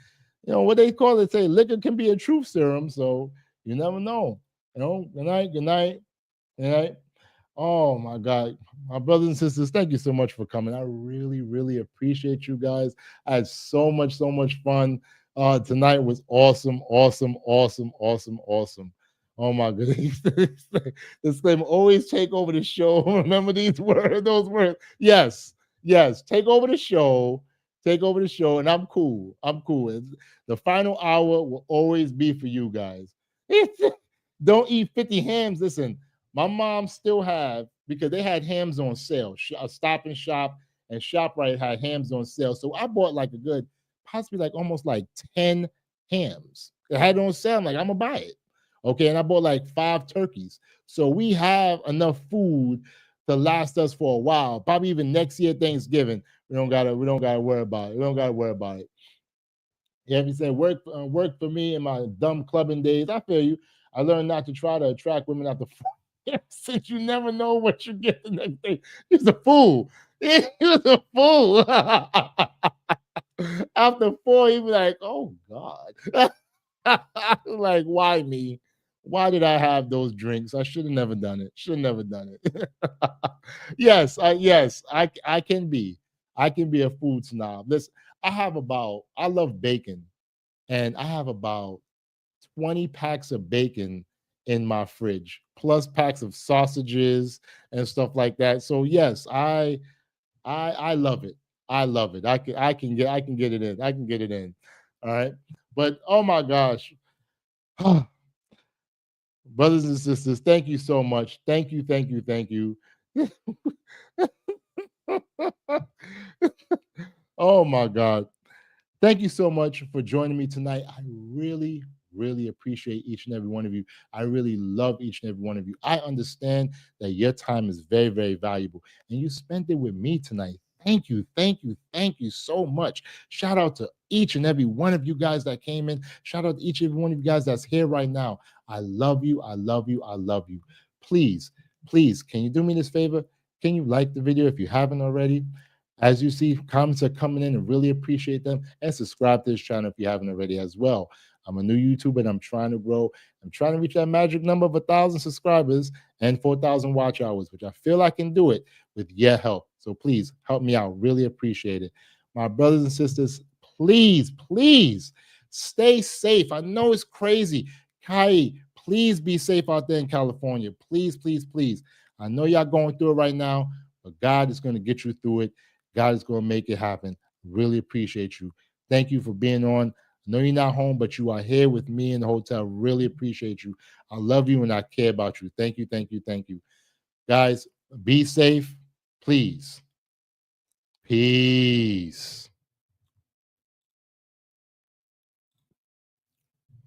what they call it, say liquor can be a truth serum. So you never know. Good night, good night, good night. Oh my God, my brothers and sisters, thank you so much for coming. I really, really appreciate you guys. I had so much fun. Tonight was awesome. Oh my goodness. This thing always take over the show. Remember those words. Yes. Take over the show. And I'm cool. The final hour will always be for you guys. Don't eat 50 hams. Listen, my mom still have, because they had hams on sale. Stop and Shop and ShopRite had hams on sale. So I bought like a good, possibly like almost like 10 hams. It had it on sale. I'm like, I'm gonna buy it. Okay. And I bought like 5 turkeys. So we have enough food to last us for a while. Probably even next year, Thanksgiving. We don't gotta worry about it. Yeah, if you say work for me in my dumb clubbing days, I feel you. I learned not to try to attract women after 4 years, since you never know what you get the next day. He was a fool. He was a fool. After 4, he'd be like, oh God. Like, why me? Why did I have those drinks? I should have never done it. Yes, I can be. I can be a food snob. Listen, I love bacon, and I have about 20 packs of bacon in my fridge, plus packs of sausages and stuff like that. So yes, I love it. I can get it in. All right. But oh my gosh. Brothers and sisters, thank you so much. Thank you. Oh my God. Thank you so much for joining me tonight. I really, really appreciate each and every one of you. I really love each and every one of you. I understand that your time is very, very valuable, and you spent it with me tonight. Thank you so much. Shout out to each and every one of you guys that came in. Shout out to each and every one of you guys that's here right now. I love you. Please, can you do me this favor? Can you like the video if you haven't already? As you see, comments are coming in and really appreciate them. And subscribe to this channel if you haven't already as well. I'm a new YouTuber and I'm trying to grow. I'm trying to reach that magic number of 1,000 subscribers and 4,000 watch hours, which I feel I can do it with your help. So please help me out. Really appreciate it. My brothers and sisters, please stay safe. I know it's crazy. Kai, please be safe out there in California. Please. I know y'all going through it right now, but God is going to get you through it. God is going to make it happen. Really appreciate you. Thank you for being on. I know you're not home, but you are here with me in the hotel. Really appreciate you. I love you and I care about you. Thank you. Guys, be safe, please. Peace.